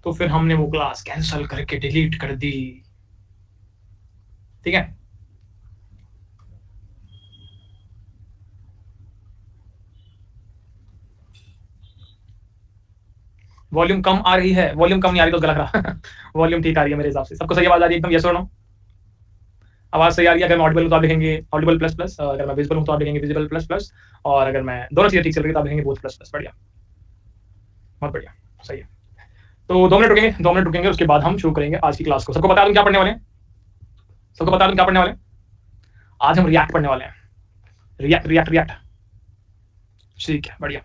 तो फिर हमने वो क्लास कैंसिल करके डिलीट कर दी। ठीक है, वॉल्यूम कम आ रही है, वॉल्यूम कम नहीं आ रही तो गलत रहा। वॉल्यूम ठीक आ रही है मेरे हिसाब से। सबको सही आवाज आ रही है एकदम? यस और नो? आवाज सही आ रही है? अगर मैं ऑडिबल हूं तो आप लिखेंगे ऑडिबल प्लस प्लस, अगर मैं विजिबल हूं तो आप लिखेंगे विजिबल प्लस प्लस, और अगर मैं दोनों चीजें ठीक चल रही है तो आप लिखेंगे बोथ प्लस प्लस। बढ़िया, बहुत बढ़िया, सही है। तो 2 मिनट रुकेंगे, 2 मिनट रुकेंगे, उसके बाद हम शुरू करेंगे आज की क्लास को। सबको बता दूं क्या पढ़ने वाले हैं? सबको बता दूं क्या पढ़ने वाले हैं? आज हम रिएक्ट पढ़ने वाले हैं। React react react. ठीक है, बढ़िया।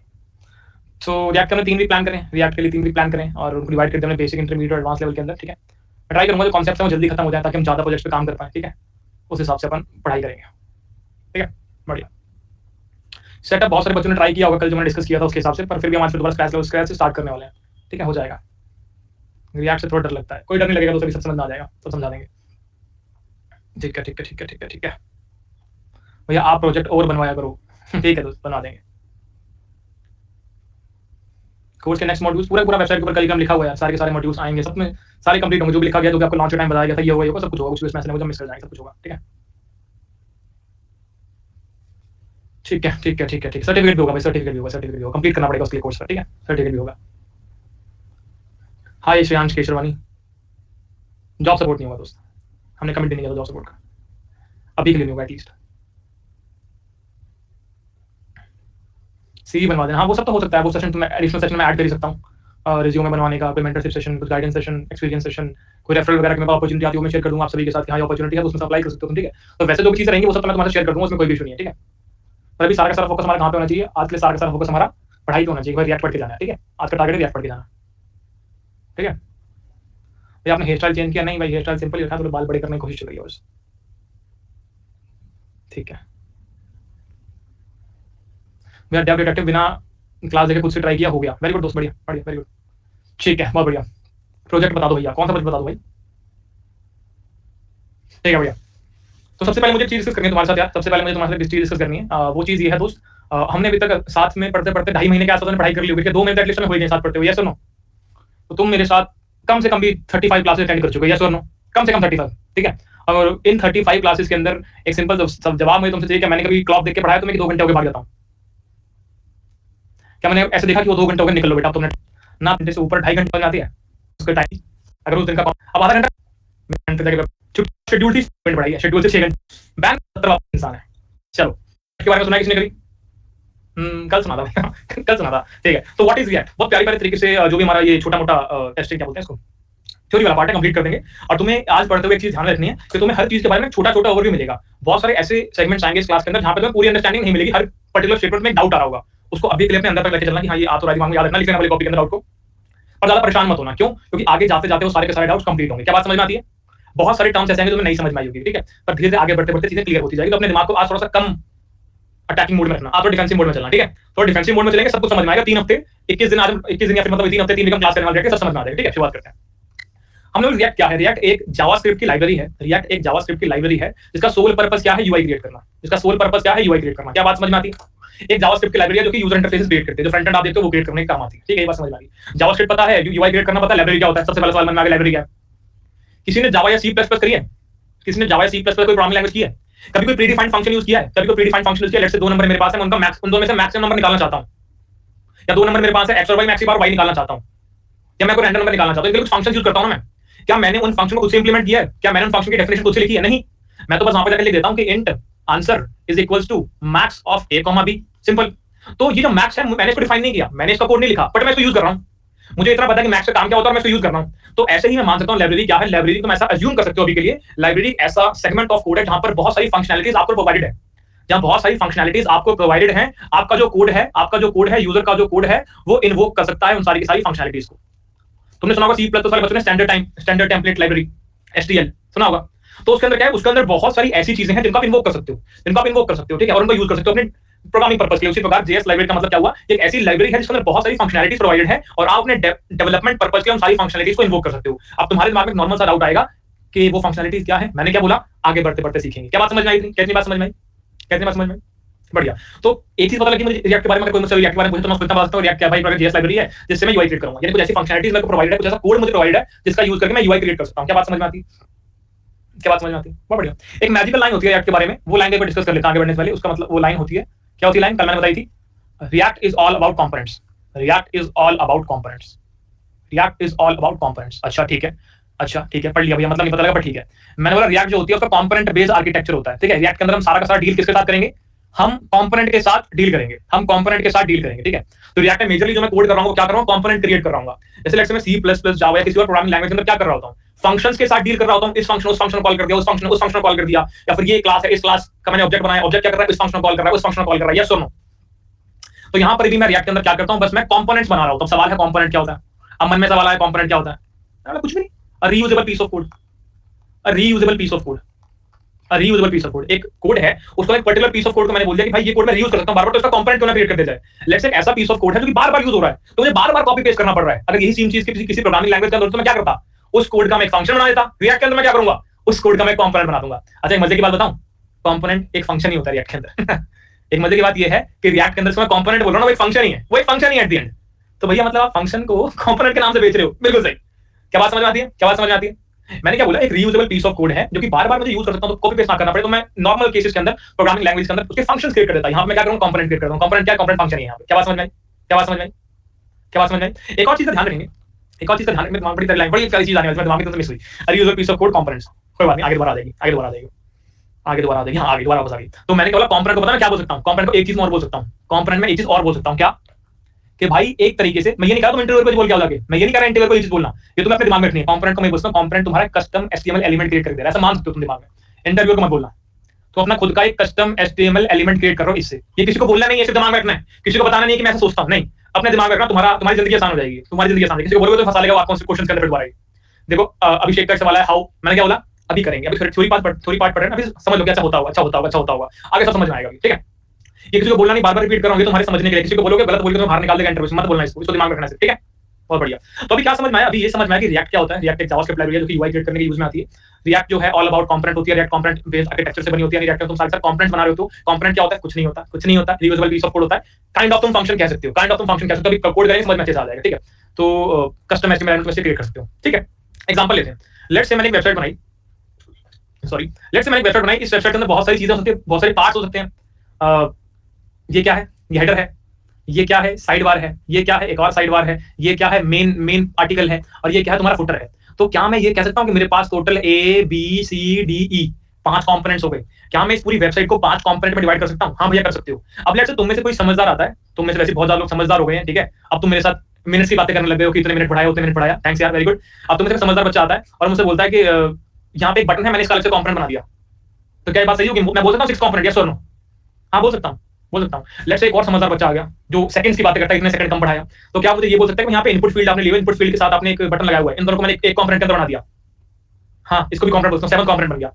तो रिएक्ट करने 3 वीक प्लान करें, रिएक्ट के लिए 3 वीक प्लान करें और उनको डिवाइड कर दें बेसिक, इंटरमीडिएट और एडवांस लेवल के अंदर। ठीक है, मैं ट्राई करूंगा जो कॉन्सेप्ट है वो जल्दी खत्म हो जाए ताकि हम ज्यादा प्रोजेक्ट्स पे काम कर पाए। ठीक है, उस हिसाब से अपन पढ़ाई करेंगे। ठीक है, बढ़िया। सेटअप बहुत सारे बच्चों ने ट्राई किया होगा कल जो मैंने डिस्कस किया था उसके हिसाब से, पर फिर भी हम आज दोबारा स्क्रैच से स्टार्ट करने वाले हैं। ठीक है, हो जाएगा। रिएक्ट से थोड़ा डर लगता है, कोई डर नहीं लगेगा, तो सभी सब समझ में आ जाएगा, तो समझा देंगे। ठीक है ठीक है ठीक है ठीक है ठीक है भैया, आप प्रोजेक्ट और बनवाया करो। ठीक है दोस्त, बना देंगे। कोर्स के नेक्स्ट मॉड्यूल्स पूरा वेबसाइट के ऊपर करिकुलम लिखा हुआ है, सारे के सारे मॉड्यूल्स आएंगे, सब में सारे कंप्लीट होंगे। जो भी लिखा गया, जो भी आपको लॉन्च टाइम बताया गया था, ये होगा सब कुछ होगा, कुछ भी इसमें मिस कर जाएंगे, सब कुछ होगा। ठीक है ठीक है ठीक है ठीक है ठीक है। सर्टिफिकेट भी होगा भाई, सर्टिफिकेट भी होगा, सर्टिफिकेट भी होगा, कंप्लीट करना पड़ेगा उसके लिए कोर्स का। ठीक है, सर्टिफिकेट भी होगा। हाय श्रेयांश केशरवानी। जॉब सपोर्ट नहीं होगा दोस्त, हमने कमिट नहीं किया था जॉब सपोर्ट का, अभी के लिए नहीं होगा एटलीस्ट। सीवी बनवा देना, हाँ वो सब तो हो सकता है, वो सेशन तो मैं एडिशनल सेशन में ऐड कर ही सकता हूँ। रिज्यूमे बनवाने का, कोई मेंटरशिप सेशन, कुछ गाइडेंस सेशन, एक्सपीरियंस सेशन, कोई रेफरल वगैरह की मेरे पास अपॉर्चुनिटी आती है, वो मैं शेयर कर दूंगा आप सभी के साथ कि हाँ ये अपॉर्चुनिटी है, तो उसमें अप्लाई कर सकते हो तुम। ठीक है, तो वैसे जो भी चीजें रहेंगी वो सब मैं तुम्हारे शेयर कर दूंगा, उसमें कोई भी इशू नहीं है। ठीक है, पर अभी सारा का सारा फोकस हमारा कहाँ पे होना चाहिए? आज के लिए सारा का सारा फोकस हमारा पढ़ाई पे होना चाहिए, रिएक्ट पढ़ के जाना है। ठीक है, आज का टारगेट रिएक्ट पढ़ के जाना। ठीक है भैया, आपने हेयर स्टाइल चेंज किया? नहीं भाई, हेयर स्टाइल सिंपल ही रखा, तो बाल बड़े करने की कोशिश चल रही है बस। ठीक है भैया, डेव डिटेक्टिव बिना क्लास देखे खुद से ट्राई किया, हो गया। वेरी गुड दोस्त, बढ़िया बढ़िया, वेरी गुड। ठीक है, बहुत बढ़िया। प्रोजेक्ट बता दो भैया, कौन सा प्रोजेक्ट बता दो भाई? ठीक है भैया, तो सबसे पहले मुझे चीज डिस्कस करनी है तुम्हारे साथ यार। सबसे पहले मुझे तुम्हारे साथ चीज डिस्कस करनी है, वो चीज ये है दोस्त, हमने अभी तक साथ में पढ़ते पढ़ते 2.5 महीने के आसपास पढ़ाई कर ली होगी, 2 महीने एटलीस्ट में हो गए साथ पढ़ते हुए। यस और नो? तो तुम मेरे साथ कम से कम भी 35 क्लासेस अटेंड कर चुके हो। यस और नो? कम से कम 35। ठीक है, और इन 35 क्लासेस के अंदर एक सिंपल जवाब मुझे तुमसे चाहिए कि मैंने कभी क्लॉक देख के पढ़ाया तुम्हें कि 2 घंटे हो गए भाग जाता हूँ? क्या मैंने ऐसे देखा कि वो 2 घंटे हो गए निकल लो बेटा? तुमने ना घंटे से ऊपर 2.5 घंटे में आती है उसका टाइम? अगर उस दिन का अब आधा घंटा शेड्यूल थी, पढ़ाई है शेड्यूल से 6 घंटे, बैंक 70 इंसान है। चलो इसके बारे में सुना किसने कभी? कल सुना था। कल सुना था। ठीक है, तो व्हाट इज रिएक्ट? बहुत प्यारी प्यारी तरीके से जो भी हमारा ये छोटा मोटा टेस्टिंग क्या बोलते हैं इसको, थ्योरी वाला पार्ट है, कंप्लीट कर देंगे। और तुम्हें आज पढ़ते हुए एक चीज ध्यान रखनी है कि तुम्हें हर चीज के बारे में छोटा छोटा ओवरव्यू मिलेगा। बहुत सारे ऐसे सेगमेंट्स आएंगे इस क्लास के अंदर जहां पे तुम्हें पूरी अंडरस्टैंडिंग नहीं मिलेगी, हर पर्टिकुलर स्टेटमेंट में डाउट आ रहा होगा, उसको अभी के लिए अपने अंदर तक लेके चलना कि हाँ ये आ तो रहा है, दिमाग में याद रखना, लिखना वाली कॉपी के अंदर डाउट को। और ज्यादा परेशान मत होना, क्यों? क्योंकि आगे जाते जाते वो सारे के सारे डाउट्स कंप्लीट होंगे। क्या बात समझ में आती है? बहुत सारे टर्म्स ऐसे हैं जो तुम्हें नहीं समझ में आई होगी, ठीक है, पर धीरे धीरे आगे बढ़ते बढ़ते चीजें क्लियर होती जाएगी। तो अपने दिमाग को आज थोड़ा सा कम अटैकिंग मोड में रखना, आप डिफेंसिव मोड में चलना। ठीक है, तो डिफेंसिव मोड में चलेंगे, सब कुछ समझ में आएगा। 3 हफ्ते 21 दिन, आज 21 दिन या फिर मतलब 3 हफ्ते 3 वीक क्लास करने वाले सब समझ में आ जाएगा। ठीक है, शुरुआत करते हैं। हम लोग रिएक्ट क्या है? रिएक्ट एक जावास्क्रिप्ट की लाइब्रेरी है। रिएक्ट एक जावास्क्रिप्ट की लाइब्रेरी है जिसका सोल पर्पस क्या है? यूआई क्रिएट करना। इसका सोल पर्पस क्या है? यूआई क्रिएट करना। क्या बात समझ में आती है? एक जावास्क्रिप्ट की लाइब्रेरी है जो कि यूजर इंटरफेस क्रिएट करते हैं, जो फ्रंट एंड आप देखते हो वो क्रिएट करने का काम आती है। ठीक है, ये बात समझ में आ गई। जावास्क्रिप्ट पता है, यूआई क्रिएट करना पता है, लाइब्रेरी क्या होता है? सबसे पहला सवाल मन में आ गया, लाइब्रेरी क्या है? किसी ने जावा या सी प्लस प्लस करी है? किसी ने जावा या सी प्लस प्लस कोई प्रोग्रामिंग लैंग्वेज की है? कभी कोई प्रीडिफाइंड फंक्शन यूज किया है? कभी कोई प्रीडिफाइंड फंक्शन यूज किया? लेट्स से 2 नंबर मेरे पास है, मैं उनका मैक्स, उन दोनों में से मैक्सिमम नंबर निकालना चाहता हूं, या 2 नंबर मेरे पास है, एक्स और वाई, मैक्स बार वाई निकालना चाहता हूं, या मैं कोई रैंडम नंबर निकालना चाहता हूं, कुछ फंक्शन यूज करता हूं ना मैं। क्या मैंने उन फंक्शन को खुद से इंप्लीमेंट किया है? क्या मैंने उन फंक्शन की डेफिनेशन खुद से लिखी है? नहीं, मैं तो बस वहां पर जाकर लिख देता हूं कि int answer is equals to max of a comma b, simple. तो ये जो मैक्स है मैंने इसको डिफाइन नहीं किया, मैंने इसका कोड नहीं लिखा, बट मैं इसको यूज कर रहा हूं। मुझे इतना पता है कि मैक्स का काम क्या होता है और मैं इसको यूज कर रहा हूं। तो ऐसे ही मैं मान सकता हूं लाइब्रेरी क्या है। लाइब्रेरी को मैं ऐसा अज्यूम कर सकते हो अभी के लिए, लाइब्रेरी ऐसा सेगमेंट ऑफ कोड है जहां पर बहुत सारी फंक्शनैलिटीज आपको प्रोवाइडेड है, जहां बहुत सारी फंक्शनैलिटीज आपको प्रोवाइडेड है। आपका जो कोड है, आपका जो कोड है, यूजर का जो कोड है, वो इन्वोक कर सकता है उन सारी की सारी फंक्शनैलिटीज को। तुमने सुना होगा सी प्लस वाले बच्चों ने स्टैंडर्ड टेम्पलेट लाइब्रेरी, एसटीएल, सुना होगा। तो उसके अंदर क्या है? उसके अंदर बहुत सारी ऐसी चीजें हैं जिनको आप इन्वोक कर सकते हो, जिनको आप इन्वोक कर सकते हो, ठीक है, और उनको यूज कर सकते हो अपने प्रोग्रामिंग पर्पस के लिए। उसी प्रकार जेएस लाइब्रेरी का मतलब क्या हुआ? एक ऐसी लाइब्रेरी है जिसके अंदर बहुत सारी फंक्शनैलिटीज प्रोवाइडेड है और आप अपने डेवलपमेंट पर्पस के लिए उन सारी फंक्शनैलिटीज को इन्वोक कर सकते हो। अब तुम्हारे दिमाग में नॉर्मल सा डाउट आएगा कि वो फंक्शनैलिटीज क्या है? मैंने क्या बोला? आगे बढ़ते बढ़ते सीखेंगे। क्या बात समझ में आई? कितनी बात समझ में आई? कितनी बात समझ में आई? बढ़िया। तो एक चीज पता लगी मुझे रिएक्ट के बारे में, कोई मुझसे रिएक्ट के बारे में पूछे तो मैं उसको बता सकता हूँ रिएक्ट क्या भाई, अगर जेएस लाइब्रेरी है जिससे मैं यूआई क्रिएट करूंगा, यानी कुछ ऐसी फंक्शनलिटीज मेरे को प्रोवाइड है, कुछ ऐसा कोड मुझे प्रोवाइड है जिसका यूज करके मैं यूआई क्रिएट कर सकता हूँ। क्या बात समझ में आती है? क्या बात समझ में आती है? बहुत बढ़िया। एक मैजिकल लाइन होती है रिएक्ट के बारे में, वो लाइन पे डिस्कस कर लेते हैं आगे बढ़ने से पहले। उसका मतलब वो लाइन होती है, क्या होती है लाइन? कल मैंने बताई थी, react is all about components. React is all about components. React is all about components. अच्छा ठीक है, अच्छा ठीक है, पढ़ लिया भैया, मतलब नहीं पता लगा पर ठीक है। मैंने बोला रिएक्ट जो होती है उसका कंपोनेंट बेस्ड आर्किटेक्चर होता है, ठीक है। रिएक्ट के अंदर हम सारा का सारा डील किसके साथ करेंगे? हम कंपोनेंट के साथ डील करेंगे, हम कंपोनेंट के साथ डील करेंगे, ठीक है। तो रिएक्ट में मेजरली जो मैं कोड कर रहा हूं वो क्या कर रहा हूं? कंपोनेंट क्रिएट कर रहा हूं। जैसे लेट्स से मैं सी प्लस प्लस जावा या किसी और प्रोग्रामिंग लैंग्वेज के अंदर क्या कर रहा होता हूं? फंक्शंस के साथ डील कर रहा होता हूं। इस फंक्शन उस फंक्शन कॉल कर दिया, उस फंक्शन कॉल कर दिया, या फिर ये क्लास है, इस क्लास का मैंने ऑब्जेक्ट बनाया, ऑब्जेक्ट क्या कर रहा है? इस फंक्शन कॉल कर रहा है, उस फंक्शन कॉल कर रहा है, यस और नो। तो यहां पर भी मैं रिएक्ट के अंदर क्या करता हूं? बस मैं कंपोनेंट्स बना रहा हूं। तो सवाल है कंपोनेंट क्या होता है? अब मन में सवाल है कंपोनेंट क्या होता है? कुछ भी नहीं, a reusable piece of code. A reusable piece of code, a reusable piece of code. एक कोड है, उसको एक पर्टिकुलर पीस ऑफ कोड को मैंने बोल दिया कि भाई ये कोड मैं रीयूज कर सकता हूं बार-बार, तो इसका कंपोनेंट क्यों ना क्रिएट कर दिया जाए। लेट्स से एक ऐसा पीस ऑफ कोड है जो कि बार-बार यूज हो रहा है, तो मुझे बार-बार कॉपी पेस्ट करना पड़ रहा है। अगर यही सेम चीज किसी प्रोग्रामिंग लैंग्वेज के अंदर तो मैं क्या करता? उस कोड का मैं एक फंक्शन बना देता। रिएक्ट के अंदर मैं क्या करूंगा? उस कोड का मैं कंपोनेंट बना दूंगा। अच्छा एक मजे की बात बताऊं, कंपोनेंट एक फंक्शन ही होता है रिएक्ट के अंदर। एक मजे की बात ये है कि रिएक्ट के अंदर मैं कंपोनेंट बोल रहा हूं, वो एक फंक्शन ही है, वो एक फंक्शन ही है एट द एंड। तो भैया मतलब आप फंक्शन को कंपोनेंट के नाम से बेच रहे हो, बिल्कुल सही। क्या बात समझ में आती है? क्या बात समझ में आती है? मैंने क्या बोला? एक रीयूजेबल पीस ऑफ कोड है जो कि बार-बार मुझे यूज कर सकता हूं, तो कॉपी पेस्ट ना करना पड़े, तो मैं नॉर्मल केसेस के अंदर प्रोग्रामिंग लैंग्वेज के अंदर उसके फंक्शंस क्रिएट कर देता हूं। यहां पे मैं क्या करूंगा? कंपोनेंट क्रिएट करता हूं। कंपोनेंट क्या? कंपोनेंट फंक्शन है यहां पे। क्या बात समझ में आई? क्या बात समझ में आई? क्या बात समझ में आई? एक और चीज का ध्यान रखेंगे, एक और चीज का ध्यान रखेंगे, दिमाग बड़ी तरह लाइन बड़ी सारी चीज आने वाली है, दिमाग में मिस हुई। Reusable piece of code components, कोई बात नहीं, आगे दोबारा आ जाएगी, आगे दोबारा आ जाएगी, आगे दोबारा आ जाएगी, हां आगे दोबारा वापस आ गई। तो मैंने क्या बोला? कंपोनेंट को पता है मैं क्या बोल सकता हूं? कंपोनेंट को एक चीज और बोल सकता हूं, कंपोनेंट में एक चीज और बोल सकता हूं, क्या? कि भाई एक तरीके से मैं ये नहीं कह रहा तुम इंटरव्यू पे बोल के आओ जाके, मैं ये नहीं कह रहा इंटरव्यू पे ये चीज बोलना, ये तुम्हें अपने दिमाग में रखनी है। कंपोनेंट को मैं बोलता हूं कंपोनेंट तुम्हारा कस्टम एचटीएमएल एलिमेंट क्रिएट कर दे रहा है, ऐसा मान सकते हो तुम दिमाग में। इंटरव्यू को मत बोलना, तो अपना खुद का एक कस्टम एचटीएमएल एलिमेंट क्रिएट करो इससे। ये किसी को बोलना नहीं है, इसे दिमाग में रखना है, किसी को बताना नहीं है कि मैं ऐसा सोचता हूं, नहीं, अपने दिमाग में रखना, तुम्हारी जिंदगी आसान हो जाएगी, तुम्हारी जिंदगी आसान हो जाएगी। किसी को बोलोगे तो फंसा लेगा, आपको क्वेश्चन के अंदर दोबारा। देखो अभिषेक का सवाल है हाउ, मैंने क्या बोला? अभी करेंगे, अभी थोड़ी पार्ट पढ़ रहे हैं, अभी समझ लो क्या अच्छा होता होगा, अच्छा होता होगा, अच्छा होता होगा, आगे सब समझ में आएगा, ठीक है। ये किसी को बोलना नहीं, बार-बार रिपीट कर रहा हूं तुम्हारे समझने के लिए। किसी को बोलोगे गलत बोल के तुम्हें बाहर निकाल देगा इंटरव्यू से, मत बोलना इसको दिमाग में रखना है, ठीक है। बहुत बढ़िया। तो अभी क्या समझ में आया? अभी ये समझ में आया कि रिएक्ट क्या होता है। रिएक्ट एक जावास्क्रिप्ट लाइब्रेरी है जो कि यूआई क्रिएट करने के यूज में आती है। रिएक्ट जो है ऑल अबाउट कंपोनेंट होती है, रिएक्ट कंपोनेंट बेस्ड आर्किटेक्चर से बनी होती है। रिएक्ट में तुम सारे कंपोनेंट्स बना रहे हो, तो कंपोनेंट क्या होता है? कुछ नहीं होता, कुछ नहीं होता, रीयूजेबल पीस ऑफ कोड होता है। काइंड ऑफ तुम फंक्शन कह सकते हो, काइंड ऑफ तुम फंक्शन कह सकते हो, अभी कोड करेंगे समझ में अच्छे से आ जाएगा, ठीक है। तो कस्टम एचटीएमएल एलिमेंट क्रिएट कर सकते हो, ठीक है। एग्जांपल लेते हैं, लेट्स से मैंने एक वेबसाइट बनाई, सॉरी लेट्स से मैंने एक वेबसाइट बनाई। इस वेबसाइट के अंदर बहुत सारी चीजें हो सकती है, बहुत सारे पार्ट्स हो सकते हैं। ये क्या है? ये हेडर है। ये क्या है? साइड बार है। ये क्या है? एक और साइड बार है। ये क्या है? मेन आर्टिकल है। और ये क्या है? तुम्हारा फुटर है। तो क्या मैं ये कह सकता हूं कि मेरे पास total A B C D E 5 components हो गए? क्या मैं इस पूरी वेबसाइट को 5 कंपोनेंट में डिवाइड कर सकता हूं? हां भैया कर सकते हो। अब लेट्स से तुम में से कोई समझदार आता है, तुम में से वैसे बहुत ज्यादा लोग समझदार हो गए हैं, ठीक है। अब तुम मेरे साथ मिनट्स की बातें करने लग गए हो कि इतने मिनट पढ़ाया, उतने मिनट पढ़ाया, थैंक्स यार, वेरी गुड। अब तुम में से समझदार बच्चा आता है और मुझसे बोलता है कि यहाँ पे एक बटन है, मैंने इसका अलग से कंपोनेंट बना दिया। तो क्या ये बात सही होगी? मैं बोल सकता हूँ 6 कंपोनेंट, यस और नो? हाँ बोल सकता हूँ, बोल सकता हूं। लेट्स से एक और समझदार बच्चा आ गया जो सेकंड्स की बातें करता है, इतने सेकंड कम बढ़ाया, तो क्या मुझे ये बोल सकता है कि यहाँ पे इनपुट फील्ड आपने लिया, इनपुट फील्ड के साथ आपने एक बटन लगाया हुआ है, इन दोनों को मैंने एक कंपोनेंट के अंदर बना दिया। हाँ इसको भी कंपोनेंट बोलते हैं, 7 कंपोनेंट बन गया।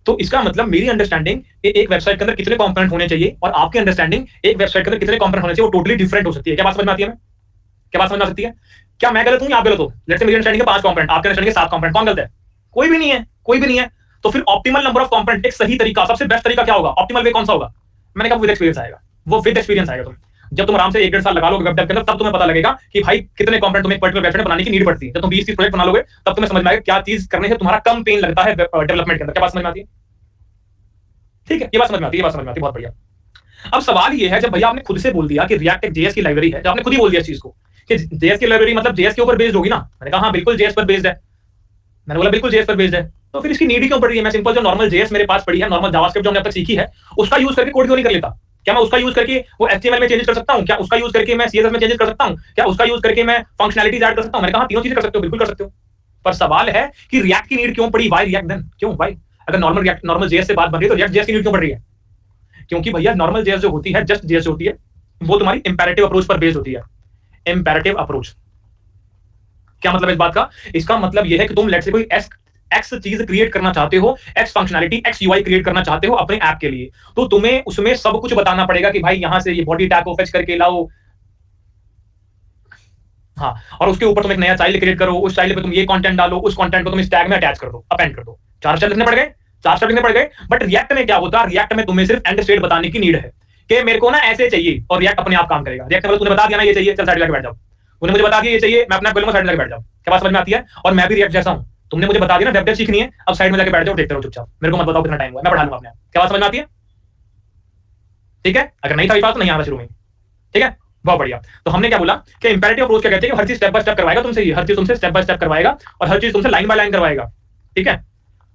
तो इसका मतलब मेरी अंडरस्टैंडिंग एक वेबसाइट के अंदर कितने कंपोनेंट होने चाहिए और आपकी अंडरस्टैंडिंग एक वेबसाइट के अंदर कितने कंपोनेंट होने चाहिए, वो टोटली डिफरेंट हो सकती है। क्या बात समझ में आती है? क्या बात समझ में आ सकती है? क्या मैं गलत हूं या आप गलत हो? लेट्स से मेरी अंडरस्टैंडिंग है 5 कंपोनेंट, आपके अंडरस्टैंडिंग है 7 कंपोनेंट, कौन गलत है? कोई भी नहीं है, कोई भी नहीं है। तो फिर ऑप्टिमल नंबर ऑफ कंपोनेंट, एक सही तरीका, सबसे बेस्ट तरीका क्या होगा? ऑप्टिमल वे कौन सा होगा? मैंने कहा विद एक्सपीरियंस आएगा, वो विद एक्सपीरियंस आएगा। तुम जब तुम आराम से 1-1.5 साल लगा लोगे वेब डेव के अंदर, तब तुम्हें पता लगेगा कि भाई कितने कंपोनेंट तुम्हें पर्टिकुलर वेबसाइट बनाने की नीड पड़ती है। जब तुम 20-30 प्रोजेक्ट बना लोगे तब तुम्हें समझ में आएगा क्या चीज करने से तुम्हारा कम पेन लगता है डेवलपमेंट के अंदर। क्या बात समझ में आती है? ठीक है, ये बात समझ में आती है, ये बात समझ में आती है, बहुत बढ़िया। अब सवाल ये है, जब भैया आपने खुद से बोल दिया कि रिएक्ट एक जेएस की लाइब्रेरी है, जब आपने खुद ही बोल दिया इस चीज को कि जेएस की लाइब्रेरी मतलब जेएस के ऊपर बेस्ड होगी ना, मैंने कहा हाँ बिल्कुल जेएस पर बेस्ड है। मैंने बोला बिल्कुल जेएस पर बेस्ड है, तो फिर इसकी नीड ही क्यों पड़ रही है? मैं सिंपल जो नॉर्मल जेएस मेरे पास पड़ी है, नॉर्मल जावास्क्रिप्ट जो हमने अब तक सीखी है, उसका यूज करके कोड क्यों नहीं कर लेता? क्या मैं उसका यूज करके वो एचटीएमएल में चेंजेस कर सकता हूं? क्या उसका यूज करके मैं सीएसएस में चेंजेस कर सकता हूं? क्या उसका यूज करके मैं फंक्शनैलिटीज ऐड कर सकता हूं? मैंने कहा तीनों चीजें कर सकते हो, बिल्कुल कर सकते हो। पर सवाल है कि रिएक्ट की नीड क्यों पड़ी? Why react then? क्यों व्हाई? अगर नॉर्मल जेएस से बात बन रही है तो रिएक्ट जेएस की नीड क्यों पड़ रही है? क्योंकि भैया नॉर्मल जेएस जो होती है, जस्ट जेएस होती है, वो तुम्हारी इंपैरेटिव अप्रोच पर बेस्ड होती है। इंपैरेटिव अप्रोच क्या मतलब इस बात का? इसका मतलब यह है कि तुम लेट्स से कोई एक्स चीज क्रिएट करना चाहते हो, x functionality, x UI create करना चाहते हो अपने ऐप के लिए, तो तुम्हें उसमें सब कुछ बताना पड़ेगा कि भाई यहां से ये बॉडी टैग को फेच करके लाओ, हाँ, और उसके ऊपर तुम एक नया चाइल्ड क्रिएट करो, उस चाइल्ड पे तुम ये कंटेंट डालो, उस कंटेंट को तुम इस टैग में अटैच कर दो, अपेंड कर दो। 4 स्टेप लिखने पड़ गए, 4 स्टेप लिखने पड़ गए। बट रिएक्ट में क्या होता है? रिएक्ट में तुम्हें सिर्फ एंड स्टेट बताने की नीड है कि मेरे को ना ऐसे चाहिए और रिएक्ट अपने आप काम करेगा। रिएक्ट मतलब तूने बता दिया ना ये चाहिए, चल साइड जाके बैठ जाओ। तूने मुझे बता दिया ये चाहिए, मैं अपना बोलूंगा साइड जाके बैठ जाओ। क्या बात समझ में आती है? और मैं भी रिएक्ट जैसा हूं। तुमने मुझे बता दिया ना वेब डेव सीखनी है, अब साइड में जाके बैठ जाओ, देखते रहो चुपचाप। मेरे को मत बताओ कितना टाइम हुआ, मैं पढ़ा लूंगा अपने आप। क्या बात समझ में आती है? ठीक है, अगर नहीं था विश्वास तो नहीं आना शुरू में। ठीक है, बहुत बढ़िया। तो हमने क्या बोला कि इंपेरेटिव अप्रोच क्या कहते हैं कि हर चीज स्टेप बाय स्टेप करवाएगा तुमसे, ये हर चीज तुमसे स्टेप बाय स्टेप करवाएगा और हर चीज तुमसे लाइन बाय लाइन करवाएगा। ठीक है,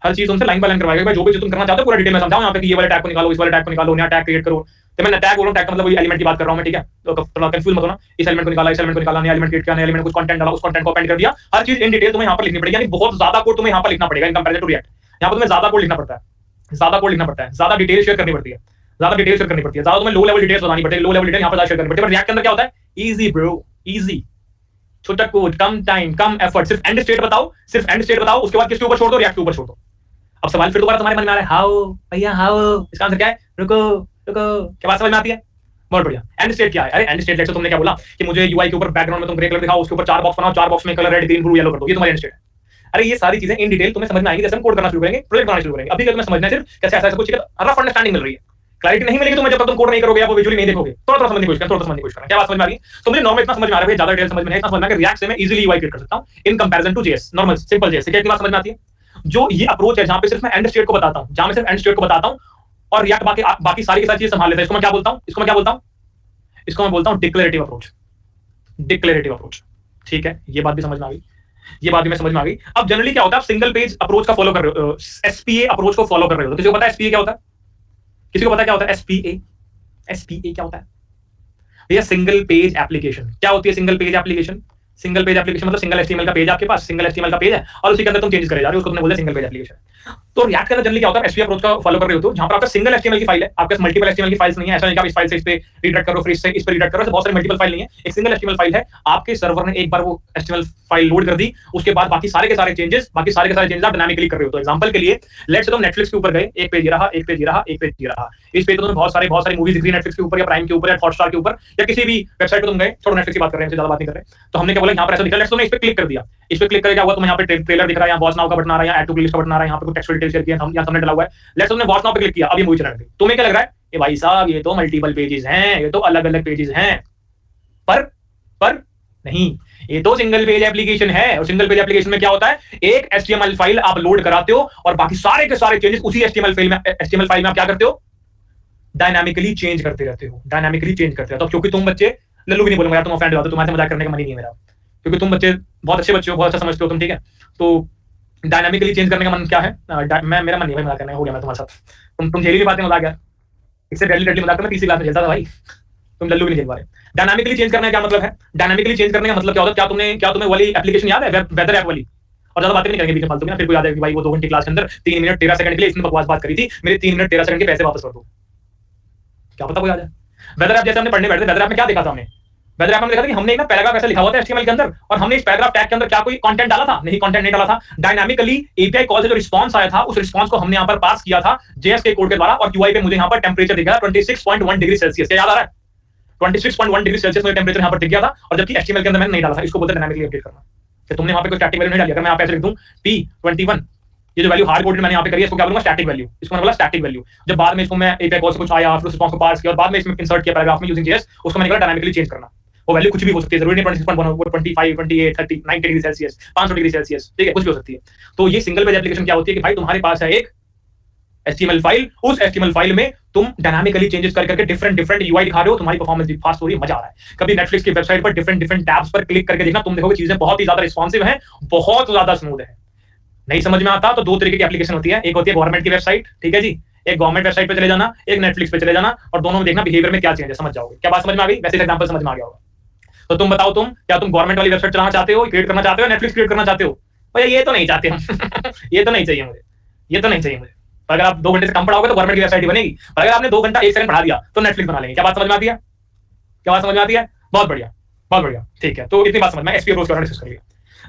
हर चीज तुमसे लाइन बाय लाइन करवाएगा। भाई जो भी चीज तुम करना चाहते हो पूरा डिटेल में समझाओ, यहाँ पे कि ये वाले टैग को निकालो, इस वाले टैग को निकालो, नया टैग क्रिएट करो। तो मैं टैग बोल रहा हूं, टैग का मतलब वही एलिमेंट की बात कर रहा हूं मैं। ठीक है, तो थोड़ा कंफ्यूज मत होना। इस एलिमेंट को निकाला, इस एलिमेंट को निकाला, नया एलिमेंट क्रिएट किया, नया एलिमेंट कुछ कंटेंट डाला, उस कंटेंट को अपेंड कर दिया। हर चीज इन डिटेल तुम्हें यहाँ पर लिखनी पड़ेगी, यानी बहुत ज्यादा कोड तुम्हें यहाँ पर लिखना पड़ेगा इन कंपैरिजन टू रिएक्ट। यहाँ पर तुम्हें ज्यादा कोड लिखना पड़ता है, ज्यादा कोड लिखना पड़ता है, ज्यादा डिटेल शेयर करनी पड़ती है, ज्यादा डिटेल शेयर करनी पड़ती है, ज्यादा तुम्हें लो लेवल डिटेल्स बतानी पड़ती है, लो लेवल डिटेल यहाँ पर शेयर करनी पड़ती है। रिएक्ट के अंदर क्या होता है? इजी ब्रो, इजी, छोटा कोड, कम टाइम, कम एफर्ट। सिर्फ एंड स्टेट बताओ, सिर्फ एंड स्टेट बताओ, उसके बाद किसके ऊपर छोड़ दो? रिएक्ट के ऊपर छोड़ दो। अब सवाल फिर दोबारा तुम्हारे मन में आ रहा है, हाउ भैया हाउ, इसका आंसर क्या है? रुको रुको, क्या बात समझ में आती है? बहुत बढ़िया। एंड स्टेट क्या है? अरे एंड स्टेट जैसे तुमने क्या बोला कि मुझे यूआई के ऊपर बैकग्राउंड में तुम ग्रे कलर दिखाओ, उसके ऊपर 4 बॉक्स बनाओ, 4 बॉक्स में colour red, green, blue, yellow कर दो, ये तुम्हारी एंड स्टेट है। अरे ये सारी चीजें इन डिटेल तुम्हें समझ में आएगी जैसे हम कोड करना शुरू करेंगे, प्रोजेक्ट बनाना शुरू करेंगे। अभी तुम्हें समझना है सिर्फ कैसे ऐसा कुछ रफ अंडरस्टैंडिंग मिल रही है। क्लैरिटी नहीं मिलेगी तुम्हें जब तक तुम कोड नहीं करोगे या वो विजुअली नहीं देखोगे। थोड़ा थोड़ा समझने की कोशिश करें, थोड़ा समझने की कोशिश करें। क्या बात समझ में आ रही है? तो मुझे नॉर्मल इतना समझ में आ रहा है, ज्यादा डिटेल समझ में नहीं, इतना समझ में आ रहा है कि रिएक्ट से मैं इजीली यूआई क्रिएट कर सकता हूं in comparison to JS, normal simple JS. क्या इतनी बात समझ में आती है? जो ये अप्रोच है जहां पे सिर्फ मैं एंड स्टेट को बताता हूं, जहां मैं सिर्फ एंड स्टेट को बताता हूं और रिएक्ट बाकी सारी की सारी चीजें संभाल लेता है, इसको मैं क्या बोलता हूं? इसको मैं क्या बोलता हूं? इसको मैं बोलता हूं डिक्लेरेटिव अप्रोच। Declarative approach. ठीक है, ये बात भी समझ में आ गई, ये बात भी मैं समझ में आ गई। अब जनरली क्या होता है, आप सिंगल पेज अप्रोच का फॉलो कर रहे हो, एसपीए अप्रोच को फॉलो कर रहे हो। किसी को पता है एसपीए क्या होता है? किसी को पता है क्या होता है एसपीए? एसपीए क्या होता है? भैया सिंगल पेज एप्लीकेशन। क्या होती है single page application? Single page application मतलब सिंगल एचटीएमएल का पेज आपके पास, सिंगल एचटीएमएल का पेज है और उसी के अंदर तुम चेंजेस करे जा रहे हो, उसको तुमने बोला सिंगल पेज एप्लीकेशन। तो रिएक्ट के अंदर जनरली क्या होता है, एसपीए अप्रोच का फॉलो कर रहे हो तो जहां पर आपका सिंगल एचटीएमएल की फाइल है, आपके पास मल्टीपल एचटीएमएल की फाइल्स नहीं है। ऐसा नहीं कि आप इस फाइल से इस पे रीडायरेक्ट करो, फिर इससे इस पे रीडायरेक्ट करो, बहुत सारी मल्टीपल फाइल नहीं है, एक सिंगल एचटीएमएल फाइल है। आपके सर्वर ने एक बार वो एचटीएमएल फाइल लोड कर दी, उसके बाद बाकी सारे के सारे चेंजेस आप डायनामिकली कर रहे हो। तो एग्जांपल के लिए लेट्स से तुम नेटफ्लिक्स के ऊपर गए, एक पेज ये रहा, एक पेज ये रहा, एक पेज ये रहा। इस पेज पे तुम्हें बहुत सारी मूवीज दिख रही है नेटफ्लिक्स के ऊपर या प्राइम के ऊपर या हॉटस्टार के ऊपर या किसी भी वेबसाइट पे तुम गए। छोड़ो नेटफ्लिक्स की बात कर रहे हैं, ज्यादा बात नहीं कर रहे। तो हमने क्या बोला, यहाँ पर ऐसा दिखा, लेट्स तुमने इस पे क्लिक कर दिया, इस पे क्लिक करके क्या हुआ, तुम्हें यहाँ पे ट्रेलर दिख रहा है, यहाँ वॉच नाउ का बटन आ रहा है, यहाँ ऐड टू प्लेलिस्ट का बटन आ रहा है, यहाँ पे कुछ टेक्सचुअल डिटेल्स शेयर किया, हम यहाँ हमने डाला हुआ है। लेट्स तुमने वॉच नाउ पे क्लिक किया, अब ये मूवी चला रही है। तुम्हें क्या लग रहा है, ये भाई साहब ये तो मल्टीपल पेजेस हैं, ये तो अलग अलग पेजेस हैं। पर नहीं, ये तो सिंगल पेज एप्लीकेशन है। और सिंगल पेज एप्लीकेशन में क्या होता है, एक एचटीएमएल फाइल आप लोड कराते हो और बाकी सारे के सारे चेंजेस उसी एचटीएमएल फाइल में आप क्या करते हो, डायनामिकली चेंज करते रहते हो, डायनामिकली चेंज करते रहते हो। क्योंकि तुम बच्चे, लल्लू भी नहीं बोलूंगा यार, तुम ऑफेंड हो जाते हो, तुम्हारे से मजाक करने का मन ही नहीं है मेरा, क्योंकि तुम बच्चे बहुत अच्छे बच्चे हो, बहुत अच्छा समझते हो तुम। ठीक है, तो डायनामिकली चेंज करने का मन क्या है? मेरा मन नहीं भाई मजाक करने का, हो गया मैं तुम्हारे साथ। तुम झेल नहीं पाते मजाक यार, इससे डेडली मजाक मैं तीसरी क्लास में झेलता था भाई, तुम लल्लू भी नहीं झेल पा रहे। डायनामिकली चेंज करने का क्या मतलब है? डायनामिकली चेंज करने का मतलब क्या होता है? क्या तुम्हें वाली एप्लीकेशन याद है, वेदर ऐप वाली? और ज्यादा बातें नहीं करेंगे बीच में फालतू में, फिर कोई याद है कि भाई वो 2 घंटे क्लास के अंदर 3 मिनट 13 सेकंड के लिए इसने बकवास बात करी थी, मेरे 3 मिनट 13 सेकंड के पैसे वापस कर दो। क्या पता कोई आ जाए। वेदर ऐप जैसे हमने पढ़ने बैठे थे, वेदर ऐप में क्या देखा था हमने? वेदर ऐप में देखा था कि हमने एक ना पैराग्राफ ऐसा लिखा हुआ था एचटीएमएल के अंदर और हमने इस पैराग्राफ टैग के अंदर क्या कोई कंटेंट डाला था? नहीं, कंटेंट नहीं डाला था। डायनामिकली एपीआई कॉल से जो रिस्पांस आया था, उस रिस्पांस को हमने यहां पर पास किया था जेएस के कोड के द्वारा और यूआई पे मुझे यहां पर टेंपरेचर दिखा 26.1 डिग्री सेल्सियस। क्या याद आ रहा है? 26.1 डिग्री सेल्सियस में टेंपरेचर यहां पर दिख गया था और जबकि एचटीएमएल के अंदर मैंने नहीं डाला था। इसको बोलते हैं डायनामिकली अपडेट करना। कि तुमने वहां पे कोई स्टैटिक वैल्यू नहीं डाली। अगर मैं यहां पे ऐसे लिख दूं T21, ये जो वैल्यू हार्ड कोडेड मैंने यहां पे करी है, इसको क्या बोलूंगा? Static value. इसको मैंने बोला स्टैटिक वैल्यू। जब बाद में इसको मैं एपीआई कॉल से कुछ आया, फिर रिस्पांस को पास किया और बाद में इसमें इंसर्ट किया पैराग्राफ में यूजिंग जेएस, उसको मैंने कहा डायनामिकली चेंज करना। वो वैल्यू कुछ भी हो सकती है, जरूरी नहीं 26.1, 25, 28, 30, 90 डिग्री सेल्सियस, 500 डिग्री सेल्सियस, ठीक है, कुछ भी हो सकती है। तो ये सिंगल पेज एप्लीकेशन क्या होती है कि भाई तुम्हारे पास है एक एचटीएमएल फाइल, उस एचटीएमएल फाइल में तुम डायनामिकली चेंजेस करके डिफरेंट यूआई दिखा रहे हो, तुम्हारी परफॉर्मेंस भी फास्ट हो रही है, मजा आ रहा है। कभी नेटफ्लिक्स की वेबसाइट पर डिफरेंट टैब्स पर क्लिक करके देखना, तुम देखोगे चीजें बहुत ही ज्यादा रिस्पॉन्सिव हैं, बहुत ज्यादा स्मूथ है। नहीं समझ में आता तो 2 तरीके की एप्लीकेशन होती है, एक होती है गवर्नमेंट की वेबसाइट, ठीक है जी, एक गवर्नमेंट वेबसाइट पे चले जाना, एक नेटफ्लिक्स पे चले जाना और दोनों में देखना बिहेवियर में क्या चेंज है, समझ जाओगे। क्या बात समझ में आ गई? वैसे एग्जांपल समझ में आ गया होगा। तो तुम बताओ, क्या तुम गवर्नमेंट वाली वेबसाइट चलाना चाहते हो, क्रिएट करना चाहते हो, नेटफ्लिक्स क्रिएट करना चाहते हो? भैया ये तो नहीं चाहते हम ये तो नहीं चाहिए मुझे, ये तो नहीं चाहिए मुझे। पर अगर आप 2 घंटे से कम पढ़ाओगे तो गवर्नमेंट की वेबसाइट ही बनेगी, पर अगर आपने 2 घंटा 1 सेकंड पढ़ा दिया तो नेटफ्लिक्स बना लेंगे। क्या बात समझ में आती है? क्या बात समझ में आती है? बहुत बढ़िया, बहुत बढ़िया, ठीक है। तो इतनी बात समझ में, एसपी अप्रोच डिस्कस करिए।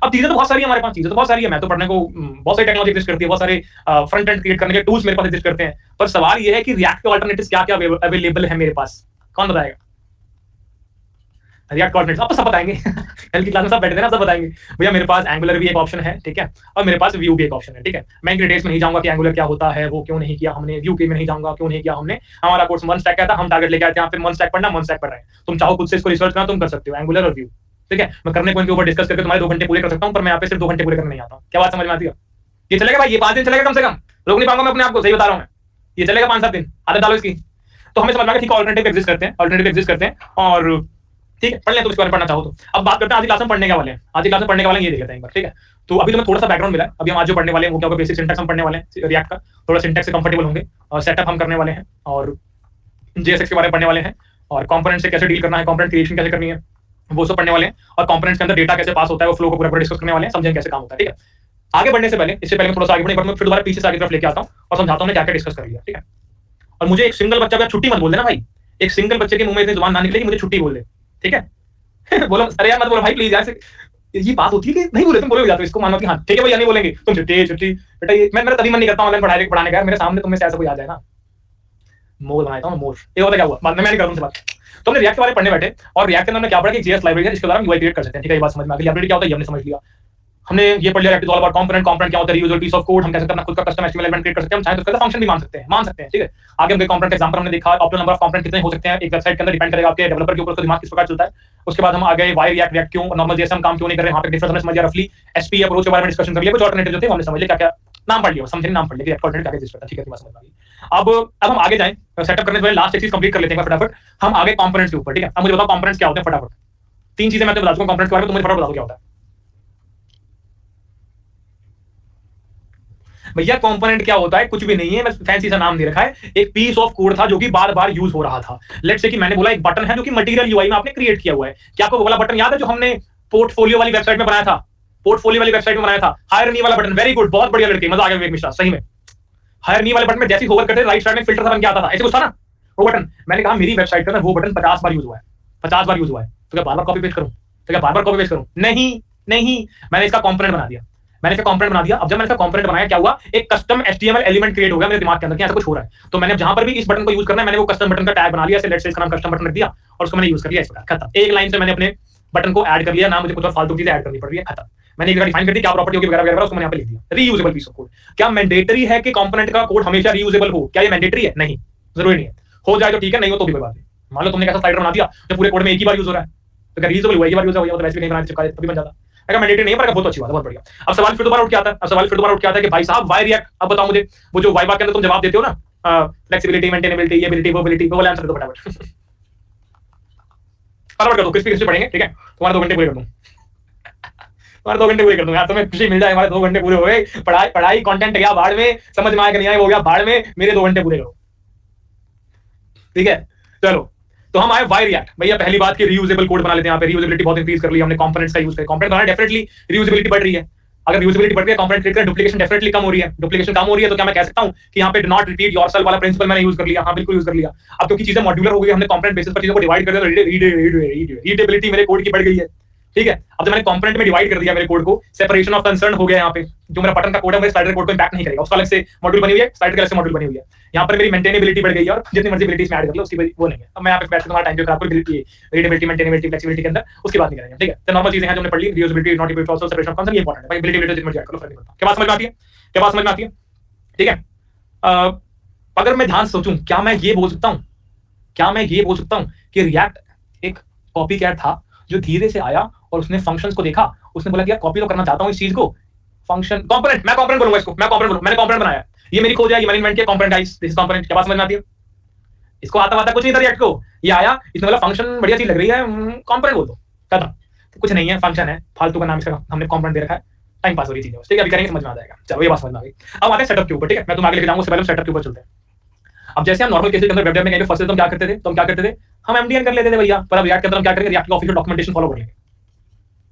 अब चीजें तो बहुत सारी है हमारे पास, चीजें तो बहुत सारी है, मैं तो पढ़ने को बहुत सारी टेक्नोलॉजी एग्जिस्ट करती है, बहुत सारे फ्रंट एंड क्रिएट करने के टूल्स मेरे पास एग्जिस्ट करते हैं। पर सवाल ये है कि रिएक्ट के अल्टरनेटिव्स क्या क्या अवेलेबल है मेरे पास, कौन बताएगा? रिएक्ट कोऑर्डिनेट्स आपको सब बताएंगे कल की क्लास में सब बैठे थे ना, सब बताएंगे भैया मेरे पास एंगुलर भी एक ऑप्शन है, ठीक है, और मेरे पास व्यू भी एक ऑप्शन है, ठीक है। मैं डिटेल्स में नहीं जाऊंगा कि एंगुलर क्या होता है, वो क्यों नहीं किया हमने, व्यू के में नहीं जाऊंगा क्यों नहीं किया हमने। हमारा कोर्स वन स्टैक का था, हम टारगेट लेके आए थे, यहाँ पे वन स्टैक पढ़ना, वन स्टैक पढ़ रहे हैं। तुम चाहो खुद से इसको रिसर्च करना, तुम कर सकते हो एंगुलर और व्यू, ठीक है। मैं करने को इनके ऊपर डिस्कस करके तुम्हारे 2 घंटे पूरे कर सकता हूँ, पर मैं यहाँ पे सिर्फ 2 घंटे पूरे करने नहीं आता हूँ। क्या बात समझ में आती है? ये चलेगा भाई, ये 5 दिन चलेगा कम से कम, रोक नहीं पाऊंगा मैं अपने आप को, सही बता रहा हूँ मैं। ये चलेगा 5-7 दिन, आदत डालो इसकी। तो हमें समझ में आ गया ठीक है, ऑल्टरनेटिव एग्जिस्ट करते हैं, ऑल्टरनेटिव एग्जिस्ट करते हैं, और ठीक है पढ़ लें तो इसके बारे में पढ़ना चाहो तो। अब बात करते हैं आज की क्लास में पढ़ने के वाले हैं, आज की क्लास में पढ़ने के वाले ये देख लेते हैं एक बार, ठीक है। तो अभी तुम्हें थोड़ा सा बैकग्राउंड मिला है, अभी हम आज जो पढ़ने वाले हैं वो क्या होगा, बेसिक सिंटैक्स हम पढ़ने वाले हैं रिएक्ट का, थोड़ा सिंटैक्स से कंफर्टेबल होंगे, और सेटअप हम करने वाले हैं, और जेएसएक्स के बारे में पढ़ने वाले हैं, और कंपोनेंट से कैसे डील करना है, कंपोनेंट क्रिएशन कैसे करनी है वो सब पढ़ने वाले हैं, और कंपोनेंट्स के अंदर डेटा कैसे पास होता है वो फ्लो को पूरा डिस्कस करने वाले हैं, समझेंगे कैसे काम होता है, ठीक है। आगे बढ़ने से पहले, इससे पहले मैं थोड़ा सा आगे बढ़ने, मैं फिर दोबारा पीछे से आगे तरफ लेके आता हूँ और समझाता हूँ क्या क्या डिस्कस कर लिया, ठीक है। और मुझे एक सिंगल बच्चा छुट्टी मत बोल देना भाई, एक सिंगल बच्चे के मुंह में इतनी जुबान ना निकले कि मुझे छुट्टी बोल दे, ठीक है बोलो अरे यार मत बोलो भाई प्लीज यार, ये बात होती है कि नहीं बोले तुम बोलोगे, इसको मानो कि हाँ ठीक है भैया नहीं बोलेंगे तुम, छुट्टी छुट्टी बेटा, ये मैं मेरा तभी मन नहीं करता ऑनलाइन पढ़ाने का, मेरे सामने तुम में से ऐसा कोई आ जाए ना, मोर बनाता हूँ मोर। ये होता क्या हुआ, बाद में मैं नहीं करूँ बात। तो हमने रिएक्ट के बारे में पढ़ने बैठे, और रिएक्ट के अंदर हमने क्या पढ़ा कि जेएस लाइब्रेरी है जिसके द्वारा हम यूआई क्रिएट कर सकते हैं, ठीक है। ये बात समझ में आ गई, लाइब्रेरी क्या होता है ये हमने समझ लिया। हमने ये पढ़ लिया react is all about component, component क्या होता है, रीयूजेबल पीस ऑफ कोड, हम कैसे अपना खुद का कस्टम एचटीएमएल एलिमेंट क्रिएट कर सकते हैं, हम चाहे तो उसका फंक्शन भी मान सकते हैं, ठीक है। आगे हमने कंपोनेंट एग्जांपल हमने देखा, ऑप्टिमल नंबर ऑफ कंपोनेंट कितने हो सकते हैं एक वेबसाइट के अंदर, डिपेंड करेगा आपके डेवलपर के ऊपर, उसका दिमाग किस प्रकार चलता है। उसके बाद हम आगे वाई रिएक्ट रिएक्ट क्यों, नॉर्मल जेएस हम काम क्यों नहीं कर रहे, वहां पे डिफरेंस हमने समझ लिया, रफली एसपी अप्रोच के बारे में डिस्कशन कर लिया, कुछ ऑल्टरनेटिव थे हमने समझ लिया, क्या क्या नाम पढ़ लिया, समझे नाम पढ़ लिया रिएक्ट ऑल्टरनेटिव क्या एग्जिस्ट करता है, ठीक है। समझ में आ गई। अब हम आगे जाएं, सेटअप करने से पहले लास्ट एक चीज कंप्लीट कर लेते हैं फटाफट, हम आगे कंपोनेंट्स के ऊपर, ठीक है। अब मुझे बताओ कंपोनेंट्स क्या होते हैं फटाफट, 3 चीजें मैं बता दूंगा कंपोनेंट्स के बारे में, तुम मुझे फटाफट बता दो क्या होता है भैया। कंपोनेंट क्या होता है, कुछ भी नहीं है, बस फैंसी सा नाम दे रखा है, एक पीस ऑफ कोड था जो कि बार बार यूज हो रहा था। लेट्स से कि मैंने बोला एक बटन है जो कि मटेरियल यूआई में आपने क्रिएट किया हुआ है, क्या आपको वो वाला बटन याद है जो हमने पोर्टफोलियो वाली वेबसाइट में बनाया था, पोर्टफोलियो वाली वेबसाइट में बनाया था, हायर मी वाला बटन, वेरी गुड, बहुत बढ़िया लड़के, मजा आ गया विवेक मिश्रा, सही में। हायर मी वाले बटन में जैसे होवर करते राइट साइड में फिल्टर बन के आता था, ऐसे कुछ था ना वो बटन। मैंने कहा मेरी वेबसाइट पर वो बटन 50 बार यूज हुआ है, 50 बार यूज हुआ है, तो क्या बार बार कॉपी पेस्ट करूं, तो क्या बार बार कॉपी पेस्ट करूं, नहीं नहीं, मैंने इसका कंपोनेंट बना दिया, मैंने इसका कंपोनेंट बना दिया। अब जब मैंने इसका कंपोनेंट बनाया क्या हुआ, एक कस्टम एचटीएमएल एलिमेंट क्रिएट हो गया मेरे दिमाग के अंदर कि ऐसा कुछ हो रहा है। तो मैंने जहां पर भी इस बटन को यूज करना है मैंने वो कस्टम बटन का टैग बना लिया, लेट्स से इसका नाम कस्टम बटन रख दिया और उसको मैंने यूज कर लिया, इस प्रकार खत्म। एक लाइन से मैंने अपने बटन को ऐड कर लिया, ना मुझे कुछ और फालतू चीजें ऐड करनी पड़ रही है, खत्म। मैंने एक जगह डिफाइन कर दी क्या प्रॉपर्टी होगी वगैरह वगैरह, उसको मैंने यहाँ पे लिख दिया, रीयूजेबल पीस ऑफ कोड। क्या मैंडेटरी है कि कंपोनेंट का कोड हमेशा रीयूजेबल हो, क्या ये मैंडेटरी है? नहीं, जरूरी नहीं है, हो जाए तो ठीक है, नहीं हो तो भी कोई बात नहीं। मान लो तुमने कैसा स्लाइडर बना दिया जो पूरे कोड में एक ही बार यूज हो रहा है, तो क्या रीयूजेबल हुआ, एक बार यूज हुआ, तो वैसे भी नहीं बना चुका है, तभी बन जाता। अगर मैंडेटरी नहीं है, पर बहुत अच्छी बात है, बहुत बढ़िया। अब सवाल फिर दोबारा उठ के आता है, अब सवाल फिर दोबारा उठ के आता है कि भाई साहब वाई रिएक्ट, अब बताओ मुझे वो जो वाई बात के अंदर तुम जवाब देते हो ना, फ्लेक्सिबिलिटी, मेंटेनेबिलिटी, ये एबिलिटी, वो एबिलिटी, वो वाला आंसर दो फटाफट फटाफट कर दो, किस पे पढ़ेंगे, ठीक है। तुम्हारे 2 घंटे पूरे कर दूं, तुम्हारे 2 घंटे पूरे कर दूंगा यार, तुम्हें खुशी मिल जाए, हमारे 2 घंटे पूरे हो गए। पढ़ाई कंटेंट गया बाढ़ में, समझ में आया कि नहीं आया वो गया बाढ़ में, मेरे 2 घंटे पूरे करो, ठीक है। चलो तो हम आए वाई रिएक्ट, भैया पहली बात की रीयूजेबल कोड बना लेते हैं, यहाँ पे रीयूजेबिलिटी बहुत इंक्रीज कर ली हमने, कंपोनेंट्स का यूज कर, कंपोनेंट बनाना डेफिनेटली रीयूजेबिलिटी बढ़ रही है। अगर रीयूजेबिलिटी बढ़ रही है, कंपोनेंट क्रिएट कर, डुप्लीकेशन डेफिनेटली कम हो रही है, डुप्लीकेशन कम हो रही है, तो क्या मैं कह सकता हूं कि यहाँ पे डू नॉट रिपीट योरसेल्फ वाला प्रिंसिपल मैंने यूज कर लिया, हाँ बिल्कुल यूज कर लिया। अब क्योंकि चीजें मॉड्यूलर हो गई, हमने कंपोनेंट बेसिस पर चीजों को डिवाइड कर दिया, रीडेबिलिटी मेरे कोड की बढ़ गई है, ठीक है। अब जब मैंने कंपोनेंट में डिवाइड कर दिया मेरे कोड को, सेपरेशन ऑफ कंसर्न हो गया, यहाँ पे जो मेरा बटन का कोड है वो स्लाइडर कोड को इंपैक्ट नहीं करेगा, उसका अलग से मॉड्यूल बनी हुई है, स्लाइडर का अलग से मॉड्यूल बनी हुई है। यहाँ पर मेरी मेंटेनेबिलिटी बढ़ गई है, और जितनी मर्जी एबिलिटीज में ऐड कर लो उसकी वो नहीं है। अब मैं यहाँ पे बैठ के तुम्हारा टाइम जो खराब कर रीडेबिलिटी, मेंटेनेबिलिटी, फ्लेक्सिबिलिटी के अंदर उसकी बात नहीं करेंगे, ठीक है। तो नॉर्मल चीजें हैं जो हमने पढ़ ली, reusability, not repeat, also separation of concern, ये इंपॉर्टेंट है भाई, एबिलिटी जितनी मर्जी ऐड कर लो, फर्क नहीं पड़ता। क्या बात समझ में आती है, क्या बात समझ में आती है, ठीक है। अगर मैं ध्यान सोचूं, क्या मैं ये बोल सकता हूँ, क्या मैं ये बोल सकता हूँ कि रिएक्ट एक कॉपी कैट था जो धीरे से आया और उसने फंक्शंस को देखा, उसने बोला कि यार कॉपी तो करना चाहता हूं इस चीज को, फंक्शन कंपोनेंट, मैं कंपोनेंट बोलूंगा इसको, मैं कंपोनेंट बोलूंगा, मैंने कंपोनेंट बनाया, ये मेरी खोज है, ये मैंने इन्वेंट किया, component guys, this is component. क्या बात समझ में आती है, इसको आता वाता कुछ नहीं था रिएक्ट को, ये आया, इसने बोला फंक्शन बढ़िया चीज लग रही है, कंपोनेंट बोल दो, खत्म। तो कुछ नहीं है, फंक्शन है, फालतू का नाम इसका हमने कंपोनेंट दे रखा है, टाइम पास हो रही चीजें, ठीक है। अभी करेंगे समझ में आ जाएगा, चलो ये बात समझ में आ गई। अब आते हैं सेटअप के ऊपर, ठीक है, मैं तुम आगे लेके जाऊंगा, उससे पहले सेटअप के ऊपर चलते हैं। अब जैसे हम नॉर्मल केसेस के अंदर वेब डेव में कहीं फंसे, तो हम क्या करते थे, हम एमडीएन कर लेते थे भैया, पर अब रिएक्ट के अंदर हम क्या करेंगे, रिएक्ट का ऑफिशियल डॉक्यूमेंटेशन फॉलो कर लेंगे।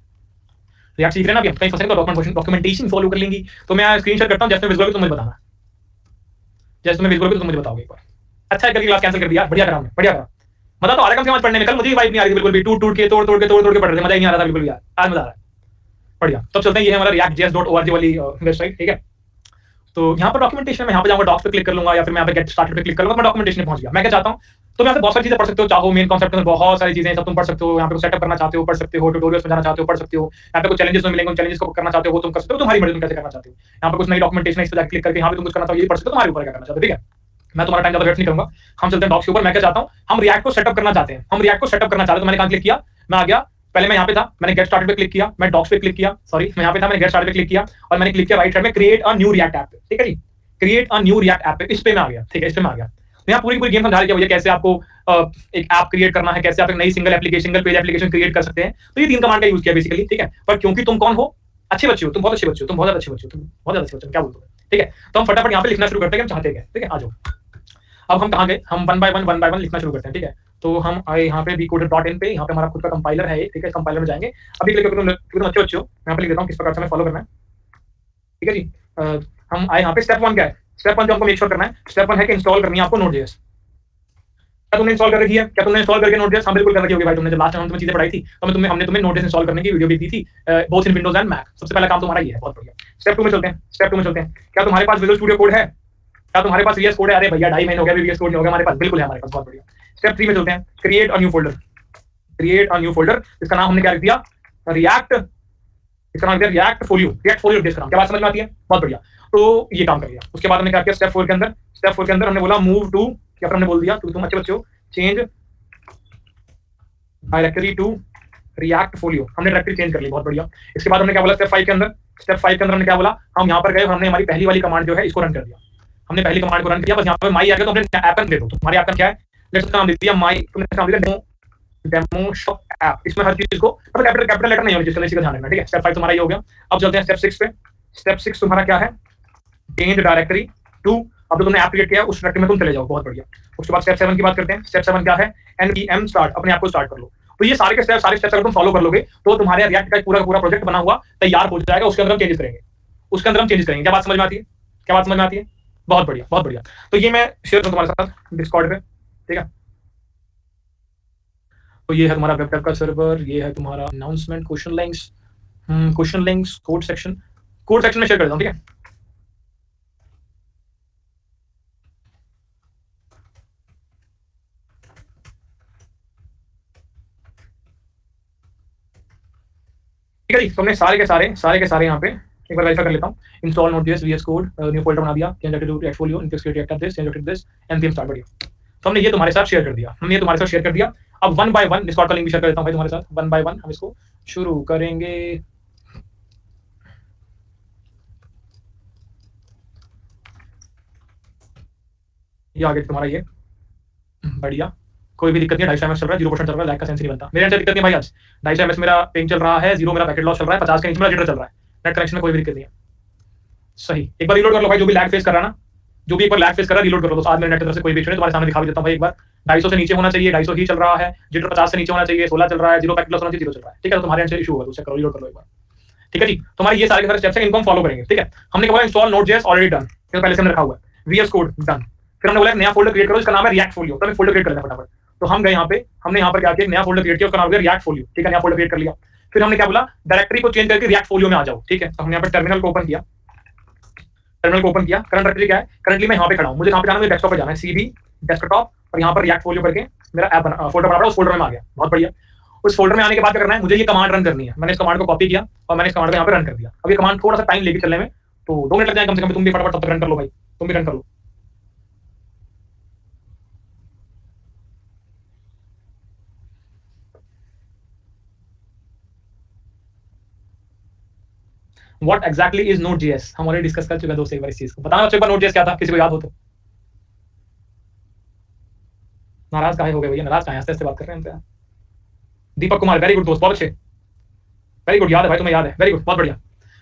रिएक्ट सीख रहे हैं ना अभी, कहीं फंसे तो डॉक्यूमेंटेशन फॉलो कर लेंगी। तो मैं स्क्रीनशॉट करता हूं, जैसे विजुअल भी तुम मुझे बताना, जैसे तुम्हें विजुअल भी तुम मुझे बताओगे एक बार। अच्छा है, कल की क्लास कैंसिल कर दिया, बढ़िया करा, बढ़िया करा, मजा तो आ रहा है कम से कम पढ़ने में। कल मुझे वाइब नहीं आ रही थी बिल्कुल भी, टूट के तोड़ के पढ़ रहे थे, मजा ही नहीं आ रहा था बिल्कुल यार, आज मजा आ रहा है, बढ़िया। तब चलते हैं, ये हमारा react.js.org वाली वेबसाइट, ठीक है। तो यहाँ पर डॉक्यूमेंटेशन में यहाँ पे जाऊंगा, डॉक्स पे क्लिक कर लूंगा या फिर मैं यहाँ पे गेट स्टार्टेड पे क्लिक करूंगा, मैं डॉक्यूमेंटेशन में पहुंच गया। मैं क्या चाहता हूँ, तो यहाँ से बहुत सारी चीजें पढ़ सकते हो, चाहो मेन कॉन्सेप्ट में बहुत सारी चीजें सब तुम पढ़ सकते हो। यहाँ पे सेटअप करना चाहते हो पढ़ सकते हो, ट्यूटोरियल्स में जाना चाहते हो पढ़ सकते हो, यहाँ पे कुछ चैलेंजेस मिलेंगे उन चैलेंजेस को करना चाहते हो वो तुम कर सकते हो, तुम्हारी मर्जी तुम कैसे करना चाहते हो। यहाँ पे कुछ नई डॉक्यूमेंटेशन है इस पर जाकर क्लिक करके यहाँ पे तुम कुछ करना चाहो ये पढ़ सकते हो, तुम्हारे ऊपर क्या करना चाहते हो। ठीक है, मैं तुम्हारा टाइम ज्यादा वेस्ट नहीं करूंगा, हम चलते हैं डॉक्स के ऊपर। मैं क्या चाहता हूँ, हम रिएक्ट को सेटअप करना चाहते हैं, हम रिएक्ट को सेटअप करना चाहते हैं। तो मैंने कहाँ क्लिक किया, मैं आ गया, पहले मैं यहाँ पे था, मैंने गेट स्टार्टेड पे क्लिक किया, मैं डॉक्स पे क्लिक किया, सॉरी मैं यहाँ पे था, मैंने गेट स्टार्टेड पे क्लिक किया और मैंने क्लिक किया राइट साइड में create a new React app पे। ठीक है जी, create a new React app पे, इस पे मैं आ गया। ठीक है, इस पे मैं आ गया। तो यहाँ पूरी गेम समझा रही है भैया कैसे आपको एक ऐप क्रिएट करना है, कैसे आप एक नई single application, single page application create कर सकते हैं। तो ये 3 कमांड का यूज किया बेसिकली। ठीक है, पर क्योंकि तुम कौन हो, अच्छे बच्चे हो, तुम बहुत अच्छे बच्चे हो, तुम बहुत ज्यादा अच्छे बच्चे हो, तुम बहुत ज्यादा अच्छे बच्चे हो, क्या बोलते हो। ठीक है, तो हम फटाफट यहाँ पे लिखना शुरू करते हैं कि हम चाहते हैं। ठीक है, आ जाओ। अब हम कहाँ गए, हम वन बाय वन लिखना शुरू करते हैं। ठीक है, तो हम आए यहाँ पे vcoder.in पे, यहाँ पे हमारा खुद का कंपाइलर है। ठीक है, कंपाइलर में जाएंगे अभी, क्लिक करके तुम अच्छे बच्चे हो, यहाँ पे लिख देता हूँ किस प्रकार से हमें फॉलो करना है। ठीक है जी, हम आए यहाँ पे स्टेप 1 क्या है, स्टेप 1 जो हमको मेक श्योर करना है, स्टेप 1 है कि इंस्टॉल करनी है आपको Node.js। क्या तुमने इंस्टॉल कर रखी है, क्या तुमने इंस्टॉल करके Node.js? हम बिल्कुल कर रखी होगी भाई, तुमने जब लास्ट टाइम तुम्हें चीजें पढ़ाई थी तो हमने तुम्हें Node.js इंस्टॉल करने की वीडियो भी दी थी, both in Windows and Mac. सबसे पहला काम तुम्हारा ये है, बहुत बढ़िया। स्टेप 2 में चलते हैं, स्टेप 2 में चलते हैं। क्या तुम्हारे पास विजुअल स्टूडियो कोड है, क्या तुम्हारे पास VS कोड है? अरे भैया 2.5 महीने हो गया, VS कोड नहीं हो गया हमारे पास, बिल्कुल है हमारे पास, बहुत बढ़िया। स्टेप 3 में चलते हैं, create a new folder. Create a new folder, इसका नाम हमने क्या रख दिया, रिएक्ट, इसका नाम दिया React folio, React folio disk नाम। क्या बात समझ में आती है, बहुत बढ़िया। तो ये काम कर लिया। उसके बाद हमने क्या किया, स्टेप 4 के अंदर, स्टेप 4 के अंदर हमने बोला मूव टू, क्या हमने बोल दिया क्योंकि तुम अच्छे बच्चे हो, change directory to React folio, हमने डायरेक्टरी चेंज कर ली, बहुत बढ़िया। इसके बाद हमने क्या बोला, स्टेप 5 के अंदर, स्टेप 5 के अंदर हमने क्या बोला, हम यहाँ पर गए और हमने हमारी पहली वाली कमांड जो है इसको रन कर दिया। हमने पहली कमांड को रन किया, बस यहाँ पे माई आ गया, तो हमने ऐप दे दो, तुम्हारे ऐप का क्या है, लेट्स नाम दे दिया माई, तुमने नाम दिया डेमो शॉप ऐप। इसमें हर चीज को कैपिटल लेटर नहीं होनी चाहिए, इसका ध्यान रखना। ठीक है, स्टेप 5 तुम्हारा ये हो गया। अब चलते हैं स्टेप 6 पे। स्टेप 6 तुम्हारा क्या है, चेंज डायरेक्टरी टू, अब जो तुमने ऐप क्रिएट किया उस डायरेक्टरी में तुम चले जाओ, बहुत बढ़िया। उसके बाद स्टेप 7 की बात करते हैं। स्टेप 7 क्या है, npm स्टार्ट, अपने आप को स्टार्ट कर लो। तो ये सारे स्टेप्स अगर तुम फॉलो कर लोगे तो तुम्हारे रिएक्ट का पूरा प्रोजेक्ट बना हुआ तैयार हो जाएगा। उसके अंदर हम चेंजेस करेंगे, क्या बात समझ में आती है, क्या बात समझ में आती है, बहुत बढ़िया, बहुत बढ़िया। तो ये मैं शेयर करूँ तुम्हारे साथ डिस्कॉर्ड पे। ठीक है, तो ये है तुम्हारा वेब डेव का सर्वर, ये है तुम्हारा announcement, question links, code section में शेयर कर देता हूं। ठीक है, ठीक है जी, तुमने सारे के सारे यहाँ पे एक बार वेरीफाई कर लेता हूँ। Install Node.js, VS code, new folder बना दिया, change to React folio, infix React this, change this, npm start, बढ़िया। तो हमने ये तुम्हारे साथ शेयर कर दिया, अब 1 बाय 1 डिस्कॉर्ड का लिंक भी शेयर कर देता हूं भाई तुम्हारे साथ। 1 बाय 1 हम इसको शुरू करेंगे। ये आगे तुम्हारा ये बढ़िया, कोई भी दिक्कत नहीं है। 250 एमएस चल रहा है, 0% चल रहा है, लैग का सेंस नहीं बनता। मेरे अंदर दिक्कत नहीं भाई, आज 250 एमएस मेरा पिंग चल रहा है, 0 मेरा पैकेट लॉस चल रहा है, 50 के नीचे मेरा जिटर चल रहा है, नेट कनेक्शन में कोई भी दिक्कत नहीं है। सही, एक बार रीलोड कर लो भाई, जो भी लैग फेस कर रहा है ना, जो भी एक बार लैग फेस कर रहा है, रीलोड कर लो। तो आज मेरे नेट की तरफ से कोई भी इशू नहीं, तुम्हारे सामने दिखा भी देता हूं भाई एक बार। 250 से नीचे होना चाहिए, 250 ही चल रहा है, जिटर 50 से नीचे होना चाहिए, 16 चल रहा है, 0 पैकेट लॉस होना चाहिए, 0 चल रहा है। ठीक है, तो तुम्हारे अंदर इशू होगा, तो चेक करो, रीलोड कर लो एक बार। ठीक है जी, तुम्हारे ये सारे के सारे स्टेप्स हैं, इनको हम फॉलो करेंगे। ठीक है, हमने क्या बोला, इंस्टॉल Node.js ऑलरेडी डन, पहले से हमने रखा हुआ है, VS कोड डन। फिर हमने बोला नया फोल्डर क्रिएट करो, इसका नाम है रिएक्ट फोलियो, तो हमें फोल्डर क्रिएट करना है फटाफट। तो हम गए यहाँ पे, हमने यहाँ पर क्या किया, नया फोल्डर क्रिएट किया, उसका नाम हो गया रिएक्ट फोलियो। ठीक है, नया फोल्डर क्रिएट कर लिया। फिर हमने क्या बोला, डायरेक्टरी को चेंज करके रिएक्ट फोलियो में आ जाओ। ठीक है, तो हमने यहाँ पे टर्मिनल को ओपन किया, करंट डायरेक्टरी क्या है, करंटली मैं यहाँ पे खड़ा हूँ, मुझे कहाँ पे जाना है, डेस्कटॉप पे जाना है, सीडी डेस्कटॉप, और यहाँ पर रिएक्ट फोलियो करके मेरा ऐप बना, फोल्डर बना रहा है, उस फोल्डर में आ गया, बहुत बढ़िया। उस फोल्डर में आने के बाद क्या करना है, मुझे ये कमांड रन करनी है। मैंने इस कमांड को कॉपी किया और मैंने इस कमांड को यहाँ पे रन कर दिया। अब ये कमांड थोड़ा सा टाइम लेके चलने में, तो 2 मिनट लग जाएंगे कम से कम, तुम भी फटाफट तब तक रन कर लो भाई, तुम भी रन कर लो। What exactly is Node.js? हम ऑलरेडी डिस्कस कर चुके हैं दोस्तों एक बार इस चीज को। बताना बच्चों एक बार Node.js क्या था, किसी को याद हो तो। नाराज काहे हो गए भैया, नाराज काहे, आस्ते आस्ते बात कर रहे हैं। दीपक कुमार, वेरी गुड दोस्त, बहुत अच्छे, वेरी गुड, याद है भाई तुम्हें, याद है, वेरी गुड, बहुत बढ़िया।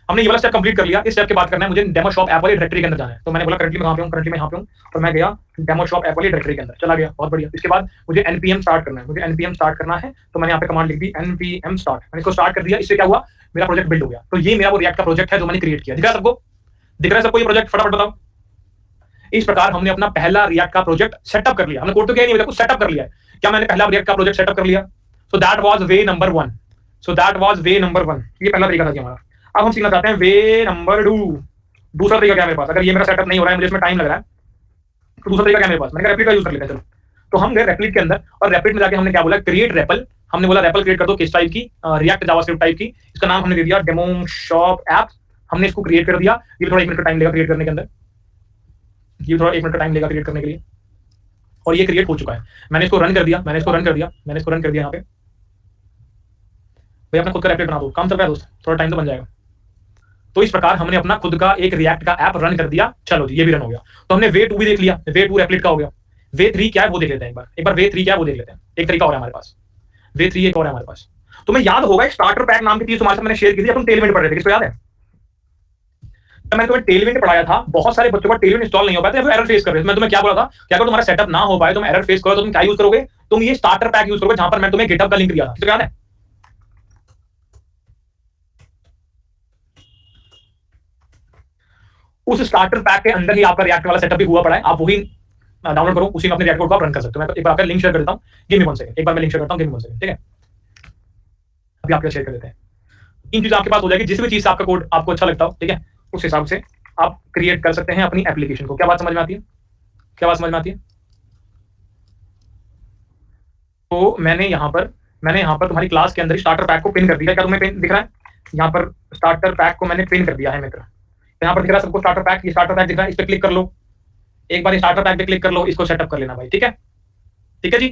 हमने ये वाला स्टेप कंप्लीट कर लिया। इस स्टेप के बाद करना है मुझे डेमो शॉप ऐप वाली डायरेक्टरी के अंदर जाना है। तो मैंने बोला करंटली मैं कहां पे हूं, करंटली मैं यहां पे हूं, और मैं गया डेमो शॉप ऐप वाली डायरेक्टरी के अंदर, चला गया, बहुत बढ़िया। इसके बाद मुझे npm स्टार्ट करना है, तो मैंने यहाँ पे कमांड लिख दी npm स्टार्ट, मैंने इसको स्टार्ट कर दिया। इससे क्या हुआ, मेरा प्रोजेक्ट बिल्ड हो गया। तो ये मेरा वो रिएक्ट का प्रोजेक्ट है जो मैंने क्रिएट किया। दिख रहा है सबको, दिख रहा है सबको ये प्रोजेक्ट, फटाफट बताओ। इस प्रकार हमने अपना पहला रिएक्ट का प्रोजेक्ट सेटअप कर लिया। हमने कोड तो क्या नहीं कुछ सेटअप कर लिया है। क्या मैंने पहला रिएक्ट का प्रोजेक्ट सेटअप कर लिया? So that was way number 1। ये पहला तरीका था हमारा। अब हम सीखना चाहते हैं वे नंबर 2। दूसरा तरीका क्या है मेरे पास, अगर ये मेरा सेटअप नहीं हो रहा है, मुझे इसमें टाइम लग रहा है, तो दूसरा तरीका क्या है मेरे पास, मैंने कहा रेपलिट का यूज कर लेते हैं। चलो, तो हम गए रेपलिट के अंदर और रेपलिट में जाके हमने क्या बोला, क्रिएट रेपल। हमने बोला रेपल क्रिएट कर दो किस टाइप की, रिएक्ट जावास्क्रिप्ट टाइप की। इसका नाम हमने दे दिया डेमो शॉप ऐप। हमने इसको क्रिएट कर दिया। ये थोड़ा 1 मिनट का टाइम लेगा क्रिएट करने के अंदर, ये थोड़ा 1 मिनट का टाइम लेगा क्रिएट करने के लिए, और ये क्रिएट हो चुका है। मैंने इसको रन कर दिया, मैंने इसको रन कर दिया, मैंने इसको रन कर दिया। यहाँ पे भैया अपना खुद का रेपलिट बना दो, काम चल रहा है दोस्त, थोड़ा टाइम तो बन जाएगा। तो इस प्रकार हमने अपना खुद का एक रिएक्ट का ऐप रन कर दिया। चलो जी, ये भी रन हो गया। तो हमने वे 2 भी देख लिया, वे 2 रेपलिट का हो गया। वे 3 क्या है वो देख लेते हैं एक बार वे 3 क्या है वो देख लेते हैं। एक तरीका और है हमारे पास, वे 3 एक और है हमारे पास। तुम्हें याद होगा एक स्टार्टर पैक नाम की चीज तुम्हारे साथ मैंने शेयर की थी, तुम टेलविंड पढ़ रहे थे, किसको याद है? मैंने तुम्हें टेलविंड पढ़ाया था, बहुत सारे बच्चों का टेलविंड इंस्टॉल नहीं हो पाया, तो एरर फेस कर रहे थे। मैं तुम्हें क्या बोला था कि अगर तुम्हारा सेटअप ना हो पाए, तुम एरर फेस करो, तो तुम क्या यूज करोगे? तुम ये स्टार्टर पैक यूज करोगे, जहां पर मैं तुम्हें गिटहब का लिंक दिया था, तो याद है? उस स्टार्टर पैक के अंदर ही आपका रिएक्ट वाला सेटअप भी हुआ पड़ा है। आप वही डाउनलोड करो, उसी में अपने रिएक्ट कोड को आप रन कर सकते हो। मैं एक बार लिंक शेयर कर देता हूं, गिव मी 1 सेकंड। एक बार मैं लिंक शेयर करता हूं, गिव मी 1 सेकंड, ठीक है? अभी आपके शेयर कर देते हैं। 3 चीज आपके पास हो जाएगी, जिस भी चीज से आपका कोड आपको अच्छा लगता हो, ठीक है, उस हिसाब से आप क्रिएट कर सकते हैं अपनी एप्लीकेशन को। क्या बात समझ में आती है? क्या बात समझ में आती है? तो मैंने यहाँ पर तुम्हारी क्लास के अंदर स्टार्टर पैक को पिन कर दिया। क्या तुम्हें पिन दिख रहा है? यहाँ पर स्टार्टर पैक को मैंने पिन कर दिया है मित्र। यहाँ पर दिख रहा है सबको स्टार्टर पैक, ये स्टार्टर पैक दिख रहा है, इस पर क्लिक कर लो। एक बार स्टार्टर पैक पे क्लिक कर लो, इसको सेटअप कर लेना भाई, ठीक है? ठीक है जी,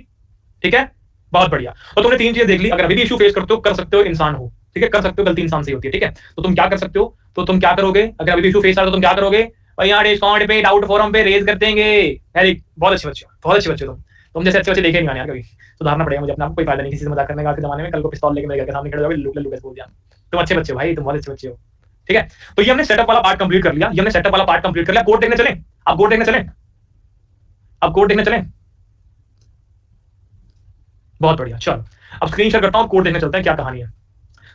ठीक है, बहुत बढ़िया। तो तुमने 3 चीजें देख ली। अगर अभी भी इशू फेस करते हो, कर सकते हो, इंसान हो, ठीक है, कर सकते हो, गलती इंसान से होती है, ठीक है? तो तुम क्या कर सकते हो, तो तुम क्या करोगे अगर अभी भी इशू फेस आ रहा है, तो तुम क्या करोगे भाई? यहाँ डिस्काउंट पे डाउट फोरम पे रेज कर देंगे। वेरी बहुत अच्छे बच्चे, बहुत अच्छे बच्चे। तुम जैसे अच्छे बच्चे देखे नहीं आने यार, कभी सुधारना पड़ेगा मुझे अपना। कोई फायदा नहीं किसी से मजाक करने का, आज के जमाने में। कल को पिस्तौल लेके मेरे घर के सामने खड़े हो लुक लुक बोल दिया। तुम अच्छे बच्चे भाई, तुम बहुत अच्छे बच्चे हो, ठीक है? तो ये हमने सेटअप वाला पार्ट कंप्लीट कर लिया, ये हमने सेटअप वाला पार्ट कंप्लीट कर लिया। कोड देखने चले, अब कोड देखने चले, अब कोड देखने चले, बहुत बढ़िया। चलो अब स्क्रीन शेयर करता हूं, कोड देखने चलते हैं क्या कहानी है।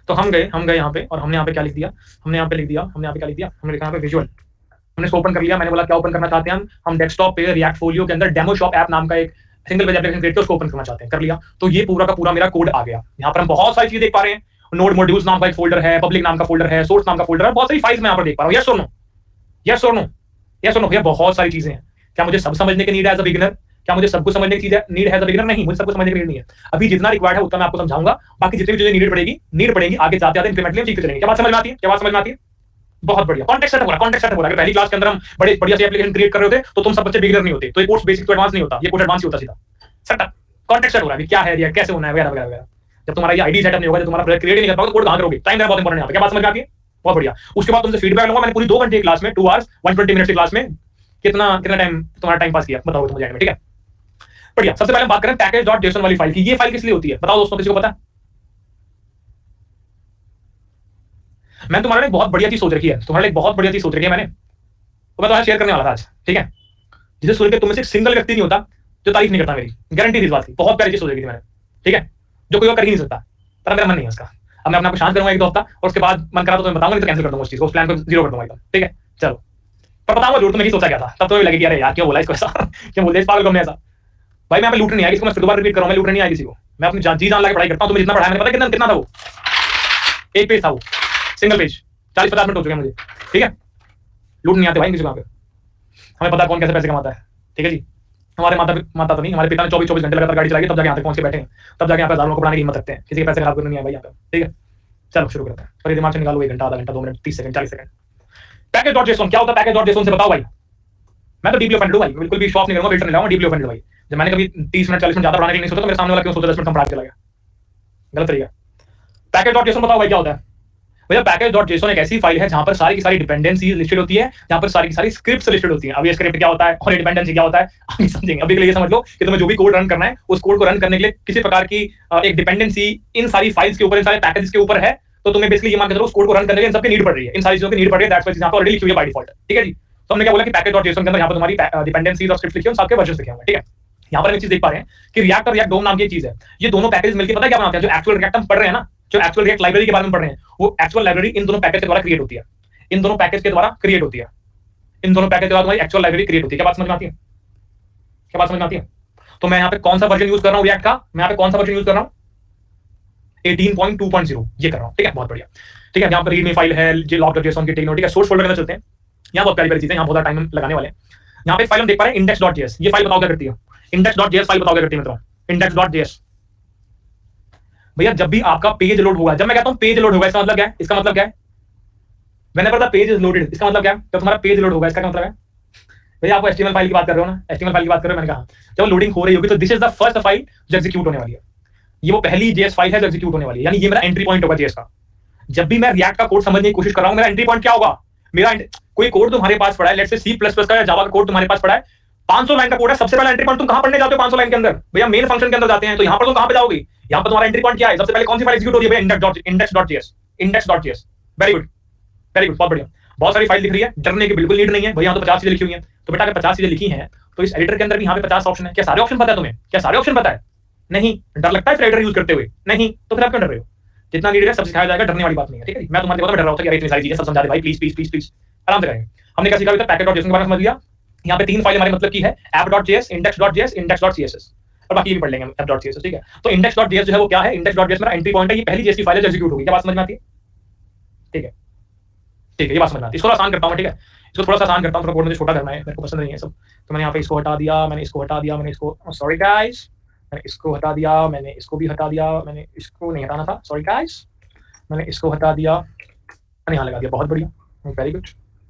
तो हम गए यहाँ पे, और हमने यहाँ पे क्या लिख दिया, हमने यहाँ पे लिख दिया, हमने यहाँ पे क्या लिख दिया, हमने लिखा यहाँ पे विजुअल। हमने इसको ओपन कर लिया। मैंने बोला क्या ओपन करना चाहते हैं हम डेस्कटॉप पे रिएक्ट फोलियो के अंदर डेमो शॉप ऐप नाम का एक सिंगल पेज एप्लीकेशन क्रिएट कर उसको ओपन करना चाहते हैं। कर लिया। तो ये पूरा का पूरा मेरा कोड आ गया। यहाँ पर हम बहुत सारी चीजें देख पा रहे हैं। नोड मॉड्यूल्स नाम का एक फोल्डर है, पब्लिक नाम का फोल्डर है, सोर्स नाम का फोल्डर है, बहुत सारी फाइल्स मैं यहाँ पर देख पा रहा हूँ। यस और नो, यस और नो, यस और नो भैया, बहुत सारी चीजें हैं। क्या मुझे सब समझने की नीड है एज अ बिगिनर? क्या मुझे सब कुछ समझने की नीड है एज अ बिगिनर? नहीं, मुझे सब कुछ समझने की नीड नहीं है। अभी जितना रिक्वायर्ड है उतना मैं आपको समझाऊंगा। बाकी जितनी भी चीजें नीड पड़ेगी आगे जाते जाते इंक्रीमेंटली हम सीखते चलेंगे। क्या बात समझ में आती है? क्या बात समझ में आती है? बहुत बढ़िया। कॉन्टेक्स्ट सेटअप हो रहा है, कॉन्टेक्स्ट सेटअप हो रहा है। अगर पहली क्लास के अंदर हम बड़े बढ़िया से एप्लीकेशन क्रिएट कर रहे होते तो तुम सब बच्चे बिगिनर नहीं होते। तो ये कोर्स बेसिक टू एडवांस नहीं होता, ये कोर्स एडवांस ही होता सीधा। सेटअप कॉन्टेक्स्ट सेट हो रहा है, क्या है, कैसे होना है, वगैरह वगैरह वगैरह। जब तुम्हारा ये आईडी सेटअप नहीं होगा, जब तुम्हारा क्रिएट नहीं कर पाओगे, कोड कहां करोगे? टाइम देना बहुत इंपॉर्टेंट है। क्या बात समझ में आती है? बहुत बढ़िया। उसके बाद तुमसे फीडबैक लूंगा। मैंने पूरी 2 घंटे क्लास में, 2 आवर्स 120 मिनट्स की क्लास में कितना टाइम तुम्हारा टाइम पास किया बताओ तुम जाएंगे, ठीक है? बढ़िया। सबसे पहले हम बात करें पैकेज.json वाली फाइल की। ये फाइल किस लिए होती है बताओ दोस्तों, किसी को पता है? मैंने तुम्हारे लिए बहुत बढ़िया चीज सोच रखी है, तुम्हारे लिए बहुत बढ़िया चीज सोच रखी है मैंने, तो मैं तुम्हारे शेयर करने वाला था आज, ठीक है? जिसे सुन के तुम में से एक सिंगल व्यक्ति नहीं होता जो तारीफ नहीं करता मेरी, गारंटी थी इस बात की। बहुत प्यारी चीज सोच रखी थी मैंने, ठीक है, जो कोई और कर ही नहीं सकता, पर मेरा मन नहीं है उसका। अब मैं अपने आप को शांत करूंगा 1-2 हफ्ता, और उसके बाद मन करा तो तुम्हें बताऊंगा, नहीं तो कैंसिल कर दूंगा उस चीज को, उस प्लान को जीरो कर दूंगा एकदम, ठीक है? चलो, पर बताऊंगा जरूर तुम्हें सोचा क्या था। तब तो लगे कि अरे यार क्यों बोला इसको ऐसा, क्यों बोलते इस पागल को हमने ऐसा। भाई मैं लूटने नहीं आया किसी को, मैं फिर दोबारा रिपीट कर रहा हूं, मैं लूटने नहीं आया किसी को। मैं अपनी जी जान लगा पढ़ाई करता हूं। तुम्हें जितना पढ़ाया मैंने, पता कितना कितना था वो? 1 पेज था वो, सिंगल पेज, 40-50 मिनट हो चुके हैं मुझे, ठीक है? लूट नहीं आते भाई किसी को, हमें पता कौन कैसे पैसे कमाता है, ठीक है जी? हमारे माता तो नहीं, हमारे पिता ने 24 घंटे लगातार गाड़ी चलाई, तब जाके यहाँ तक पहुंच के बैठे हैं, तब जाके यहाँ पे हजारों को पढ़ाने की हिम्मत रखते हैं। किसी के पैसे खराब करने नहीं आए भाई यहाँ पे, ठीक है? चलो शुरू करते हैं। पर ये दिमाग से निकालो 1 घंटा, आधा घंटा, 2 मिनट, 30 सेकंड, 40 सेकंड। पैकेज.json क्या होता है? पैकेज.json से बताओ भाई। मैं तो डीपली ऑफेंडेड हूं भाई, बिल्कुल भी शॉप नहीं करूंगा, वेट नहीं लाऊंगा, डीपली ऑफेंडेड भाई। जब मैंने कभी 30 मिनट 40 मिनट ज्यादा पढ़ाने के लिए नहीं सोचा, तो मेरे सामने वाला क्यों सोचा 10 मिनट कम पढ़ा के चला गया? गलत तरीका। पैकेज.json बताओ भाई क्या होता है? भैया पैकेज.json एक ऐसी फाइल है जहां पर सारी की सारी डिपेंडेंसी लिस्टेड होती है, जहां पर सारी की सारी स्क्रिप्ट्स लिस्टेड होती हैं। अब ये स्क्रिप्ट क्या होता है और ये डिपेंडेंसी क्या होता है आगे समझेंगे। अभी के लिए ये समझ लो कि तुम्हें जो भी कोड रन करना है, उस कोड को रन करने के लिए किसी प्रकार की एक डिपेंडेंसी इन सारी फाइल्स के ऊपर, इन सारे पैकेजेस के ऊपर है। तो तुम्हें बेसिकली ये मान के चलो उस कोड को रन करने के लिए इन सबकी नीड पड़ रही है, इन सारी चीजों की नीड पड़ रही है। दैट्स व्हाई यहां पर ऑलरेडी लिखी हुई है बाय डिफॉल्ट, ठीक है जी? तो हमने क्या बोला कि पैकेज.json के अंदर यहां पर तुम्हारी डिपेंडेंसीज और स्क्रिप्ट्स लिखी हैं, सबके वर्जन्स लिखे होंगे, ठीक है? यहाँ पर हम एक चीज देख पा रहे हैं कि रिएक्ट और रिएक्ट डोम नाम की एक चीज है। ये दोनों पैकेज मिलकर पता क्या बनाते हैं? जो एक्चुअल रिएक्ट हम पढ़ रहे हैं ना, जो एक्चुअल रिएक्ट लाइब्रेरी के बारे में पढ़ रहे हैं, वो एक्चुअल लाइब्रेरी इन दोनों पैकेज के द्वारा क्रिएट होती है। इन दोनों पैकेज के द्वारा क्रिएट होती है। इन दोनों पैकेज के द्वारा तुम्हारी एक्चुअल लाइब्रेरी क्रिएट होती है। क्या बात समझ में आती है? क्या बात समझ में आती है? तो मैं यहाँ पे कौन सा वर्जन यूज कर रहा हूँ रिएक्ट का? मैं यहाँ पे कौन सा वर्जन यूज कर रहा हूँ? 18.2.0 ये कर रहा हूँ, ठीक है? बहुत बढ़िया, ठीक है? यहाँ पर रीडमी फाइल है, log.json की टेक्नोलॉजी का सोर्स फोल्डर के अंदर चलते हैं। यहाँ बहुत प्यारी चीज है, यहाँ बहुत टाइम लगाने वाले हैं। यहाँ पे फाइल हम देख पा रहे हैं index.js। ये फाइल बताओ क्या करती है? index.js फाइल बताओ क्या करती है मित्रों? index.js भैया जब भी आपका पेज लोड होगा, जब मैं कहता हूं पेज लोड होगा, इसका मतलब क्या है? इसका मतलब क्या है? whenever the page is loaded, इसका मतलब क्या है? जब तुम्हारा पेज लोड होगा, इसका क्या मतलब है? भैया आपको HTML फाइल की बात कर रहे हो ना, HTML फाइल की बात कर रहे हो, मैंने कहा जब लोडिंग हो रही होगी तो this is the first file जो एग्जीक्यूट होने वाली है। ये वो पहली JS फाइल है जो एग्जीक्यूट होने वाली है, यानी ये मेरा एंट्री पॉइंट होगा JS का। जब भी मैं रिएक्ट का कोड समझने की कोशिश कर रहा हूं, मेरा एंट्री पॉइंट क्या होगा? मेरा कोई कोड तुम्हारे पास पड़ा है, लेट्स से C++ का या जावा का कोड तुम्हारे पास पड़ा है, 500 लाइन का कोड है, सबसे पहला एंट्री पॉइंट तुम कहां पढ़ने जाते हो? 500 लाइन के अंदर भैया मेन फंक्शन के अंदर जाते हैं, तो यहां पर तुम कहां पे जाओगे? यहां पर तुम्हारा एंट्री पॉइंट क्या है? सबसे पहले कौन सी फाइल एग्जीक्यूट हो रही है भैया? index.js। Very good, very good, बहुत बढ़िया। बहुत सारी फाइल दिख रही है, डरने की बिल्कुल नीड नहीं है भैया, यहाँ तो 50 चीजें लिखी हुई हैं। तो बेटा अगर 50 चीजें लिखी हैं तो इस एडिटर के अंदर भी यहाँ पे 50 ऑप्शन है। क्या सारे ऑप्शन पता है तुम्हें? क्या सारे ऑप्शन पता है? नहीं। डर लगता है एडिटर यूज करते हुए? नहीं। तो फिर आप क्यों डर रहे हो? जितना नीड है सब सिखाया जाएगा, डरने वाली बात नहीं है, ठीक है? मैं तुम्हारे डर रहा हूँ कि इतनी सारी चीजें सब समझा दे भाई, प्लीज प्लीज प्लीज प्लीज, आराम से करेंगे। हमने क्या सीखा अभी तक? पैकेट.json के बारे में समझ लिया। यहाँ पे 3 फाइल हमारे मतलब की है, app.js, index.js, index.css, और बाकी भी पढ़ लेंगे app.js, ठीक है? तो index.js जो है वो क्या है? index.js मेरा एंट्री पॉइंट है, ये पहली JS की फाइल है जो एग्जीक्यूट होगी। क्या बात समझ में आती है? ठीक है, ठीक है, ये बात समझ में आती है। इसको आसान करता हूं, ठीक है? इसको थोड़ा सा आसान करता हूं, थोड़ा कोड मुझे छोटा करना है, मेरे को पसंद नहीं है सब। तो मैंने यहाँ पे इसको हटा दिया, मैंने इसको हटा दिया, मैंने इसको, सॉरी गाइस, मैंने इसको हटा दिया, मैंने इसको भी हटा दिया, मैंने इसको नहीं हटाना था, सॉरी गाइस, मैंने इसको हटा दिया, मैंने यहाँ लगा दिया, बहुत बढ़िया, वेरी गुड,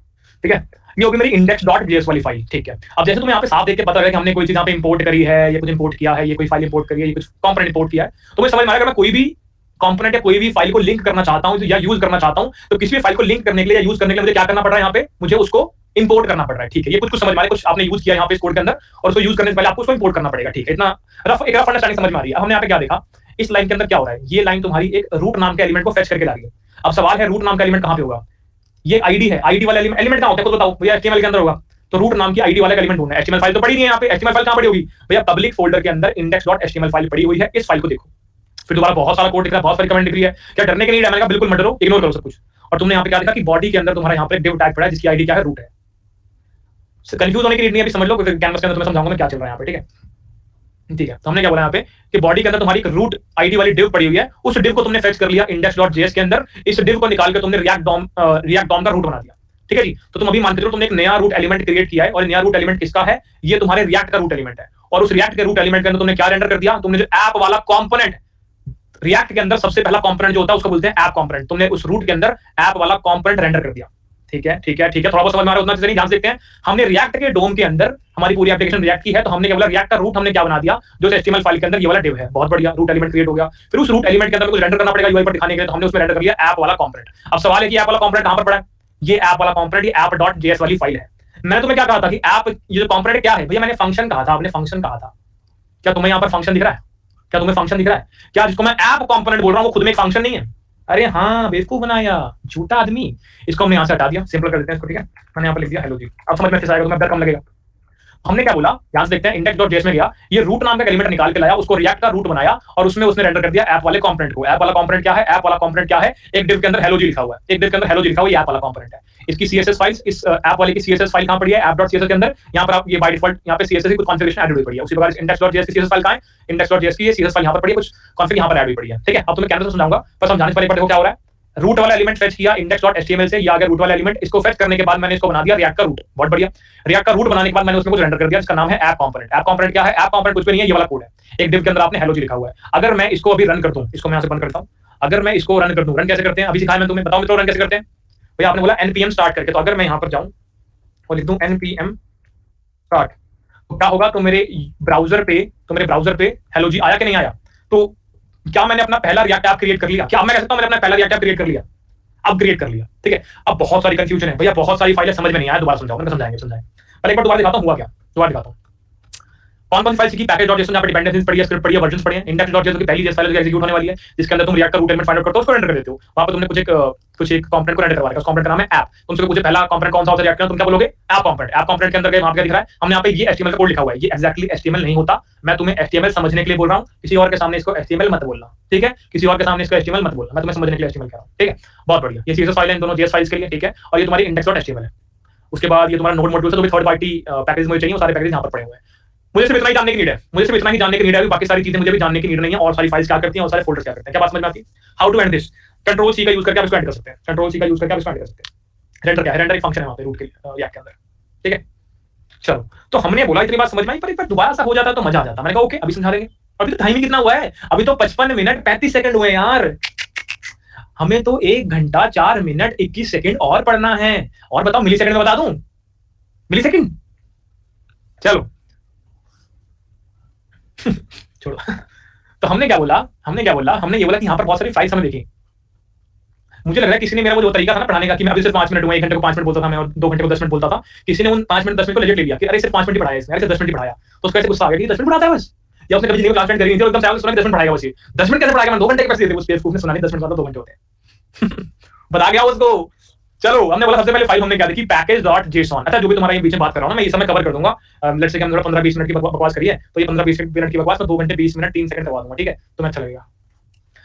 ठीक है? ये होगी मेरी index.js वाली फाइल, ठीक है? अब जैसे तुम्हें यहाँ पे साफ देख के पता है कि हमने कोई चीज यहाँ पे इंपोर्ट करी है, या कुछ इंपोर्ट किया है, ये कोई फाइल इंपोर्ट करी है, ये कुछ कंपोनेंट इंपोर्ट किया है, तो मुझे समझ में आ रहा है कि मैं कोई भी कंपोनेंट या कोई भी फाइल को लिंक करना चाहता हूं या यूज करना चाहता हूं, तो किसी भी फाइल को लिंक करने के लिए या यूज करने के लिए मुझे क्या करना पड़ रहा है? यहाँ पे मुझे उसको इंपोर्ट करना पड़ रहा है, ठीक है? ये कुछ समझ में आ रहा है, कुछ आपने यूज किया यहाँ पे इस कोड के अंदर, और उसको यूज करने से पहले आपको उसको इंपोर्ट करना पड़ेगा, ठीक है? इतना रफ अंडरस्टैंडिंग समझ में आ रही है। अब हमने यहाँ पे क्या देखा, इस लाइन के अंदर क्या हो रहा है? ये लाइन तुम्हारी एक रूट नाम के एलिमेंट को फेच करके ला रही है। अब सवाल है रूट नाम का एलिमेंट कहां पे होगा? ये आईडी है, आईडी वाला एलिमेंट कहां होता है? खुद बताओ भैया। HTML के अंदर होगा, तो रूट नाम की आईडी वाला एलिमेंट ढूंढना है। HTML फाइल तो पड़ी नहीं है यहाँ पे, HTML फाइल कहां पड़ी होगी भैया? पब्लिक फोल्डर के अंदर index.html फाइल पड़ी हुई है, इस फाइल को देखो। फिर दोबारा बहुत सारा कोड दिख रहा है, बहुत सारी कमेंट दिख रही है, क्या डरने की नहीं है? मैंने कहा बिल्कुल मत डरो, इग्नोर करो सब कुछ। और तुमने यहाँ पे क्या देखा कि बॉडी के अंदर तुम्हारा यहाँ पे div टैग पड़ा है जिसकी आईडी क्या है? रूट है। कंफ्यूज होने की नीड नहीं है, अभी समझ लो, कैनवस के अंदर तुम्हें समझाऊंगा मैं क्या चल रहा है यहाँ पे, ठीक है? ठीक है, तो हमने क्या बोला यहाँ पे कि बॉडी के अंदर तुम्हारी एक रूट आईडी वाली div पड़ी हुई है, उस div को तुमने फेच कर लिया index.js के अंदर, इस div को निकाल के तुमने रिएक्ट डॉम का रूट बना दिया, ठीक है जी? तो तुम अभी मान के चलो तुमने एक नया रूट एलिमेंट क्रिएट किया है, और नया रूट एलिमेंट किसका है? ये तुम्हारे रिएक्ट का रूट एलिमेंट है। और उस रिएक्ट के रूट एलिमेंट के अंदर तुमने क्या रेंडर कर दिया? तुमने जो ऐप वाला कंपोनेंट, रिएक्ट के अंदर सबसे पहला कंपोनेंट जो होता है उसको बोलते हैं ऐप कंपोनेंट, तुमने उस रूट के अंदर ऐप वाला कंपोनेंट रेंडर कर दिया, ठीक है? ठीक है, ठीक है, थोड़ा बहुत समझ में आ रहा है, उतना चीजें नहीं, ध्यान से देखते हैं। हमने रिएक्ट के डोम के अंदर हमारी पूरी एप्लीकेशन रिएक्ट की है, तो हमने क्या बोला? रिएक्ट का रूट हमने क्या बना दिया? जो HTML फाइल के अंदर ये वाला div है, बहुत बढ़िया, रूट एलिमेंट क्रिएट हो गया। फिर उस रूट एलिमेंट के अंदर कुछ रेंडर करना पड़ेगा UI पर दिखाने के लिए, तो हमने उसमें रेंडर कर लिया ऐप वाला कंपोनेंट। अब सवाल है कि ऐप वाला कंपोनेंट कहां पर पड़ा है? ये ऐप वाला कंपोनेंट, ये app.js वाली फाइल है। मैंने तुम्हें क्या कहा था कि ऐप, ये जो कंपोनेंट क्या है भैया? मैंने फंक्शन कहा था, आपने फंक्शन कहा था। क्या तुम्हें यहाँ पर फंक्शन दिख रहा है? क्या तुम्हें फंक्शन दिख रहा है? क्या जिसको मैं ऐप कंपोनेंट बोल रहा हूँ वो खुद में एक फंक्शन नहीं है? अरे हाँ, बेवकूफ बनाया, झूठा आदमी। इसको हमने यहाँ से हटा दिया, सिंपल कर देते हैं इसको, ठीक है? मैंने यहाँ पर लिख दिया हेलो जी। अब समझ में अच्छे से आएगा, तुम्हें डर कम लगेगा। हमने क्या बोला? यहां से देखते हैं, index.js में गया, ये रूट नाम का एलिमेंट निकाल के लाया, उसको रिएक्ट का रूट बनाया, और उसमें उसने रेंडर कर दिया ऐप वाले कंपोनेंट को। ऐप वाला कंपोनेंट क्या है? ऐप वाला कंपोनेंट क्या है? एक div के अंदर हेलो जी लिखा हुआ है, एक div के अंदर हेलो जी लिखा हुआ है, ये ऐप वाला कंपोनेंट है। इसकी CSS फाइल्स, इस ऐप वाले की CSS फाइल कहां पड़ी है? app.css के अंदर। यहाँ पर आप ये बाय डिफॉल्ट यहाँ पे CSS की कुछ कॉन्फ़िगरेशन ऐड हुई पड़ी है। उसी प्रकार index.js की CSS फाइल कहां है? index.js की ये CSS फाइल यहाँ पर पड़ी है, कुछ कॉन्फ़िग यहाँ पर ऐड हुई पड़ी है, ठीक है? अब तुम्हें कैनवस में समझाऊंगा, पर समझाने से पहले देखो क्या हो रहा है। रूट वाला एलिमेंट फेच किया index.html से, या अगर रूट वाला एलिमेंट, इसको फेच करने के बाद मैंने इसको बना दिया रिएक्ट का रूट, बहुत बढ़िया। रिएक्ट का रूट बनाने के बाद मैंने उसमें कुछ रेंडर कर दिया जिसका नाम है ऐप कंपोनेंट। ऐप कंपोनेंट क्या है? ऐप कंपोनेंट कुछ भी नहीं है, ये वाला कोड है, एक div के अंदर आपने हेलो जी लिखा हुआ है। अगर मैं इसको अभी रन कर दूं, इसको मैं यहाँ से बंद करता हूँ, अगर मैं इसको रन कर दूं, रन कैसे करते हैं अभी सिखाया मैं तुम्हें, बताओ मित्रों रन कैसे करते हैं भैया? आपने बोला npm स्टार्ट करके, तो अगर मैं यहाँ पर जाऊं और लिख दूं npm स्टार्ट, तो क्या होगा? तो मेरे ब्राउजर पे हेलो जी आया कि नहीं आया? तो क्या मैंने अपना पहला रिएक्ट ऐप क्रिएट कर लिया? क्या मैं कह सकता हूं मैंने अपना पहला रिएक्ट ऐप क्रिएट कर लिया? अब क्रिएट कर लिया, ठीक है? अब बहुत सारी कंफ्यूजन है भैया, बहुत सारी फाइलें समझ में नहीं आया, दोबारा समझाऊंगा, समझाएंगे। पहले एक बार दोबारा दिखाता हूं हुआ क्या, दोबारा दिखाता हूं। कौन-कौन फाइल सीखी? पैकेज.json, जहां पे डिपेंडेंसीज पड़ी है, स्क्रिप्ट पड़ी है, वर्जन्स पड़े हैं। index.json की पहली JS फाइल जो एग्जीक्यूट होने वाली है, जिसके अंदर तुम रिएक्ट का रूट एलिमेंट फाइंड आउट करते हो, उसको रेंडर कर देते हो। वहां पे तुमने कुछ एक कंपोनेंट को रेंडर करवा रखा है, उस कंपोनेंट का नाम है ऐप। तुमसे पूछे पहला कंपोनेंट कौन सा होता है रिएक्ट का, तुम क्या बोलोगे? App component. ऐप कंपोनेंट के अंदर गए, वहां पे क्या दिख रहा है? हमने यहाँ पे ये HTML का कोड लिखा हुआ है, ये एक्जैक्टली HTML नहीं होता, मैं तुम्हें HTML समझने के लिए बोल रहा हूँ, किसी और के सामने इसको HTML मत बोलना, ठीक है? किसी और के सामने इसको HTML मत बोलना, मैं तुम्हें समझने के लिए HTML कह रहा हूँ, ठीक है? बहुत बढ़िया, ये CSS फाइल है इन दोनों JS फाइल्स के लिए, ठीक है? और ये तुम्हारी index.html है। उसके बाद ये तुम्हारा नोड मॉड्यूल से जो भी थर्ड पार्टी पैकेज मुझे चाहिए, वो सारे पैकेज यहाँ पर पड़े हुए हैं। मुझे सिर्फ इतना ही जानने की नीड है, मुझे सिर्फ इतना ही जानने की नीड है, बाकी सारी चीजें मुझे भी जानने की नीड नहीं है, और सारी फाइल्स क्या करती हैं और सारे फोल्डर्स क्या करते हैं। क्या बात समझ में आती है? How to end this? Control C का यूज करके आप इसको एंड कर सकते हैं, कंट्रोल सी का यूज करके आप इसको एंड कर सकते हैं। रेंडर क्या है? रेंडर एक फंक्शन है वहां पे रूट के रिएक्ट के अंदर, ठीक है। चलो, तो हमने बोला इतनी बात समझ में आई, पर एक बार दोबारा सा हो जाता तो मजा आ जाता। मैंने कहा ओके अभी समझा देंगे। अभी तो टाइमिंग कितना हुआ है? अभी तो 55 मिनट 35 सेकंड हुए यार। हमें तो 1 घंटा 4 मिनट 21 सेकंड और पढ़ना है। और बताओ मिली सेकंड में बता दूं? मिली सेकंड, चलो छोड़ो। तो हमने क्या बोला? हमने ये बोला कि यहां पर बहुत सारी फाइल्स हमें देखी। मुझे लग रहा है किसी ने मेरा वो जो तरीका था ना पढ़ाने का कि मैं अभी सिर्फ 5 मिनट हुए, 1 घंटे को 5 मिनट बोलता था मैं और 2 घंटे को 10 मिनट बोलता था, किसी ने उन 5 मिनट 10 मिनट को लेजिट ले लिया कि अरे सिर्फ 5 मिनट ही पढ़ाया इसने, अरे सिर्फ 10 मिनट ही पढ़ाया। तो उसका ऐसे गुस्सा आ गया कि 10 मिनट पढ़ाता है बस, या उसने कभी जिंदगी में क्लास अटेंड करी नहीं थी, एकदम से सुना कि 10 मिनट पढ़ाएगा बस ये। 10 मिनट कैसे पढ़ाएगा? मैं 2 घंटे के पैसे देते उस बेवकूफ ने, सुना नहीं 10 मिनट मतलब 2 घंटे होते हैं। बता गया उसको। चलो, हमने बोला सबसे पहले फाइल हमने क्या देखी? package.json। अच्छा, जो भी तुम्हारा ये बीच में बात कर रहा हूं ना, मैं ये समय कवर कर दूंगा। लेट्स से कि हम 15-20 मिनट की बकवास करिए, तो ये 15-20 मिनट की बकवास में 2 घंटे 20 मिनट 3 सेकंड करवा दूंगा, ठीक है? तो मैं अच्छा लगेगा।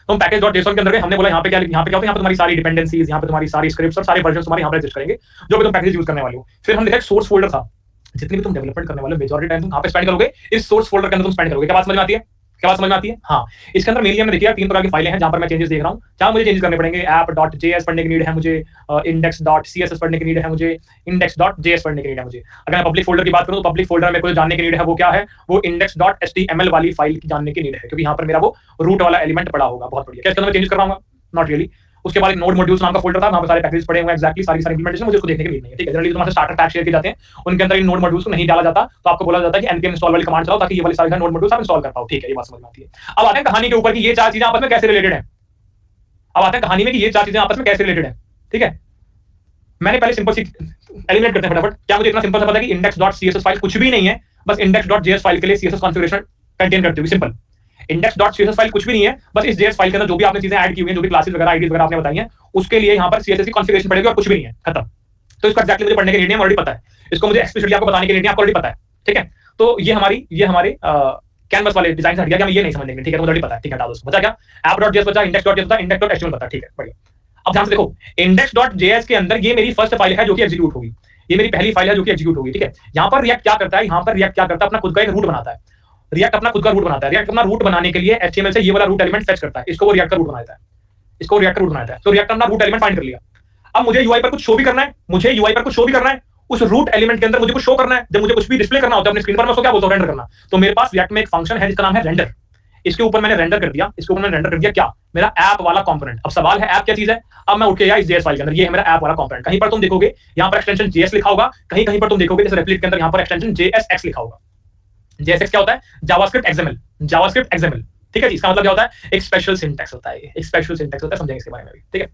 तो हम पैकेज.json के अंदर गए, हमने बोला यहाँ पे क्या होता है? यहाँ पे तुम्हारी सारी डिपेंडेंसीज, यहाँ पे तुम्हारी सारी स्क्रिप्ट्स और सारे वर्जन तुम्हारे यहाँ पे रजिस्टर करेंगे जो भी तुम पैकेज यूज करने वाले हो। फिर हम देखा एक सोर्स फोल्डर था। जितनी भी तुम डेवलपमेंट करने वाले मेजॉरिटी टाइम तुम यहाँ पे स्पेंड करोगे, इस सोर्स फोल्डर के अंदर तुम स्पेंड करोगे। क्या बात समझ में आती है? क्या बात समझ में आती है? हाँ, इसके अंदर मेनली हमने देखिए 3 प्रकार की फाइलें हैं जहां पर मैं चेंजेस देख रहा हूं। जहां मुझे चेंजेस करने पड़ेंगे, app.js पढ़ने की नीड है मुझे, index.css पढ़ने की नीड है मुझे, index.js पढ़ने की नीड है मुझे। अगर मैं पब्लिक फोल्डर की बात करूं तो पब्लिक फोल्डर में कुछ जानने की नीड है, वो क्या है? वो index.html वाली फाइल की जानने की नीड है, क्योंकि यहाँ पर मेरा वो रूट वाला एलिमेंट पड़ा होगा। बहुत बढ़िया। क्या इसके अंदर मैं चेंजेस कर रहा हूँ? Not really. उसके बाद एक नोड मॉड्यूल्स नाम का फोल्डर था, वहां पे सारे पैकेजेस पड़े हुए हैं, एक्जेक्टली सारी इंप्लीमेंटेशन, मुझे उसको देखने की नीड नहीं है, ठीक है। जनरली तुम्हारे स्टार्टर पैक शेयर किए जाते हैं, उनके अंदर इन नोड मॉड्यूल्स को नहीं डाला जाता, तो आपको बोला जाता है कि npm इंस्टॉल वाली कमांड चलाओ ताकि ये वाली सारी नोड मॉड्यूल्स आप इंस्टॉल कर पाओ, ठीक है। ये बात समझ में आती है। अब आते हैं कहानी के ऊपर कि ये 4 चीजें आपस में कैसे रिलेटेड है। अब आते हैं कहानी में कि ये 4 चीजें आपस में कैसे रिलेटेड है, ठीक है। मैंने पहले सिंपल सी एलिमिनेट करते हैं फटाफट। क्या मुझे इतना सिंपल सा पता है कि index.css फाइल कुछ भी नहीं है, बस index.js फाइल के लिए css कॉन्फ़िगरेशन कंटेन करती होगी। सिंपल। index.css फाइल कुछ भी नहीं है, बस इस js फाइल के अंदर जो भी आपने चीजें ऐड की हुई हैं, जो भी क्लासेस वगैरह आईडीज वगैरह आपने बताई हैं, उसके लिए यहां पर css की कॉन्फ़िगरेशन पड़ेगी और कुछ भी नहीं है, खत्म। तो इसको एक्जेक्टली मुझे पढ़ने की नीड नहीं है, ऑलरेडी पता है। इसको मुझे एक्सप्लिसिटली आपको बताने की नीड नहीं है, आपको ऑलरेडी पता है, ठीक है। तो ये हमारे कैनवस वाले डिजाइन से हट गया कि हमें ये नहीं समझ लेंगे, ठीक है। मुझे ऑलरेडी पता है, ठीक है, हटा दो उसको। बचा क्या? app.js बचा, index.js बचा, index.html बचा, ठीक है, बढ़िया। अब ध्यान से देखो, index.js के अंदर ये मेरी फर्स्ट फाइल है जो कि एग्जीक्यूट होगी, ये मेरी पहली फाइल है जो कि एग्जीक्यूट होगी, ठीक है। यहाँ पर रिएक्ट क्या करता है? यहाँ पर रिएक्ट क्या करता है? अपना खुद का एक रूट बनाता है। रिएक्ट अपना खुद का रूट बनाता है। रिएक्ट अपना रूट बनाने के लिए HTML से ये वाला रूट एलिमेंट फेच करता है, इसको वो रिएक्ट का रूट बनाता है, इसको रिएक्ट का रूट बनाता है। तो रिएक्ट अपना रूट एलिमेंट फाइंड कर लिया। अब मुझे यूआई पर कुछ शो भी करना है, मुझे यूआई पर कुछ शो भी करना है, उस रूट एलिमेंट के अंदर मुझे कुछ शो करना है। जब मुझे कुछ भी डिस्प्ले करना होता है अपनी स्क्रीन पर, मैं उसको क्या बोलता हूं? रेंडर करना। तो मेरे पास रिएक्ट में एक फंक्शन है जिसका नाम है रेंडर। इसके ऊपर मैंने रेंडर कर दिया, इसके ऊपर मैंने रेंडर कर दिया क्या? मेरा ऐप वाला कंपोनेंट। अब सवाल है ऐप क्या चीज है? अब मैं उठ के इस जेएस फाइल के अंदर, ये है मेरा ऐप वाला कंपोनेंट। कहीं पर तुम देखोगे यहाँ पर एक्सटेंशन जेएस लिखा होगा, कहीं कहीं पर तुम देखोगे जैसे रेप्लिट के अंदर यहाँ पर एक्सटेंशन जेएसएक्स लिखा होगा। जेएसएक्स क्या होता है? जावास्क्रिप्ट एक्सएमएल, जावास्क्रिप्ट एक्सएमएल, ठीक है जी। इसका मतलब क्या होता है? एक स्पेशल सिंटैक्स होता है, एक स्पेशल सिंटैक्स होता है, समझेंगे इसके बारे में भी, ठीक है।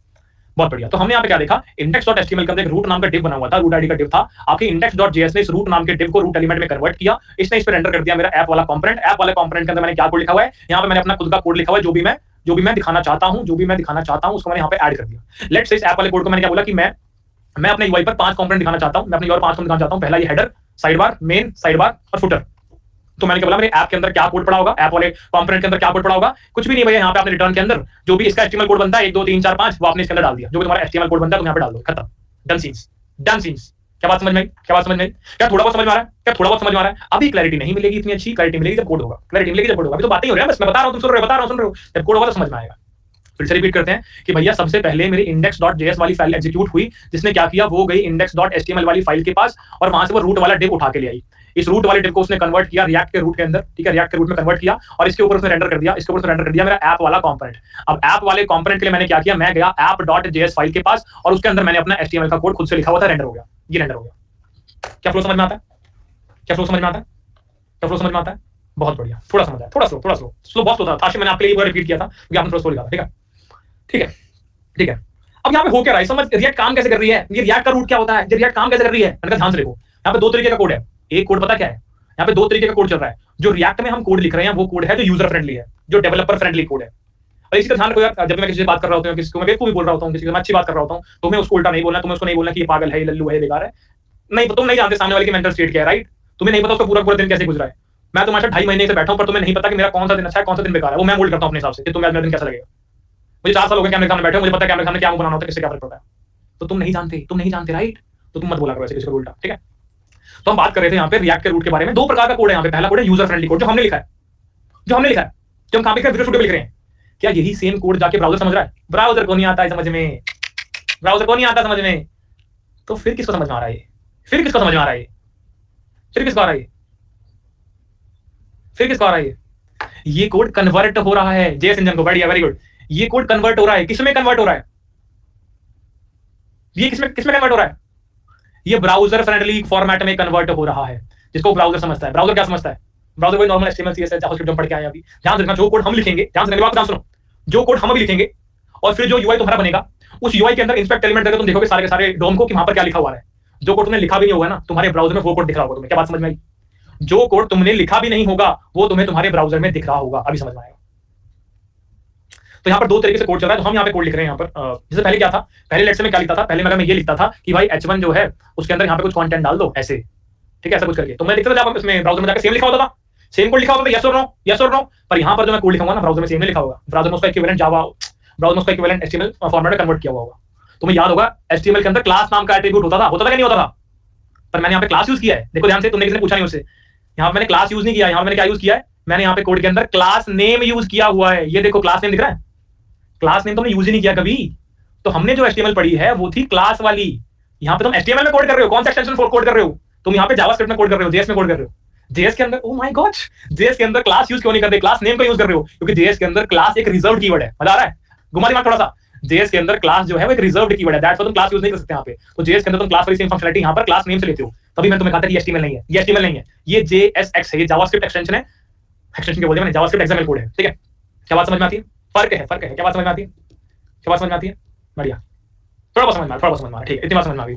बहुत बढ़िया। तो हमने यहाँ पे क्या देखा? index.html के अंदर एक रूट नाम का डिव बना हुआ था, रूट आईडी का डिव था। आपके index.js ने इस रूट नाम के डिव को रूट एलिमेंट में कन्वर्ट किया, इसने इस पे रेंडर कर दिया मेरा ऐप वाला कंपोनेंट। ऐप वाले कंपोनेंट के अंदर मैंने क्या कोड लिखा हुआ है? यहाँ पे मैंने अपना खुद का कोड लिखा हुआ है, जो भी मैं दिखाना चाहता हूं, उसको मैंने यहाँ पे ऐड कर दिया। लेट्स से इस ऐप वाले कोड को मैंने क्या बोला कि मैं अपने यूआई पर 5 कंपोनेंट दिखाना चाहता हूं, मैं अपने यूआई पर 5 कंपोनेंट दिखाना चाहता हूं। पहला ये header, side bar, main, side bar और फुटर। तो मैंने क्या बोला? मेरे ऐप के अंदर क्या कोड पड़ा होगा, ऐप वाले कंपोनेंट के अंदर क्या कोड पड़ा होगा? कुछ भी नहीं भैया। यहाँ पे आपने रिटर्न के अंदर जो भी इसका HTML कोड बनता है 1 2 3 4 5 वो आपने इसके अंदर डाल दिया। जो भी तुम्हारा HTML कोड बनता है तुम यहाँ पे डाल दो, खत्म, डन सीन्स, डन सीन्स। क्या बात समझ में आई? क्या बात समझ में आई? क्या थोड़ा बहुत समझ में आ रहा है? क्या थोड़ा बहुत समझ में आ रहा है? अभी क्लैरिटी नहीं मिलेगी, इतनी अच्छी क्लैरिटी मिलेगी जब कोड होगा, क्लैरिटी मिलेगी जब कोड होगा। अभी तो बातें ही हो रही है, बस मैं बता रहा हूं, तुम सुन रहे हो, बता रहा हूं, सुन रहे हो। जब कोड होगा तो समझ में आएगा। फिर से रिपीट करते हैं कि भैया सबसे पहले मेरी index.js वाली फाइल एग्जीक्यूट हुई, जिसने क्या किया? वो गई index.html वाली फाइल के पास और वहां से वो रूट वाला डिव उठा के ले आई। इस रूट वाले डिव को उसने कन्वर्ट किया रिएक्ट के रूट के अंदर, ठीक है, रिएक्ट के रूट में कन्वर्ट किया और इसके ऊपर उसने रेंडर कर दिया, इसके ऊपर उसने रेंडर कर दिया मेरा ऐप वाला कंपोनेंट। अब ऐप वाले कंपोनेंट के लिए मैंने क्या किया? मैं गया app.js फाइल के पास और उसके अंदर मैंने अपना HTML का कोड खुद से लिखा हुआ था, रेंडर हो गया। ये रेंडर हो गया। क्या फ्लो समझ में आता है? क्या फ्लो समझ में आता है? क्या फ्लो समझ में आता है? बहुत बढ़िया। थोड़ा समझ आया, थोड़ा स्लो बहुत स्लो था। मैंने आपके लिए रिपीट किया था क्योंकि आपने थोड़ा स्लो लिखा था, ठीक है, ठीक है, ठीक है। अब यहाँ पे हो क्या रहा है? समझ, रिएक्ट काम कैसे कर रही है? ये रिएक्ट का रूट क्या होता है? ये रिएक्ट काम कैसे कर रही है? मैंने कहा ध्यान से देखो, यहाँ पे 2 तरीके का कोड है। एक कोड पता क्या है? यहाँ पे 2 तरीके का कोड चल रहा है। जो रिएक्ट में हम कोड लिख रहे हैं वो कोड है जो यूजर फ्रेंडली है, जो डेवलपर फ्रेंडली कोड है। और इसी का ध्यान रखो यार, जब मैं किसी से बात कर रहा होता हूँ, किसी को मैं बेवकूफ भी बोल रहा होता हूँ, किसी को मैं अच्छी बात कर रहा होता हूँ, तो मैं उसको उल्टा नहीं बोलना, तुम्हें उसको नहीं बोलना कि ये पागल है, ये लल्लू है, बेकार है। नहीं, तुम नहीं जानते सामने वाले की मेंटल स्टेट क्या है, राइट? तुम्हें नहीं पता उसका पूरा पूरा दिन कैसे गुजरा है। मैं तुम्हारे 2.5 महीने से बैठा हूं, पर तुम्हें नहीं पता कि मेरा कौन सा दिन अच्छा है, कौन सा दिन बेकार है। वो मैं मोल्ड करता हूं अपने हिसाब से कि तुम्हें आज मेरा दिन कैसा लगेगा। मुझे 4 साल हो गए कैमरे सामने बैठे हो, मुझे पता है कैमरे सामने क्या बनाना होता है, किससे क्या फर्क पड़ता है। तो तुम नहीं जानते, राइट? तो तुम मत बोला करो ऐसे किसी को उल्टा, ठीक है। तो हम बात कर रहे थे यहाँ पे रिएक्ट के रूट के बारे में। 2 प्रकार का कोड है यहाँ पे। पहला कोड है यूजर फ्रेंडली कोड, जो हमने लिखा है, जो हम कहां पे विजुअल स्टूडियो लिख रहे हैं। क्या यही सेम कोड जाके ब्राउजर समझ रहा है? ब्राउजर को नहीं आता है समझ में, ब्राउजर को नहीं आता समझ में। तो फिर किसको समझ में आ रहा है ये? फिर किसको समझ में आ रहा है ये? फिर किसको आ रहा है ये? फिर किसको आ रहा है ये? ये कोड कन्वर्ट हो रहा है जेएस इंजन को। बढ़िया, वेरी गुड। ये कोड कन्वर्ट हो रहा है, किसमें कन्वर्ट हो रहा है? ये किसमें किसमें कन्वर्ट हो रहा है? ये ब्राउजर फ्रेंडली फॉर्मेट में कन्वर्ट हो रहा है, जिसको ब्राउजर समझता है। ब्राउजर क्या समझता है? ब्राउजर कोई नॉर्मल एचटीएमएल सीएसएस जावास्क्रिप्ट हम पढ़ के आए अभी। ध्यान रखना, जो कोड हम लिखेंगे, ध्यान से बात सुनो, जो कोड हम अभी लिखेंगे और फिर जो यूआई तुम्हारा बनेगा, उस यूआई के अंदर इंस्पेक्ट एलिमेंट करके तुम देखोगे सारे के सारे डोम को कि वहां पर क्या लिखा हुआ है। जो कोड तुमने लिखा भी नहीं होगा ना, तुम्हारे ब्राउजर में वो कोड दिख रहा होगा तुम्हें। क्या बात समझ में आई? जो कोड तुमने लिखा भी नहीं होगा वो तुम्हें तुम्हारे ब्राउजर में दिख रहा होगा। अभी समझ में आएगा? तो यहाँ पर दो तरीके से कोड चल रहा है। तो हम यहाँ पे कोड लिख रहे हैं। यहाँ पर जैसे पहले क्या था, पहले लेट्स से मैं क्या लिखता था, पहले मैं ये लिखता था कि भाई H1 जो है उसके अंदर यहाँ पे कुछ कंटेंट डाल दो ऐसे, ठीक है, ऐसा कुछ करके। तो मैं लिखता था, जब इसमें ब्राउजर में जाकर सेम लिखा होता था, सेम कोड लिखा होता था, यस और नो, यस और नो। पर यहाँ पर जो मैं कोड लिखूंगा ना, ब्राउजर में सेम नहीं लिखा होगा। ब्राउजर में उसका इक्विवेलेंट जावा, ब्राउजर में उसका इक्विवेलेंट एचटीएमएल फॉर्मेट में कन्वर्ट किया हुआ होगा। तुम्हें याद होगा एचटीएमएल के अंदर क्लास नाम का एट्रीब्यूट होता था कि नहीं होता था? पर मैंने यहाँ पे क्लास यूज किया है। देखो ध्यान से, तुमने किसी ने पूछा नहीं उससे, यहाँ पे मैंने क्लास यूज नहीं किया। यहाँ पे मैंने क्या यूज किया है? मैंने यहाँ पे कोड के अंदर क्लास नेम यूज किया हुआ है। ये देखो क्लास नेम दिख रहा है, क्लास नेम तुमने यूज ही नहीं किया कभी। तो हमने जो एचटीएमएल पढ़ी है वो थी क्लास वाली। यहाँ पे तुम एचटीएमएल में कोड कर रहे हो, कौन सा एक्सटेंशन कोड कर रहे हो तुम? यहाँ पे जावास्क्रिप्ट में कोड कर रहे हो, जेएस में कोड कर रहे हो। जेएस के अंदर, ओ माय गॉड, जेएस के अंदर क्लास यूज क्यों नहीं करते? क्लास नेम को यूज कर रहे हो, क्योंकि जेएस के अंदर क्लास एक रिजर्व्ड कीवर्ड है। मजा आ रहा है? घुमा दिमाग थोड़ा सा। जेएस के अंदर क्लास जो है वो एक रिजर्व्ड कीवर्ड है, दैट्स व्हाई तुम क्लास यूज नहीं कर सकते यहाँ पे। तो जेएस के अंदर तुम क्लास वाली सेम फंक्शनलिटी यहाँ पर क्लास नेम से लेते हो। तभी मैंने तुम्हें कहा था कि एचटीएमएल नहीं है, ये एचटीएमएल नहीं है, ये जेएसएक्स है, ये जावास्क्रिप्ट एक्सटेंशन है। एक्सटेंशन के बोलते हैं, जावास्क्रिप्ट एक्सएमएल कोड है, ठीक है। क्या बात समझ में आती है? फर्क है, फर्क है। क्या बात समझ में आती है? क्या बात समझ में आती है? बढ़िया, थोड़ा बहुत समझ में, थोड़ा बहुत समझ में, ठीक है, इतनी बात समझ में आ गई।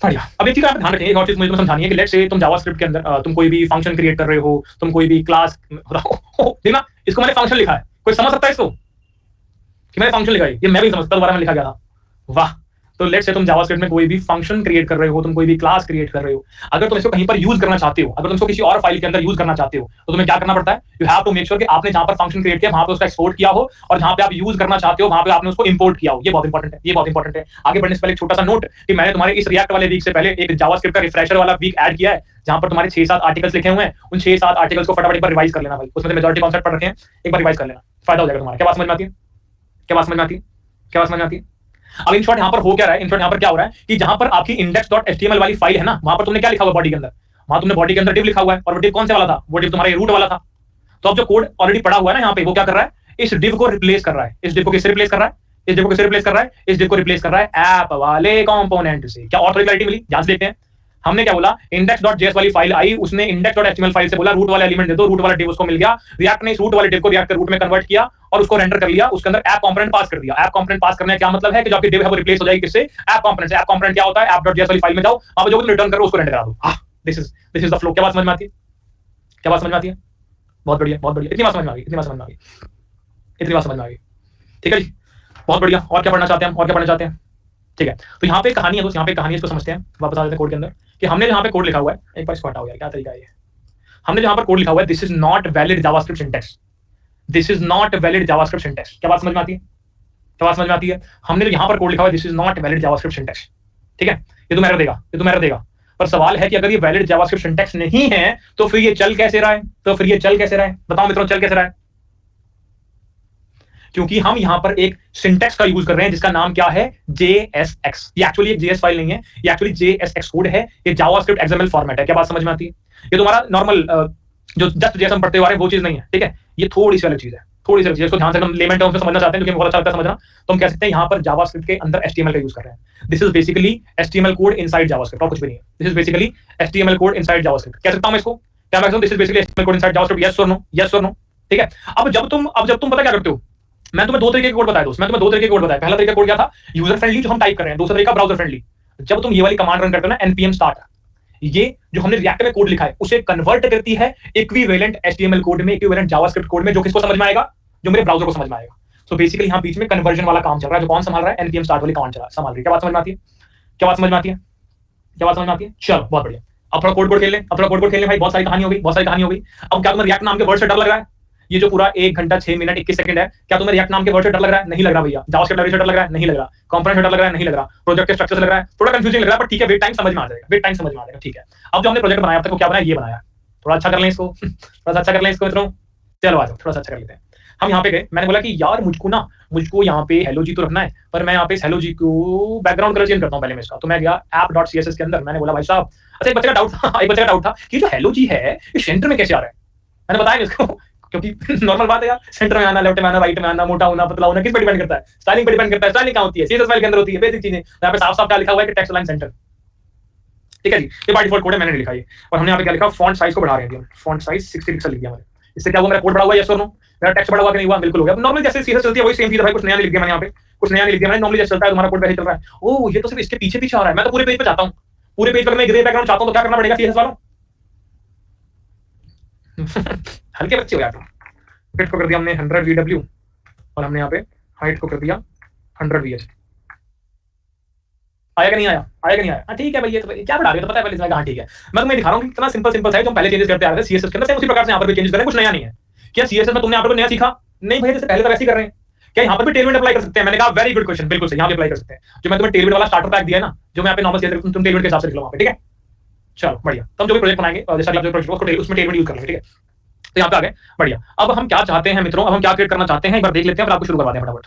बढ़िया। अब एक चीज आप ध्यान रखें, एक और चीज मुझे तुम्हें समझानी है कि लेट्स से तुम जावास्क्रिप्ट के अंदर तुम कोई भी फंक्शन क्रिएट कर रहे हो, तुम कोई भी क्लास, देखना इसको मैंने फंक्शन लिखा है, कोई समझ सकता है इसको कि मैंने फंक्शन लिखा है? ये मैं भी समझता, दोबारा में लिखा गया था। वाह। तो लेट्स से तुम जावास्क्रिप्ट में कोई भी फंक्शन क्रिएट कर रहे हो, तुम कोई भी क्लास क्रिएट कर रहे हो, अगर तुम इसको कहीं पर यूज करना चाहते हो, अगर तुम इसको किसी और फाइल के अंदर यूज करना चाहते हो, तो तुम्हें क्या करना पड़ता है? You have to make sure कि आपने जहां पर फंक्शन क्रिएट किया वहां पर उसका एक्सपोर्ट किया हो, और जहां पे आप यूज करना चाहते हो वहां पे आपने उसको इंपोर्ट किया हो। ये बहुत इंपॉर्टेंट है, ये बहुत इंपॉर्टेंट है। आगे बढ़ने से पहले एक छोटा सा नोट कि मैंने तुम्हारे इस रिएक्ट वाले वीक से पहले एक जावास्क्रिप्ट का रिफ्रेशर वाला वीक ऐड किया है, जहां पर तुम्हारे 6-7 आर्टिकल्स लिखे हुए हैं। उन 6-7 आर्टिकल्स को फटाफट एक बार रिवाइज कर लेना भाई, उसमें मेजॉरिटी कॉन्सेप्ट पढ़ रखे हैं, एक बार रिवाइज कर लेना, फायदा हो जाएगा तुम्हारा। क्या बात समझ में आती है? क्या बात समझ में आती है? क्या बात समझ में आती है? अब इन शॉर्ट यहां पर हो क्या रहा है, इन शॉर्ट यहां पर क्या हो रहा है कि जहां पर आपकी index.html वाली फाइल है ना, वहां पर तुमने क्या लिखा हुआ बॉडी के अंदर? वहां तुमने बॉडी के अंदर div लिखा हुआ है, और वो div कौन से वाला था? वो div तुम्हारा रूट वाला था। तो अब जो कोड ऑलरेडी पड़ा हुआ है ना यहाँ पे, वो क्या कर रहा है? इस div को रिप्लेस कर रहा है। इस div को किससे रिप्लेस कर रहा है? इस div को किससे रिप्लेस कर रहा है? इस div को रिप्लेस कर रहा है ऐप वाले कंपोनेंट से। क्या और थोड़ी क्लैरिटी मिली? ध्यान से देखते हैं। हमने क्या बोला? index.js वाली फाइल आई, उसने index.html फाइल से बोला रूट वाला एलिमेंट दे दो, रूट वाला div उसको मिल गया। रिएक्ट ने इस रूट वाले div को रिएक्ट के रूट में कन्वर्ट किया और उसको रेंडर कर लिया, उसके अंदर ऐप कंपोनेंट पास कर दिया। ऐप कंपोनेंट पास करने का क्या मतलब है कि जो आपकी div है वो रिप्लेस हो जाएगी किससे? ऐप कंपोनेंट से। ऐप कंपोनेंट क्या होता है? app.js वाली फाइल में जाओ, वहां पे जो तुम रिटर्न करो उसको रेंडर करा दो। This is the flow. क्या बात समझ में आती है? क्या बात समझ में आती है? बहुत बढ़िया, बहुत बढ़िया। इतनी बात समझ में आ गई, इतनी बात समझ में आ गई, इतनी बात समझ में आ गई, ठीक है जी, बहुत बढ़िया। और क्या पढ़ना चाहते हैं हम? और क्या पढ़ना चाहते हैं? ठीक है, तो यहाँ पे कहानी है दोस्त, यहाँ पे कहानी, इसको समझते हैं। वापस आ जाते हैं कोड के अंदर कि हमने यहाँ पे कोड लिखा हुआ है, एक बार इसको हटाओ यार, क्या तरीका है ये। हमने यहाँ पर कोड लिखा हुआ है, this is not valid JavaScript syntax, this is not valid JavaScript syntax. क्या बात समझ में आती है? क्या बात समझ में आती है? हमने यहाँ पर कोड लिखा हुआ है, this is not valid JavaScript syntax, ठीक है। ये तो एरर देगा, ये तो एरर देगा। पर सवाल है कि अगर ये वैलिड जावास्क्रिप्ट सिंटैक्स नहीं है तो फिर ये चल कैसे रहा है? तो फिर ये चल कैसे रहा है? बताओ मित्रों, चल कैसे रहा है? क्योंकि हम यहां पर एक सिंटैक्स का यूज कर रहे हैं जिसका नाम क्या है? JSX। ये एक्चुअली एक JS फाइल नहीं है, ये एक्चुअली JSX कोड है, ये जावास्क्रिप्ट XML फॉर्मेट है। क्या बात समझ में आती है? ये तुम्हारा नॉर्मल जो जस्ट JS हम पढ़ते हुए वो चीज नहीं है, ठीक है। ये थोड़ी सी अलग चीज है, थोड़ी सी अलग चीज। इसको ध्यान से हम लेमन टर्म्स में समझना चाहते हैं, जो कि बहुत अच्छा लगता है समझना, तो हम कह सकते हैं यहां पर जावास्क्रिप्ट के अंदर HTML का यूज कर रहे हैं। This is basically HTML code inside JavaScript, और कुछ भी नहीं है। This is basically HTML code inside JavaScript. कह सकता हूं मैं इसको? क्या मैं कहूं this is basically HTML code inside JavaScript? Yes और नो? यस और नो? ठीक है। अब जब तुम पता क्या करते हो, मैं तुम्हें दो तरीके के कोड बताया दोस्त, मैं तुम्हें दो तरीके के कोड बताया। पहला तरीका कोड क्या था? यूजर फ्रेंडली, जो हम टाइप कर रहे हैं। दूसरा तरीका ब्राउजर फ्रेंडली। जब तुम ये वाली कमांड रन करते हो ना, npm start, ये जो हमने रिएक्ट में कोड लिखा है उसे कन्वर्ट करती है इक्विवेलेंट HTML कोड में, इक्विवेलेंट जावास्क्रिप्ट कोड में, जो किसको समझ में आएगा? जो मेरे ब्राउजर को समझ में आएगा। सो बेसिकली यहां बीच में कन्वर्जन वाला काम चल रहा है, जो कौन संभाल रहा है? npm start वाली कमांड संभाल रही है। क्या बात समझ में आती है? क्या बात समझ में आती है? क्या बात समझ में आती है? चलो बहुत बढ़िया। अब थोड़ा कोड खेल ले, अब थोड़ा कोड खेल ले भाई। बहुत सारी कहानी हो गई, बहुत सारी कहानी हो गई। अब क्या तुम्हें रिएक्ट नाम के वर्ड से डर लग रहा है? ये जो पूरा 1 घंटा 6 मिनट 21 सेकंड है, क्या तुम्हें रिएक्ट नाम के वर्ड से डर लग रहा है? नहीं लग रहा भैया। जावास्क्रिप्ट लाइब्रेरी से डर लग रहा है? नहीं लग रहा। कंपोनेंट से डर लग रहा है? नहीं लग रहा। प्रोजेक्ट के स्ट्रक्चर से लग रहा है? थोड़ा कंफ्यूजिंग लग रहा है, पर ठीक है, वेट टाइम समझ में आ जाएगा, वेट टाइम समझ में आ जाएगा, ठीक है। अब जो हमने प्रोजेक्ट बनाया, अब तक क्या बनाया? ये बनाया। थोड़ा अच्छा कर लें इसको, थोड़ा सा अच्छा कर लें इसको मित्रों। चलो आ जाओ, थोड़ा सा अच्छा कर लेते हैं। हम यहाँ पे गए, मैंने बोला कि यार मुझको यहाँ पे हेलो जी तो रखना है, पर मैं यहाँ पे हेलो जी को बैकग्राउंड कलर चेंज करता हूँ पहले मैं इसका। तो मैं गया app.css के अंदर, मैंने बोला भाई साहब, अच्छा एक बच्चे का डाउट था एक बच्चे का डाउट था कि जो हेलो जी है ये सेंटर में कैसे आ रहा है। मैंने बताया इसको क्योंकि नॉर्मल बात है यार, सेंटर में आना, लेफ्ट में आना, राइट में आना, मोटा होना, पतला होना किस पे डिपेंड करता है? स्टाइलिंग पे डिपेंड करता है। स्टाइलिंग क्या होती है? सीएसएस फाइल के अंदर होती है, बेसिक चीजें। यहाँ पे साफ साफ क्या लिखा हुआ है कि टेक्स्ट अलाइन सेंटर, ठीक है जी। ये बाय डिफॉल्ट कोड है, मैंने नहीं लिखा ये। और हमने यहाँ पे क्या लिखा, फॉन्ट साइज को बढ़ा रहे हैं, फॉन्ट साइज 60 पिक्सल लिख दिया मैंने। इससे क्या हुआ, मेरा कोड बड़ा हुआ, यस और नो? मेरा टेक्स्ट बड़ा हुआ कि नहीं हुआ? बिल्कुल हो गया। नॉर्मल जैसे सीएसएस चलती है वही सेम चीज है भाई, कुछ नया नहीं लिख दिया मैंने यहाँ पे, कुछ नया नहीं लिख दिया मैंने। नॉर्मली जैसे चलता है तुम्हारा कोड वैसे चल रहा है। ओह, ये तो सिर्फ इसके पीछे पीछे आ रहा है। मैं तो पूरे पेज पे चाहता हूँ, पूरे पेज पर मैं ग्रे बैकग्राउंड चाहता हूँ, तो क्या करना पड़ेगा सीएसएस वालों? हल्के बच्चे हो यार तुम। फिट को कर दिया हमने 100 VW और हमने यहाँ पे हाइट को कर दिया 100 VH। आया कि नहीं आया? आया कि नहीं आया? हाँ ठीक है भाई, ये तो क्या बढ़ा रहे हो तो पता है पहले इसमें। हाँ ठीक है, मैं तुम्हें दिखा रहा हूँ कि कितना सिंपल सिंपल है जो हम पहले चेंजेस करते आ रहे थे सीएसएस के अंदर, सेम उसी प्रकार से यहाँ पर भी चेंजेस करें, कुछ नया नहीं है। क्या सीएसएस में तुमने यहाँ पर नया सीखा? नहीं भैया, जैसे पहले तो वैसे ही कर रहे हैं। क्या यहाँ पर भी टेलमेंट अप्लाई कर सकते हैं? मैंने कहा वेरी गुड क्वेश्चन, बिल्कुल सही, यहाँ पे अप्लाई कर सकते हैं। जो मैं तुम्हें टेलमेंट वाला स्टार्टर पैक दिया है ना, जो मैं यहाँ पे नॉर्मल सीएसएस तुम टेलमेंट के हिसाब से लिख लो वहाँ पे, ठीक है? चलो बढ़िया, तो हम जो भी प्रोजेक्ट बनाएंगे जैसा जो प्रोजेक्ट उसमें टेलमेंट यूज करेंगे, ठीक है? तो यहाँ पे आ गए, बढ़िया। अब हम क्या चाहते हैं मित्रों, अब हम क्या क्रिएट करना चाहते हैं एक बार देख लेते हैं, फिर आपको शुरू करवाते हैं फटाफट,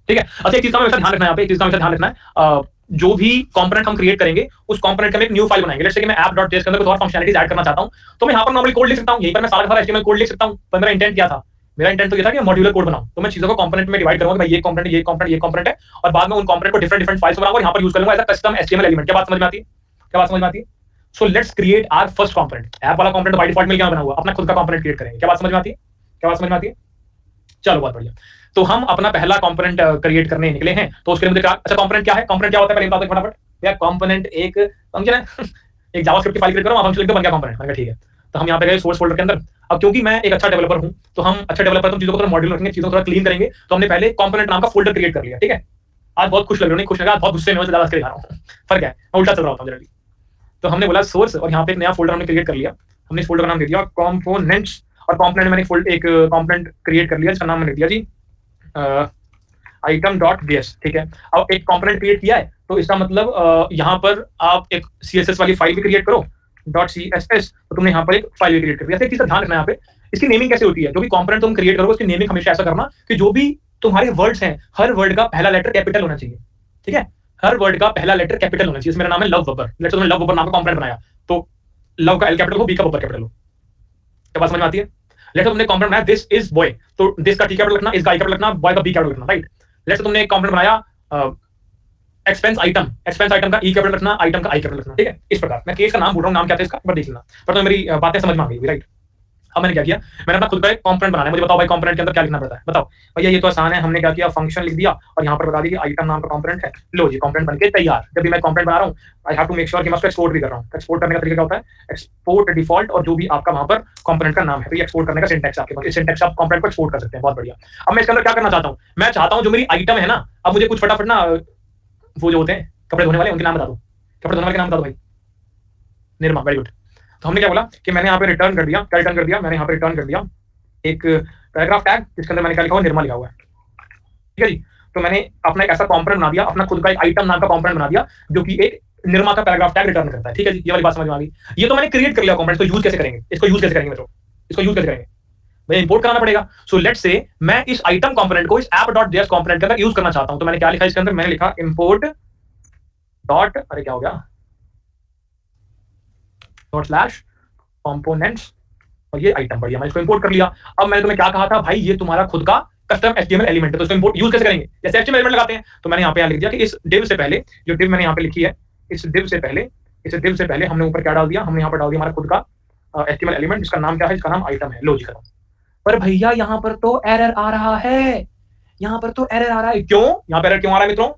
ठीक है? अच्छा, एक चीज का हमेशा ध्यान रखना है यहाँ पे, एक चीज का हमेशा ध्यान रखना है, जो भी कंपोनेंट हम क्रिएट करेंगे उस कंपोनेंट का एक न्यू फाइल बनाएंगे। लेट्स से कि मैं app.js के अंदर कुछ और फंक्शनैलिटीज ऐड करना चाहता हूं, तो मैं यहाँ पर नॉर्मली कोड लिख सकता हूं, यहीं पर मैं सारा का सारा HTML कोड लिख सकता हूं। पर मेरा इंटेंट क्या था? मेरा इंटेंट तो ये था कि मॉड्यूलर कोड बनाऊं। तो मैं चीजों को कंपोनेंट में डिवाइड करूंगा, भाई ये कंपोनेंट, ये कंपोनेंट, ये कंपोनेंट है, और बाद में उन कंपोनेंट को डिफरेंट डिफरेंट फाइल्स बनाऊंगा और यहाँ पर यूज करूंगा as a custom HTML element. क्या बात समझ में आती है? क्या बात समझ में आती है? So let's create our first component. App वाला कंपोनेंट बाय डिफॉल्ट में क्या बना हुआ, अपना खुद का कंपोनेंट क्रिएट करेंगे। क्या बात समझ में आती है? क्या बात समझ में आती है? चलो बहुत बढ़िया। तो हम अपना पहला कंपोनेंट क्रिएट करने निकले हैं, तो उसके लिए मुझे अच्छा कंपोनेंट क्या है, कंपोनेंट क्या होता है पहले बता दो फटाफट यार। कंपोनेंट एक समझे ना एक जावास्क्रिप्ट की फाइल क्रिएट करो, आप हमसे लिख दो बन गया कंपोनेंट। मैंने कहा ठीक है। तो हम यहाँ पे गए सोर्स फोल्डर के अंदर। अब क्योंकि मैं एक अच्छा डेवलपर हूं, तो हम अच्छा डेवलपर तो चीजों को थोड़ा मॉड्यूलर रखेंगे, चीजों को थोड़ा क्लीन करेंगे। तो हमने पहले कंपोनेंट नाम का फोल्डर क्रिएट कर लिया, ठीक है? आज बहुत खुश लग रहा हूं, नहीं खुश लगा, बहुत गुस्से में हो, ज्यादा दिखा रहा हूं। फर्क है, मैं उल्टा चल रहा हूं जनरली। तो हमने बोला सोर्स, और यहाँ पे एक नया फोल्डर हमने क्रिएट कर लिया। हमने इस फोल्डर का नाम दे दिया कंपोनेंट्स, और कंपोनेंट मैंने एक कंपोनेंट क्रिएट कर लिया जिसका नाम मैंने दिया जी item.js, ठीक है? अब एक कंपोनेंट क्रिएट किया है, तो इसका मतलब यहाँ पर आप एक CSS वाली फाइल भी क्रिएट करो .css, तो तुमने यहाँ पर एक फाइल भी क्रिएट कर दिया। एक चीज का ध्यान रखना यहाँ पे, इसकी नेमिंग कैसे होती है। जो भी कंपोनेंट तुम क्रिएट करोगे उसकी नेमिंग हमेशा ऐसा करना कि जो भी तुम्हारे वर्ड्स हैं, हर वर्ड का पहला लेटर कैपिटल होना चाहिए, ठीक है? हर वर्ड का पहला लेटर कैपिटल होना चाहिए। मेरा नाम है लव बब्बर, लेट्स से तुमने लव बब्बर नाम का कंपोनेंट बनाया, तो लव का L कैपिटल हो, बी का बब्बर कैपिटल हो। क्या बात समझ में आती है? लेट्स से तुमने कंपोनेंट बनाया दिस इज बॉय, तो दिस का T कैपिटल रखना, इस का I कैपिटल रखना, बॉय का B कैपिटल रखना, राइट? लेट्स से तुमने एक कंपोनेंट बनाया एक्सपेंस आइटम, एक्सपेंस आइटम का E कैपिटल रखना, आइटम का I कैपिटल रखना, ठीक है? इस प्रकार मैं केस का नाम बोल रहा हूं, नाम क्या था इसका एक बार देख लेना, पर तो मेरी बातें समझ में आ गई, राइट? अब मैंने क्या किया, मैंने अपना खुद का एक कंपोनेंट बनाना है। मुझे बताओ भाई कंपोनेंट के अंदर क्या लिखना पड़ता है, बताओ भैया। ये तो आसान है, हमने क्या किया, फंक्शन लिख दिया और यहाँ पर बता दी कि आइटम नाम का कंपोनेंट है। लो जी, कंपोनेंट बनके तैयार। जब भी मैं कंपोनेंट बना रहा हूँ, I have to make sure कि मैं उसको एक्सपोर्ट भी कर रहा हूँ। एक्सपोर्ट करने का तरीका क्या होता है, एक्सपोर्ट डिफॉल्ट और जो भी आपका वहां पर कंपोनेंट का नाम है, तो ये एक्सपोर्ट करने का सिंटैक्स आपके पास, इस सिंटैक्स आप कंपोनेंट को एक्सपोर्ट कर सकते हैं। बहुत बढ़िया। अब मैं इसके अंदर क्या करना चाहता हूँ, मैं चाहता हूँ जो मेरी आइटम है ना, अब मुझे कुछ फटाफट ना वो जो होते हैं कपड़े धोने वाले, उनके नाम बता दो। कपड़े धोने वाले के नाम बता दो भाई। Nirma, very good. तो हमने क्या बोला कि मैंने यहाँ पे रिटर्न कर दिया, क्या रिटर्न कर दिया, मैंने यहाँ पे रिटर्न कर दिया एक पैराग्राफ टैग जिसके अंदर मैंने क्या लिखा हुआ, निर्मा लिखा हुआ है, ठीक है जी? तो मैंने अपना एक ऐसा कंपोनेंट बना दिया, अपना खुद का एक आइटम नाम का कंपोनेंट बना दिया जो कि एक निर्मा का पैराग्राफ टैग रिटर्न करता है, ठीक है जी? ये वाली बात समझ में आ गई। ये तो मैंने क्रिएट कर लिया कंपोनेंट, तो यूज कैसे करेंगे इसको, यूज कैसे करेंगे मित्रों, इसको यूज कैसे करेंगे? मैं इंपोर्ट कराना पड़ेगा। सो लेट्स से मैं इस आइटम कंपोनेंट को इस app.js कंपोनेंट के अंदर यूज करना चाहता हूं, तो मैंने क्या लिखा इसके अंदर, मैंने लिखा इंपोर्ट डॉट, अरे क्या हो गया, डॉट स्लैश कंपोनेंट्स, और ये आइटम, बढ़िया, मैं इसको इंपोर्ट कर लिया। अब मैंने तुम्हें क्या कहा था भाई, ये तुम्हारा खुद का कस्टम HTML एलिमेंट है, तो इसको इंपोर्ट यूज कैसे करेंगे, जैसे HTML एलिमेंट लगाते हैं। तो मैंने यहाँ पे लिख दिया कि इस div से पहले, जो div मैंने यहाँ पे लिखी है, इस div से पहले हमने ऊपर क्या डाल दिया, हमने यहाँ पर डाल दिया हमारा खुद का HTML एलिमेंट जिसका नाम क्या है, इसका नाम आइटम है। लो जी खत्म। पर भैया यहाँ पर तो एरर आ रहा है, यहाँ पर तो एरर आ रहा है। क्यों यहाँ पर एरर क्यों आ रहा है मित्रों?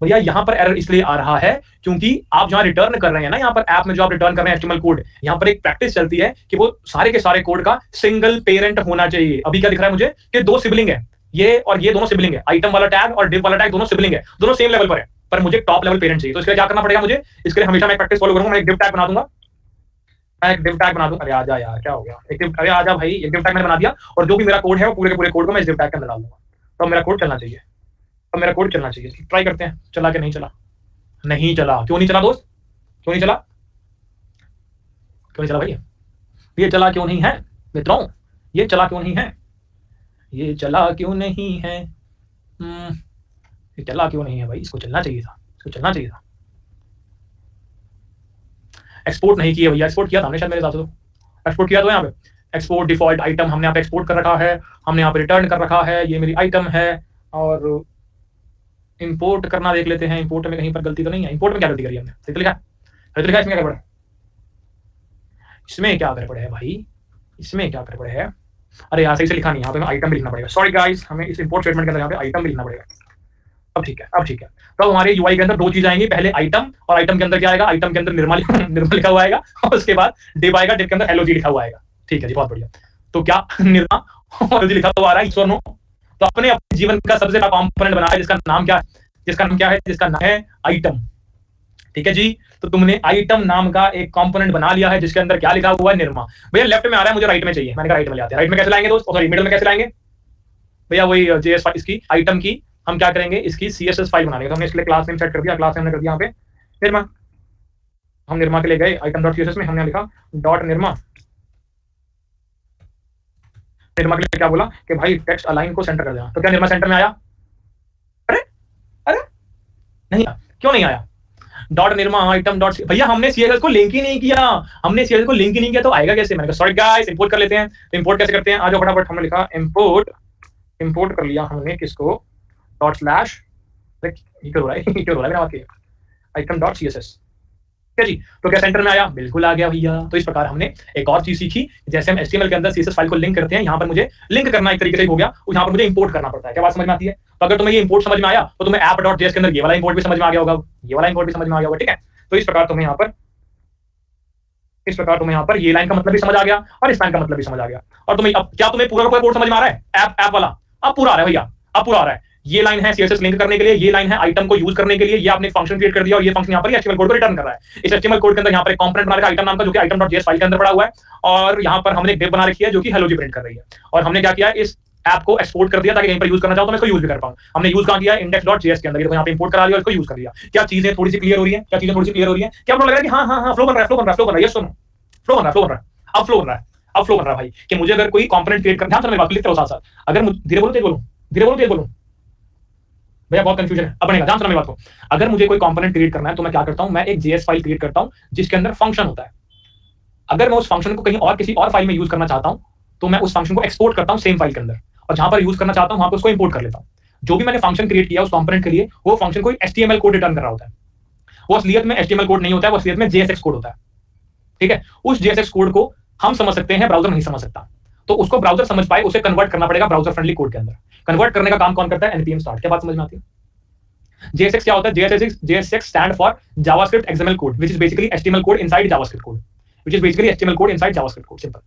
भैया यहाँ पर एरर इसलिए आ रहा है क्योंकि आप जहां रिटर्न कर रहे हैं ना, यहाँ पर ऐप में जो आप रिटर्न कर रहे हैं HTML कोड, यहाँ पर एक प्रैक्टिस चलती है कि वो सारे के सारे कोड का सिंगल पेरेंट होना चाहिए। अभी क्या दिख रहा है मुझे कि दो सिबलिंग है, ये और ये दोनों सिबलिंग है, आइटम वाला टैग और डिव वाला टैग दोनों सिबलिंग है, दोनों सेम लेवल पर है, पर मुझे टॉप लेवल पेरेंट चाहिए। तो इसके लिए क्या करना पड़ेगा मुझे, इसके लिए हमेशा मैं प्रैक्टिस फॉलो करूंगा। मैं एक डिव टैग बना दूंगा, मैं एक डिव टैग बना दूं। अरे आजा यार, क्या हो गया, एक डिव, अरे आजा भाई, एक डिव टैग मैंने बना दिया और जो भी मेरा कोड है वो पूरे के पूरे कोड को मैं इस डिव टैग के अंदर डाल दूंगा। तो मेरा कोड चलना चाहिए, अब मेरा कोड चलना चाहिए। ट्राई करते हैं, चला कि नहीं चला? नहीं चला। क्यों नहीं चला दोस्त, क्यों नहीं चला, क्यों नहीं चला भाई? ये चला क्यों नहीं है मित्रों, ये चला क्यों नहीं है? ये चला क्यों नहीं है? ये चला क्यों नहीं है भाई? इसको चलना चाहिए था, इसको चलना चाहिए था। एक्सपोर्ट नहीं किया भैया, एक्सपोर्ट किया था हमने शायद मेरे हिसाब से, तो एक्सपोर्ट किया तो यहाँ पे एक्सपोर्ट डिफॉल्ट आइटम हमने यहाँ पे एक्सपोर्ट कर रखा है, हमने यहाँ पे रिटर्न कर रखा है, ये मेरी आइटम है। और इंपोर्ट करना देख लेते हैं, इंपोर्ट में कहीं पर गलती तो नहीं है? इंपोर्ट में क्या गलती करी हमने? सही तो लिखा है, सही तो लिखा है। इसमें क्या गड़बड़ है? इसमें क्या गड़बड़ है भाई? इसमें क्या गड़बड़ है? अरे यार सही से लिखा नहीं, यहाँ पे आइटम भी लिखना पड़ेगा। सॉरी गाइस, हमें इस इंपोर्ट स्टेटमेंट के अंदर यहाँ पे आइटम भी लिखना पड़ेगा। अब ठीक है, अब ठीक है। तो हमारे यूआई के अंदर दो चीज आएंगी, पहले आइटम, और आइटम के अंदर क्या आएगा? आइटम के अंदर निर्मा निर्मा लिखा हुआ आएगा, और उसके बाद डिव आएगा, डिव के अंदर एलओजी लिखा हुआ आएगा। ठीक है जी, बहुत बढ़िया। तो क्या निर्मा और एलओजी लिखा हुआ आ रहा है? ईश्वर नो। तो अपने अपने जीवन का सबसे बड़ा कंपोनेंट बनाया जिसका नाम क्या है? जिसका नाम क्या है? जिसका नाम है आइटम। ठीक है जी। तो तुमने आइटम नाम का एक कंपोनेंट बना लिया है जिसके अंदर क्या लिखा हुआ है? निर्मा। भैया लेफ्ट में आ रहा है, मुझे राइट में चाहिए। मैंने कहा राइट में ले आते हैं। राइट में कैसे लाएंगे दोस्त? सॉरी, मिडिल में कैसे लाएंगे भैया? वही जेएस फाइल, इसकी आइटम की हम क्या करेंगे? इसकी सीएसएस फाइल बनाने। तो हमने इसके लिए क्लास नेम सेट कर दिया, क्लास नेम ने कर दिया यहाँ पे निर्मा। हम निर्मा के लिए गए आइटम डॉट सीएसएस में, हमने लिखा डॉट निर्मा। निर्मा के लिए क्या बोला कि भाई टेक्स्ट अलाइन को सेंटर कर देना। तो क्या निर्मा सेंटर में आया? अरे अरे नहीं आया। क्यों नहीं आया? डॉट निर्मा आइटम डॉट, भैया हमने सीएसएस को लिंक ही नहीं किया, हमने सीएसएस को लिंक ही नहीं किया, तो आएगा कैसे? मैंने कहा सॉरी गाइस, इंपोर्ट कर लेते हैं। तो इंपोर्ट कैसे करते हैं? आ जाओ फटाफट। हमने लिखा इंपोर्ट, इंपोर्ट कर लिया हमने किसको? डॉट स्लैश, ये क्यों हो रहा है? ये क्यों हो रहा है मेरा वाक्य? Item dot CSS. ठीक है जी। तो क्या सेंटर में आया? बिल्कुल आ गया भैया। तो इस प्रकार हमने एक और चीज सीखी, जैसे हम एचटीएमएल के अंदर सीएसएस फाइल को लिंक करते हैं, यहाँ पर मुझे लिंक करना एक तरीके से हो गया, यहाँ पर मुझे इंपोर्ट करना पड़ता है। क्या बात समझ में आती है? तो अगर तुम्हें ये इंपोर्ट समझ में आया तो तुम्हें ऐप डॉट जेएस के अंदर ये वाला इंपोर्ट भी समझ में आ गया होगा, ये वाला इंपोर्ट भी समझ में आ गया होगा। ठीक है। तो इस प्रकार तुम्हें यहाँ पर, इस प्रकार तुम्हें यहाँ पर ये लाइन का मतलब भी समझ आ गया और इस लाइन का मतलब भी समझ आ गया। और तुम्हें अब क्या तुम्हें पूरा कोड समझ में आ रहा है? ऐप वाला अब पूरा आ रहा है भैया, अब पूरा आ रहा है। ये लाइन है सीएसएस लिंक करने के लिए, ये लाइन है आइटम को यूज करने के लिए, ये आपने फंक्शन क्रिएट कर दिया और ये फंक्शन यहाँ पर एचटीएमएल कोड को रिटर्न कर रहा है। इस एचटीएमएल कोड के अंदर यहाँ पर एक कंपोनेंट बना रखा है आइटम नाम का, जो कि आइटम डॉट जेएस फाइल के अंदर पड़ा हुआ है, और यहाँ पर हमने डिव बना रखी है जो कि हेलो जी प्रिंट कर रही है। और हमने क्या किया? इस ऐप को एक्सपोर्ट कर दिया ताकि कहीं पर यूज करना चाहो तो मैं इसको यूज भी कर पाऊं। हमने यूज कहां किया? इंडेक्स डॉट जेएस के अंदर। ये यहाँ पे इंपोर्ट करा लिया और इसको यूज कर लिया। क्या चीजें थोड़ी सी क्लियर हो रही है? क्या चीजें थोड़ी सी क्लियर हो रही है? क्या आपको लग रहा है कि हाँ हाँ हाँ फ्लो बन रहा है, फ्लो बन रहा है, फ्लो बन रहा है? यस सुनो, फ्लो बन रहा है, फ्लो बन रहा है, अब फ्लो बन रहा है, अब फ्लो बन रहा है भाई। कि मुझे अगर कोई कंपोनेंट क्रिएट करना है, ध्यान से मेरी बात लिखते रहो साथ साथ। अगर धीरे बोलो तेज बोलो, धीरे बोलो तेज बोलो भैया, बहुत कंफ्यूजन है। अब बनेगा, ध्यान से मेरी बात को। अगर मुझे कोई कंपोनेंट क्रिएट करना है तो मैं क्या करता हूं? मैं एक जेएस फाइल क्रिएट करता हूं जिसके अंदर फंक्शन होता है। अगर मैं उस फंक्शन को कहीं और किसी और फाइल में यूज करना चाहता हूं तो मैं उस फंक्शन को एक्सपोर्ट करता हूं सेम फाइल के अंदर, और जहां पर यूज करना चाहता हूं वहां पर उसको इंपोर्ट कर लेता हूं। जो भी मैंने फंक्शन क्रिएट किया उस कंपोनेंट के लिए, वो फंक्शन कोई एचटीएमएल कोड रिटर्न कर रहा होता है। वो असलियत में एचटीएमएल कोड नहीं होता है, वो असलियत में जेएसएक्स कोड होता है। ठीक है। उस जेएसएक्स कोड को हम समझ सकते हैं, ब्राउजर नहीं समझ सकता। तो उसको ब्राउजर समझ पाए उसे कन्वर्ट करना पड़ेगा ब्राउजर फ्रेंडली कोड के अंदर। कन्वर्ट करने का काम कौन करता है? NPM start. क्या बात समझ में आती है? JSX क्या होता है? JSX stand for JavaScript XML code, which is basically HTML code inside JavaScript code, which is basically HTML code inside JavaScript code. Simple.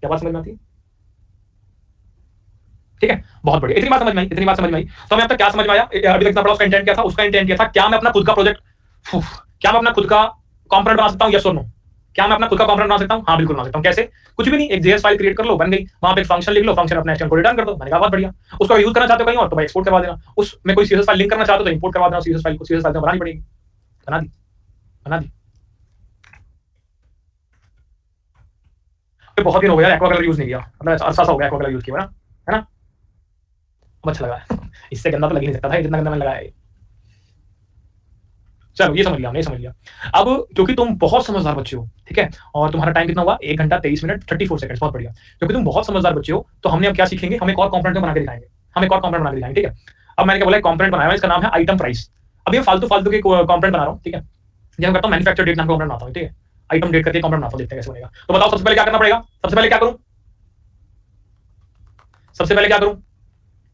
क्या बात समझ में आती है? ठीक है, बहुत बढ़िया। इतनी बात समझ में आई, इतनी बात समझ में आई। तो हमें अब तक क्या समझ में आया? अभी तक इतना बड़ा उसका इंटेंट क्या था? उसका इंटेंट क्या था? क्या मैं अपना खुद का प्रोजेक्ट, क्या मैं अपना खुद का कंपोनेंट बना सकता हूं? यस और नो? क्या मैं अपना खुद का कंपोनेंट बना सकता हूं? हाँ बिल्कुल बना सकता हूं। कैसे? कुछ भी नहीं, एक जेएस फाइल क्रिएट कर लो, बन गई। वहां पे एक फंक्शन लिख लो, फंक्शन अपना एचटीएमएल को रिटर्न कर दो। मैंने कहा बहुत बढ़िया। उसको यूज करना चाहते हो कहीं और तो भाई एक्सपोर्ट करवा देना। उसमें कोई सीएसएस फाइल लिंक करना चाहते हो तो इंपोर्ट करवा देना सीएसएस फाइल को। सीएसएस फाइल तो बनानी पड़ेगी, बना दी, बना दी। बहुत दिन हो गया एक्वा कलर यूज नहीं किया, मतलब अरसा हो गया एक्वा कलर यूज किया ना, है ना? अब अच्छा लगा। इससे गंदा तो लग ही नहीं सकता था, जितना गंदा मैंने लगाया है। चलो ये समझ लिया, हमने समझ लिया। अब क्योंकि तुम बहुत समझदार बच्चे हो, ठीक है, और तुम्हारा टाइम कितना हुआ? 1 घंटा 23 मिनट 34 सेकंड। बहुत बढ़िया। क्योंकि तुम बहुत समझदार बच्चे हो तो हमने अब क्या सीखेंगे? हम एक और कंपोनेंट बना के दिखाएंगे, हम एक और कंपोनेंट बना के दिखाएंगे। ठीक है। अब मैंने क्या बोला? कंपोनेंट बनाया है, इसका नाम है आइटम प्राइस। अब ये फालतू फालतू के कंपोनेंट बना रहा हूँ, ठीक है। ये मैं करता हूँ मैन्युफैक्चर डेट नाम का कंपोनेंट बनाता हूँ, ठीक है। आइटम डेट करके कंपोनेंट बनाता हूँ, देखते हैं कैसे बनेगा। तो बताओ सबसे पहले क्या करना पड़ेगा? सबसे पहले क्या करूँ? सबसे पहले क्या करूँ?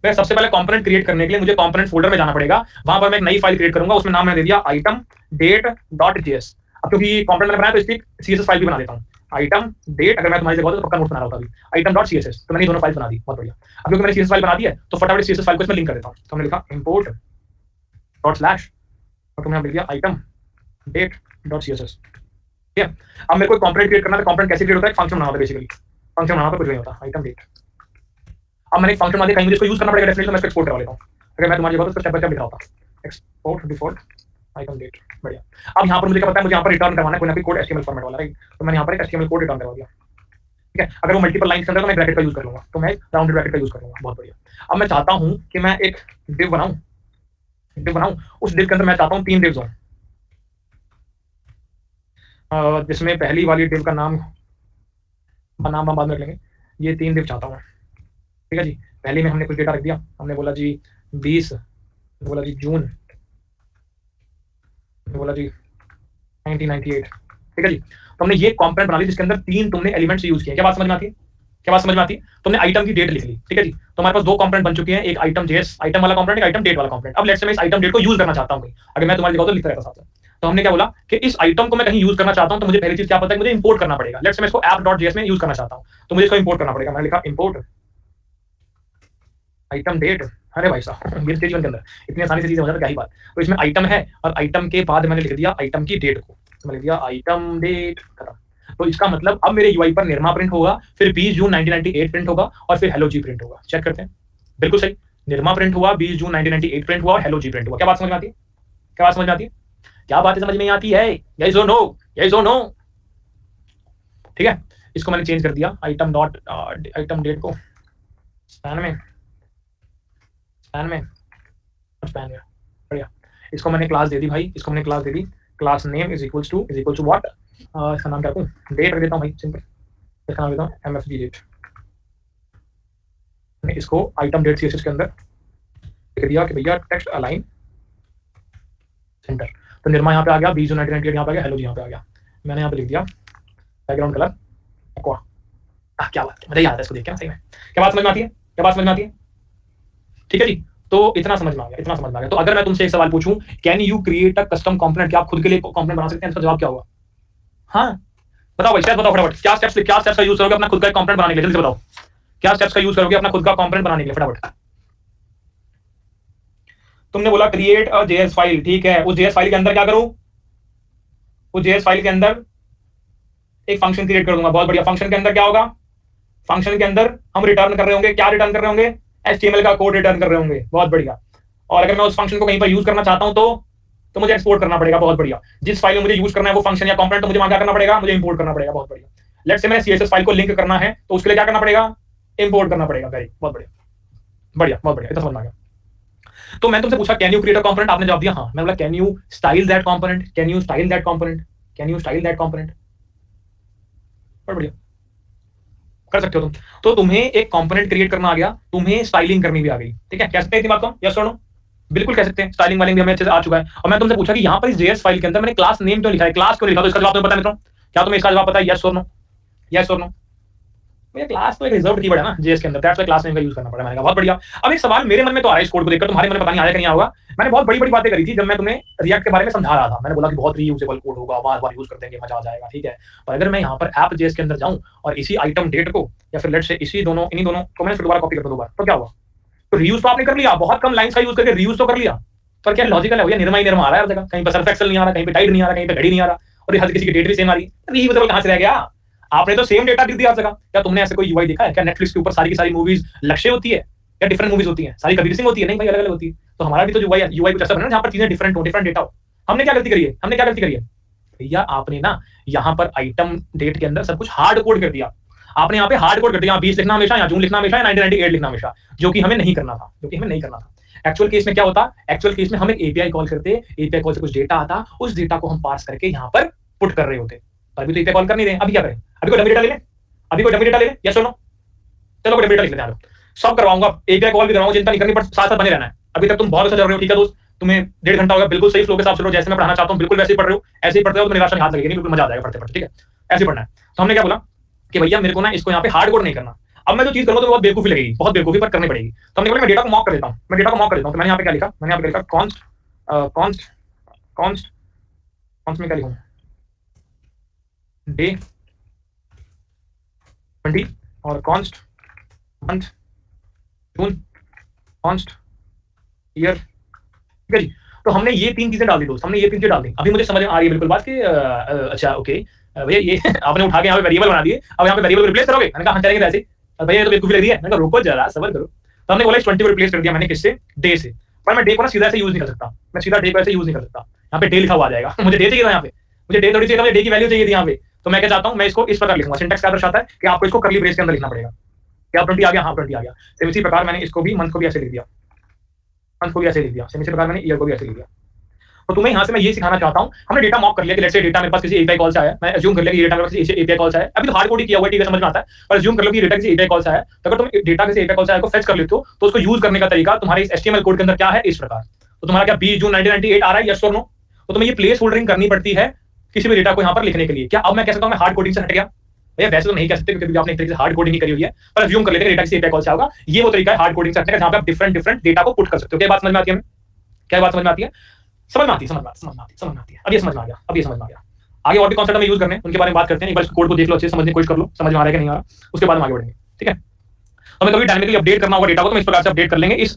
मैं सबसे पहले कंपोनेंट क्रिएट करने के लिए मुझे कंपोनेंट फोल्डर में जाना पड़ेगा। वहां पर मैं एक नई फाइल क्रिएट करूंगा, उसमें नाम मैंने दे दिया आइटम डेट डॉट जेएस। अब क्योंकि कंपोनेंट मैंने बनाया तो इसकी सीएसएस फाइल भी बना देता हूं। आइटम डेट, अगर मैं तुम्हारी जगह होता तो पक्का नोट बना रहा होता अभी। आइटम डॉट सीएसएस, तो मैंने दोनों फाइल बना दी। बहुत बढ़िया। अब क्योंकि मैंने सीएसएस फाइल बना दी है तो फटाफट सीएसएस फाइल को इसमें लिंक कर देता हूं। तो हमने लिखा इंपोर्ट डॉट स्लैश, और तुमने लिख दिया आइटम डेट डॉट सीएसएस। ठीक है। अब मेरे को कंपोनेंट क्रिएट करना है। तो कंपोनेंट कैसे क्रिएट होता है? फंक्शन बनाना होता है बेसिकली। फंक्शन बनाना तो कुछ नहीं होता, आइटम डेट। अब मैंने एक फंक्शन बना दिया, कहीं मुझे इसको यूज करना पड़ेगा डेफिनेटली, तो मैं इसको एक्सपोर्ट करवा लेता हूं। अगर मैं तुम्हारी जगह तो स्टेप बाय स्टेप लिखा होता। Export default item date. बढ़िया। अब यहाँ पर मुझे क्या पता है? मुझे यहाँ पर रिटर्न करवाना है कोई ना कोई कोड एचटीएमएल फॉर्मेट वाला, राइट? तो मैंने यहाँ पर एक एचटीएमएल कोड रिटर्न करवा दिया। ठीक ठीक है, अगर वो मल्टीपल लाइन के अंदर तो मैं ब्रैकेट का यूज कर लूंगा, तो मैं राउंडेड ब्रैकेट का यूज कर लूंगा। बहुत बढ़िया। अब मैं चाहता हूं कि मैं एक डिव बनाऊं, उस डिव के अंदर मैं चाहता हूं 3 डिव्स हों, जिसमें पहली वाली डिव का नाम हम बाद में रख लेंगे। ये 3 डिव चाहता हूं, ठीक है जी। पहली में हमने कुछ डेटा रख दिया, हमने बोला जी 20, बोला जी जून, बोला जी 1998, ठीक है जी। तो हमने ये कंपोनेंट बना ली जिसके अंदर 3 तुमने एलिमेंट्स यूज किए। क्या बात समझ में आती है? क्या बात समझ में आती है? तुमने आइटम की डेट लिख ली, ठीक है जी। तो हमारे पास 2 कंपोनेंट बन चुके हैं, एक आइटम जेएस आइटम वाला कंपोनेंट, एक आइटम डेट वाला कंपोनेंट। अब लेट्स से मैं इस आइटम डेट को यूज करना चाहता हूं, अगर मैं तुम्हारी जगह तो लिखता रहता साथ में। तो हमने क्या बोला कि इस आइटम को मैं कहीं यूज करना चाहता हूं, तो मुझे पहली चीज क्या पता है, मुझे इंपोर्ट करना पड़ेगा। लेट्स से मैं इसको app.js में यूज करना चाहता हूं, तो मुझे इसको इंपोर्ट करना पड़ेगा। मैंने लिखा इंपोर्ट आइटम डेट। अरे भाई साहब, मेरे जीवन के अंदर इतनी आसानी से चीजें हो जाती है, क्या ही बात। तो इसमें आइटम है और आइटम के बाद मैंने लिख दिया आइटम की डेट को, तो मैंने लिख दिया आइटम डेट, खत्म। तो इसका मतलब अब मेरे यूआई पर निर्मा प्रिंट होगा, फिर 20 जून 1998 प्रिंट होगा और फिर हेलो जी प्रिंट होगा। चेक करते हैं, बिल्कुल सही, निर्मा प्रिंट हुआ, 20 जून 1998 प्रिंट हुआ और हेलो जी प्रिंट हुआ। क्या बात समझ में आती है? क्या बात समझ में आती है? क्या बात समझ में आती है? यस और नो, यस और नो, ठीक है। इसको मैंने चेंज कर दिया आइटम डॉट आइटम डेट को स्पैन में बढ़िया। इसको मैंने क्लास दे दी भाई, इसको मैंने क्लास दे दी, class name is equal to what, इसका नाम क्या रखूं, डेट रख देता हूं भाई, सिंपल। इसका नाम देता हूं एमएफजी डेट। मैंने इसको आइटम डेट सीएसएस के अंदर लिख दिया कि भैया टेक्स्ट अलाइन सेंटर। तो निर्मा यहाँ पे आ गया, 20 जून 1998 यहाँ पे आ गया, हेलो जी यहाँ पे आ गया। मैंने यहाँ पे लिख दिया बैकग्राउंड कलर एक्वा। क्या बात है, मजा ही आता है इसको देख के ना, सही में। क्या बात समझ में आती है? क्या बात समझ में आती है? ठीक है जी। तो इतना समझ में आ गया, इतना समझ में आ गया। तो अगर मैं तुमसे एक सवाल पूछूं, can you create a custom component, क्या आप खुद के लिए कंपोनेंट बना सकते हैं? इसका जवाब क्या होगा? हाँ, बताओ भाई, बताओ फटाफट, क्या स्टेप्स का यूज करोगे अपना खुद का कंपोनेंट बनाने के लिए? जल्दी बताओ, क्या स्टेप्स का यूज करोगे अपना खुद का कंपोनेंट बनाने के लिए? फटाफट। तुमने बोला क्रिएट अ जेएस फाइल, ठीक है। उस जेएस फाइल के अंदर क्या करूं? उस जेएस फाइल के अंदर एक फंक्शन क्रिएट कर दूंगा। बहुत बढ़िया। फंक्शन के अंदर क्या होगा? फंक्शन के अंदर हम रिटर्न कर रहे होंगे, क्या रिटर्न कर रहे होंगे? HTML का कोड रिटर्न कर रहे होंगे। बहुत बढ़िया। और अगर मैं उस फंक्शन को कहीं पर यूज करना चाहता हूं तो मुझे एक्सपोर्ट करना पड़ेगा। बहुत बढ़िया। जिस फाइल में मुझे यूज करना है वो फंक्शन या कंपोनेंट, तो मुझे वहां क्या करना पड़ेगा? मुझे इंपोर्ट करना पड़ेगा। बहुत बढ़िया। लेट्स से मैंने सीएसएस फाइल को लिंक करना है, तो उसके लिए क्या करना पड़ेगा? इंपोर्ट करना पड़ेगा। वेरी बहुत बढ़िया, बढ़िया, बहुत बढ़िया, इतना समझ में आ गया। तो मैं तुमसे पूछा can you create a component, आपने जवाब दिया हाँ। मैं बोला can you style that component, can you style that component, can you style that component. बहुत बढ़िया, कर सकते हो तुम। तो तुम्हें एक कंपोनेंट क्रिएट करना आ गया, तुम्हें स्टाइलिंग करनी भी आ गई, ठीक है। कह सकते हैं इतनी बात को? यस और नो? बिल्कुल कह सकते हैं। स्टाइलिंग वाइलिंग भी हमें अच्छे से आ चुका है। और मैं तुमसे पूछा कि यहाँ पर इस जेएस फाइल के अंदर मैंने क्लास नेम क्यों लिखा है, क्लास क्यों लिखा, तो इसका जवाब तुम्हें पता है मित्रों? क्या तुम्हें इसका जवाब पता है? यस और नो? यस और नो? भैया क्लास तो एक रिजर्व्ड कीवर्ड है ना जेएस के अंदर, दैट्स व्हाई क्लास नेम का यूज करना पड़ा। मैंने कहा बहुत बढ़िया। अब एक सवाल मेरे मन में तो आ रहा है इस कोड को देखकर, तुम्हारे मन में पता नहीं आया कि नहीं आया होगा। मैंने बहुत बड़ी बड़ी बातें करी थी जब मैं तुम्हें रिएक्ट के बारे में समझा रहा था। मैंने बोला कि बहुत रीयूजेबल कोड होगा, बार बार यूज कर देंगे, मजा आ जाएगा, ठीक है। और अगर मैं यहाँ पर ऐप जेएस के अंदर जाऊं और इसी आइटम डेट को या फिर लेट्स से इन्हीं दोनों को मैंने दोबारा कॉपी कर दूं दोबारा, तो क्या हुआ? तो रीयूज तो आपने कर लिया, बहुत कम लाइंस का यूज करके रीयूज तो कर लिया, पर क्या लॉजिकल है भैया? निर्मा ही निर्मा आ रहा है हर जगह, कहीं पर सर्फ एक्सेल नहीं आ रहा, कहीं पे टाइड नहीं आ रहा, कहीं पे घड़ी नहीं आ रहा, और हर किसी की डेट भी सेम आ रही है। रीयूजेबल कहां से रह गया? आपने तो सेम डेटा दिया हर जगह। क्या तुमने ऐसे कोई यूआई देखा है? क्या नेटफ्लिक्स के ऊपर सारी की सारी मूवीज लक्ष्य होती है या डिफरेंट मूवीज होती है? सारी कबीर सिंह होती है? नहीं भाई, अलग अलग होती है। तो हमारा भी तो यूआई कुछ ऐसा बना जहां पर चीजें डिफरेंट हो, डिफरेंट डेटा हो। हमने क्या गलती करी है? हमने क्या गलती करी है भैया? आपने ना यहाँ पर आइटम डेट के अंदर सब कुछ हार्ड कोड कर दिया। आपने यहाँ पे हार्ड कोड कर दिया, 20 लिखना हमेशा, या जून लिखना हमेशा, या 1998 लिखना हमेशा, जो कि हमें नहीं करना था, जो कि हमें नहीं करना था। एक्चुअल केस में क्या होता? एक्चुअल केस में हम एक एपीआई कॉल करते, एपीआई कॉल से कुछ डेटा आता, उस डेटा को हम पास करके यहाँ पर पुट कर रहे होते। अभी तो एपीआई कॉल कर नहीं रहे, अभी क्या करें? अभी कोई डमी डेटा ले लें, अभी कोई डमी डेटा ले लें, यस और नो? चलो कोई डमी डेटा लिख लेते हैं, सब करवाऊंगा, एपीआई कॉल भी करवाऊंगा, चिंता नहीं करनी, पर साथ साथ बने रहना है। अभी तक तुम बहुत अच्छा चल रहे हो, ठीक है दोस्त, तुम्हें 1.5 घंटा होगा, बिल्कुल सही फ्लो के साथ चलो, जैसे मैं पढ़ाना चाहता हूँ बिल्कुल वैसे ही पढ़ रहे हो, ऐसे ही पढ़ते हो तो निराशा नहीं हाथ लगेगी, बिल्कुल मजा आ जाएगा पढ़ते पढ़ते, ठीक है। ऐसे पढ़ना है। तो हमने क्या बोला कि भैया मेरे को ना इसको यहाँ पे हार्ड कोड नहीं करना। अब मैं जो चीज करूँ तो बहुत बेवकूफी लगेगी, बहुत बेवकूफी पर करनी पड़ेगी। तो हमने बोला मैं डेटा को मॉक कर देता हूँ, मैं डेटा को मॉक कर देता हूँ। तो मैंने यहाँ पे क्या लिखा? मैंने यहाँ पे लिखा कॉन्स्ट में क्या लिखूं? डे 20 और कॉन्स्ट मंथ जून, कॉन्स्ट ईयर, ठीक है जी। तो हमने ये 3 चीजें डाल दी दोस्त, हमने ये 3 चीजें डाल दी। अभी मुझे समझ में आ रही है बिल्कुल बात कि अच्छा ओके भैया ये आपने उठा के यहाँ पे वेरिएबल बना दिए, अब यहाँ पे वेरिएबल रिप्लेस करोगे? मैंने कहा हाँ चलेंगे ऐसे। भैया ये तो बेवकूफी लग रही है। मैंने कहा रुको जरा सबर करो। तो हमने बोला इस 20 को रिप्लेस कर दिया मैंने, किससे? डे से। पर मैं डे को ना सीधा ऐसे यूज नहीं कर सकता, मैं सीधा डे को ऐसे यूज नहीं कर सकता। यहाँ पे डे लिखा हुआ आ जाएगा मुझे डे चाहिए था, यहाँ पे मुझे डे थोड़ी चाहिए था, मुझे डे की वैल्यू चाहिए थी यहाँ पे। तो मैं क्या चाहता हूं, मैं इसको इस प्रकार लिखूंगा। सिंटैक्स क्या दर्शाता है कि आपको इसको कर्ली ब्रेस के अंदर लिखना पड़ेगा। क्या 20 आ गया? हाँ 20 आ गया। सेम इसी प्रकार मैंने इसको भी मंथ को भी ऐसे लिख दिया, मंथ को भी ऐसे लिख दिया। सेम इसी प्रकार मैंने ईयर को भी ऐसे लिख दिया। तो तुम्हें यहाँ से मैं ये सिखाना चाहता हूँ, हमने डेटा मॉक कर लिया कि लेट्स से डेटा मेरे पास किसी एपीआई कॉल से आया, मैं अज्यूम कर लिया कि डेटा मेरे पास किसी एपीआई कॉल से आया। अभी तो हार्ड कोड ही किया हुआ है, ठीक है, समझ में आता है, पर अज्यूम कर लो कि डेटा किसी एपीआई कॉल से आया। तो अगर तुम डेटा किसी एपीआई कॉल से आया को फेच कर लेते हो तो उसको यूज करने का तरीका तुम्हारे इस एचटीएमएल कोड के अंदर क्या है, इस प्रकार। तो तुम्हारा क्या 20 जून 1998 आ रहा है, यस और नो? तो तुम्हें ये प्लेस होल्डरिंग करनी पड़ती है किसी भी डेटा को यहाँ पर लिखने के लिए। क्या अब मैं कह सकता हूँ मैं हार्ड कोडिंग से हट गया? भैया वैसे तो नहीं कह सकते क्योंकि आपने एक तरीके से हार्ड कोडिंग ही करी हुई है, पर अज्यूम कर लेते हैं डेटा किसी एपीआई कॉल से आएगा। ये वो तरीका है हार्ड कोडिंग से हटने का जहां पे आप डिफरेंट डिफरेंट डेटा को पुट कर सकते हो। क्या बात समझ में आती है? क्या बात समझ में आती है? समझ में आती है। अब ये समझ में आ गया, अब ये समझ में आ गया। आगे और भी कॉन्सेप्ट हमें यूज करने हैं, उनके बारे में बात करते हैं। एक बार कोड को देख लो, अच्छे से समझने की कोशिश कर लो, समझ में आ रहा है कि नहीं आ रहा, उसके बाद हम आगे बढ़ेंगे, ठीक है। हमें कभी डायनेमिकली अपडेट करना होगा डेटा को, तो इस प्रकार से अपडेट कर लेंगे इस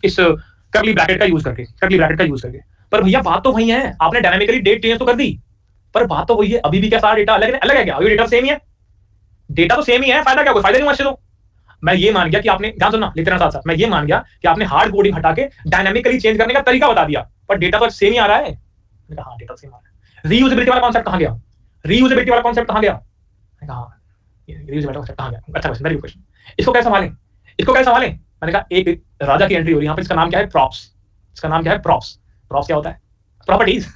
कर्ली ब्रैकेट का यूज करके, कर्ली ब्रैकेट का यूज करके। पर भैया बात तो वही है, आपने डायनेमिकली डेट चेंज तो कर दी, पर बात तो वही है, अभी भी क्या सारा डेटा अलग अलग है? क्या अभी डेटा सेम ही है? डेटा तो सेम ही है, फायदा क्या? कोई फायदा नहीं हुआ इससे। तो मैं ये मान गया कि आपने, ध्यान सुनना, लिखते रहना साथ साथ, मैं ये मान गया कि आपने हार्ड कोडिंग हटा के डायनामिकली चेंज करने का तरीका बता दिया, पर डेटा तो सेम ही आ रहा है। हाँ डेटा सेम आ रहा है। रीयूजेबिलिटी वाला कॉन्सेप्ट कहां गया? रीयूजेबिलिटी वाला कॉन्सेप्ट कहां गया? रीयूजेबिलिटी कॉन्सेप्ट कहां गया? अच्छा क्वेश्चन, वेरी गुड क्वेश्चन। इसको कैसे संभालें? इसको कैसे संभालें? मैंने कहा एक राजा की एंट्री हो रही है यहाँ पे, इसका नाम क्या है? प्रॉप्स। इसका नाम क्या है? प्रॉप्स। प्रॉप्स क्या होता है? प्रॉपर्टीज।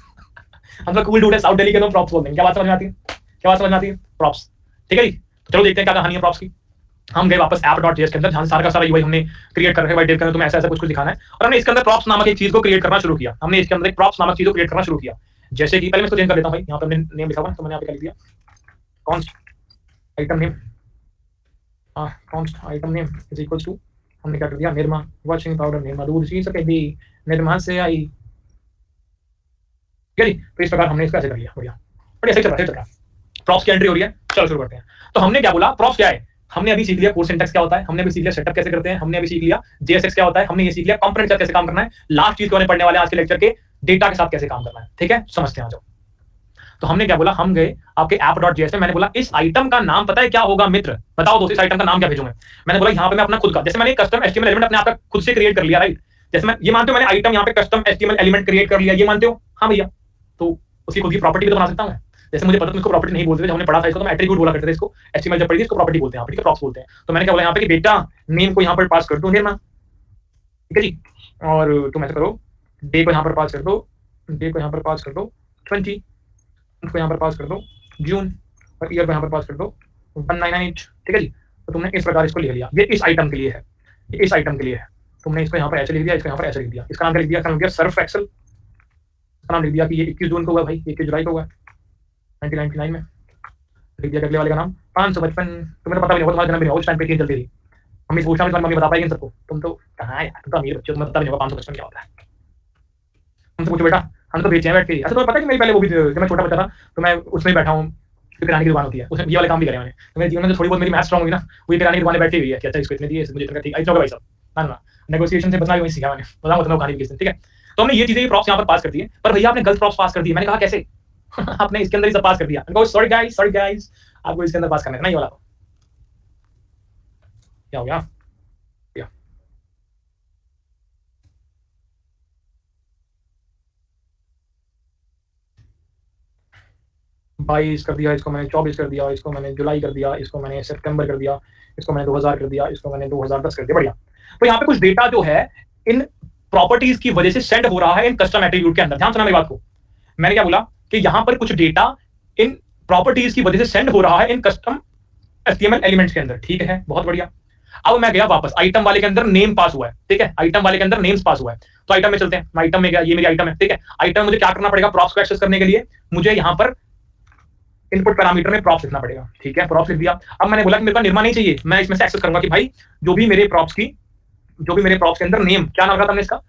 हम लोग कूल डूड है, साउथ दिल्ली के, तो प्रॉप्स बोलते हैं। क्या बात समझ में आती है? क्या बात समझ में आती है? प्रॉप्स, ठीक है जी। तो चलो देखते हैं क्या कहानी है प्रॉप्स की। हम गए वापस app.js के अंदर, जहां सारा का सारा यूआई हमने क्रिएट कर रखे हैं, डेव के अंदर तुम्हें ऐसा ऐसा कुछ दिखाना है, और हमने इसके अंदर प्रॉप्स नामक एक चीज को क्रिएट करना शुरू किया। हमने इसके अंदर एक प्रॉप्स नामक चीज को क्रिएट करना शुरू किया। जैसे कि पहले मैं इसको चेंज कर लेता हूं भाई, यहाँ पे हमने नेम लिखा हुआ है तो मैंने यहाँ पे लिख दिया कॉन्स्ट आइटम नेम। हाँ, const item name is equals to, हमने क्या कर दिया, निर्मा वॉशिंग पाउडर, निर्मा दूध सी सके भी निर्मा से आई, ठीक है जी। तो इस प्रकार हमने इसका ऐसे कर लिया, बढ़िया बढ़िया, सही चल रहा है। प्रॉप्स की एंट्री हो रही है, चलो शुरू करते हैं। तो हमने क्या बोला, प्रॉप्स क्या है? हमने अभी सीख लिया कोड सिंटैक्स क्या होता है, हमने अभी सीख लिया सेटअप कैसे करते हैं, हमने अभी सीख लिया JSX क्या होता है, हमने ये सीख लिया कंपोनेंट कैसे काम करना है। लास्ट चीज को हमें पढ़ने वाले आज के लेक्चर के, डेटा के साथ कैसे काम करना है, ठीक है, समझते हैं। तो हमने क्या बोला, हम गए आपके app.js में, मैंने बोला इस आइटम का नाम पता है क्या होगा मित्र? बताओ दोस्तों, इस आइटम का नाम क्या भेजूं मैं? मैंने बोला यहाँ पे मैं अपना खुद का, जैसे मैंने कस्टम HTML एलिमेंट अपने आप का खुद से क्रिएट कर लिया, राइट? जैसे मैं ये मानते हो मैंने आइटम यहाँ पे कस्टम HTML एलिमेंट क्रिएट कर लिया, ये मानते हो? हाँ भैया। तो उसकी खुद की प्रॉपर्टी भी तो बना सकता हूं मैं। जैसे मुझे पता, इसको प्रॉपर्टी नहीं बोलते थे, हमने पढ़ा था इसको, तो मैं एट्रीब्यूट बोला करते थे इसको। HTML जब पढ़ी थी इसको प्रॉपर्टी बोलते हैं, यहाँ पे प्रॉप्स बोलते हैं। तो मैंने क्या बोला यहाँ पे कि बेटा नेम को यहाँ पर पास कर दो निर्मा, ठीक है जी, और तुम ऐसे करो, डे को यहाँ पर पास कर दो, डे को यहाँ पर पास कर दो 20, को यहाँ पर पास कर दो जून, और ईयर को यहाँ पर पास कर दो 1998, ठीक है जी। तो तुमने इस प्रकार इसको लिख लिया, ये इस आइटम के लिए है, ये इस आइटम के लिए है। तुमने इसको यहाँ पर ऐसे लिख दिया, इसको यहाँ पर ऐसे लिख दिया। इसका नाम क्या लिख दिया? इसका नाम दिया सर्फ एक्सेल। इसका नाम लिख दिया कि ये 21 जून को हुआ भाई, 21 जुलाई को हुआ 1999 में। लिख दिया अगले वाले का नाम 555। तुम्हें तो पता भी नहीं होगा, तुम्हारा जन्म भी नहीं होगा, उस टाइम पे चलती थी। मम्मी पूछना भी, मम्मी बता पाएगी इन सबको? तुम तो कहाँ यार, तुम तो अमीर बच्चे, तुम्हें पता भी नहीं होगा 555 क्या होता है। हमसे पूछो बेटा, हम तो बेचे हैं बैठ के। अच्छा तुम्हें पता है कि मेरी पहले वो भी, जब मैं छोटा बच्चा था तो मैं उसमें बैठा हूँ, किराने की दुकान होती है, उसमें ये वाले काम भी करे मैंने। तो मेरे जीवन में जो थोड़ी बहुत मेरी मैथ स्ट्रांग हुई ना, वो ये किराने की दुकान बैठी हुई है कि अच्छा इसको इतने दिए, मुझे इतना ठीक, इतना होगा भाई साहब, ना ना नेगोशिएशन से बचना भी वही सीखा मैंने, बताऊंगा तुम्हें कहानी किस दिन, ठीक है। तो हमने ये चीजें, ये प्रॉप्स यहाँ पर पास कर दिए, पर भैया आपने गलत प्रॉप्स पास कर दिए। मैंने कहा कैसे? आपने इसके अंदर ही सब पास कर दिया। सॉरी गाइस, आपको इसके अंदर पास करना है ना, ये वाला क्या हो गया? 22 कर दिया, इसको मैंने 24 कर दिया, इसको मैंने जुलाई कर दिया, इसको मैंने सितंबर कर दिया, इसको मैंने 2000 कर दिया, इसको मैंने 2010 कर दिया, बढ़िया। तो यहाँ पे कुछ डेटा जो है इन प्रॉपर्टीज की वजह से सेंड हो रहा है इन कस्टम एट्रीब्यूट के अंदर। ध्यान सुना मेरी बात को, मैंने क्या बोला कि यहाँ पर कुछ डेटा इन प्रॉपर्टीज की वजह से सेंड हो रहा है इन कस्टम HTML एलिमेंट्स के अंदर, ठीक है, बहुत बढ़िया। अब मैं गया वापस आइटम वाले के अंदर, नेम पास हुआ है, ठीक है, आइटम वाले के अंदर नेम्स पास हुआ है। तो आइटम में चलते हैं, मैं आइटम में गया, ये मेरी आइटम है, ठीक है। आइटम में मुझे क्या करना पड़ेगा? प्रॉप्स को एक्सेस करने के लिए मुझे यहाँ पर इनपुट पैरामीटर में प्रॉप्स लिखना पड़ेगा, ठीक है, प्रॉप्स लिख दिया। अब मैंने बोला कि मेरे को निर्मा नहीं चाहिए, मैं इसमें से एक्सेस करूंगा कि भाई जो भी मेरे प्रॉप्स के अंदर नेम, क्या नाम रखा था हमने इसका,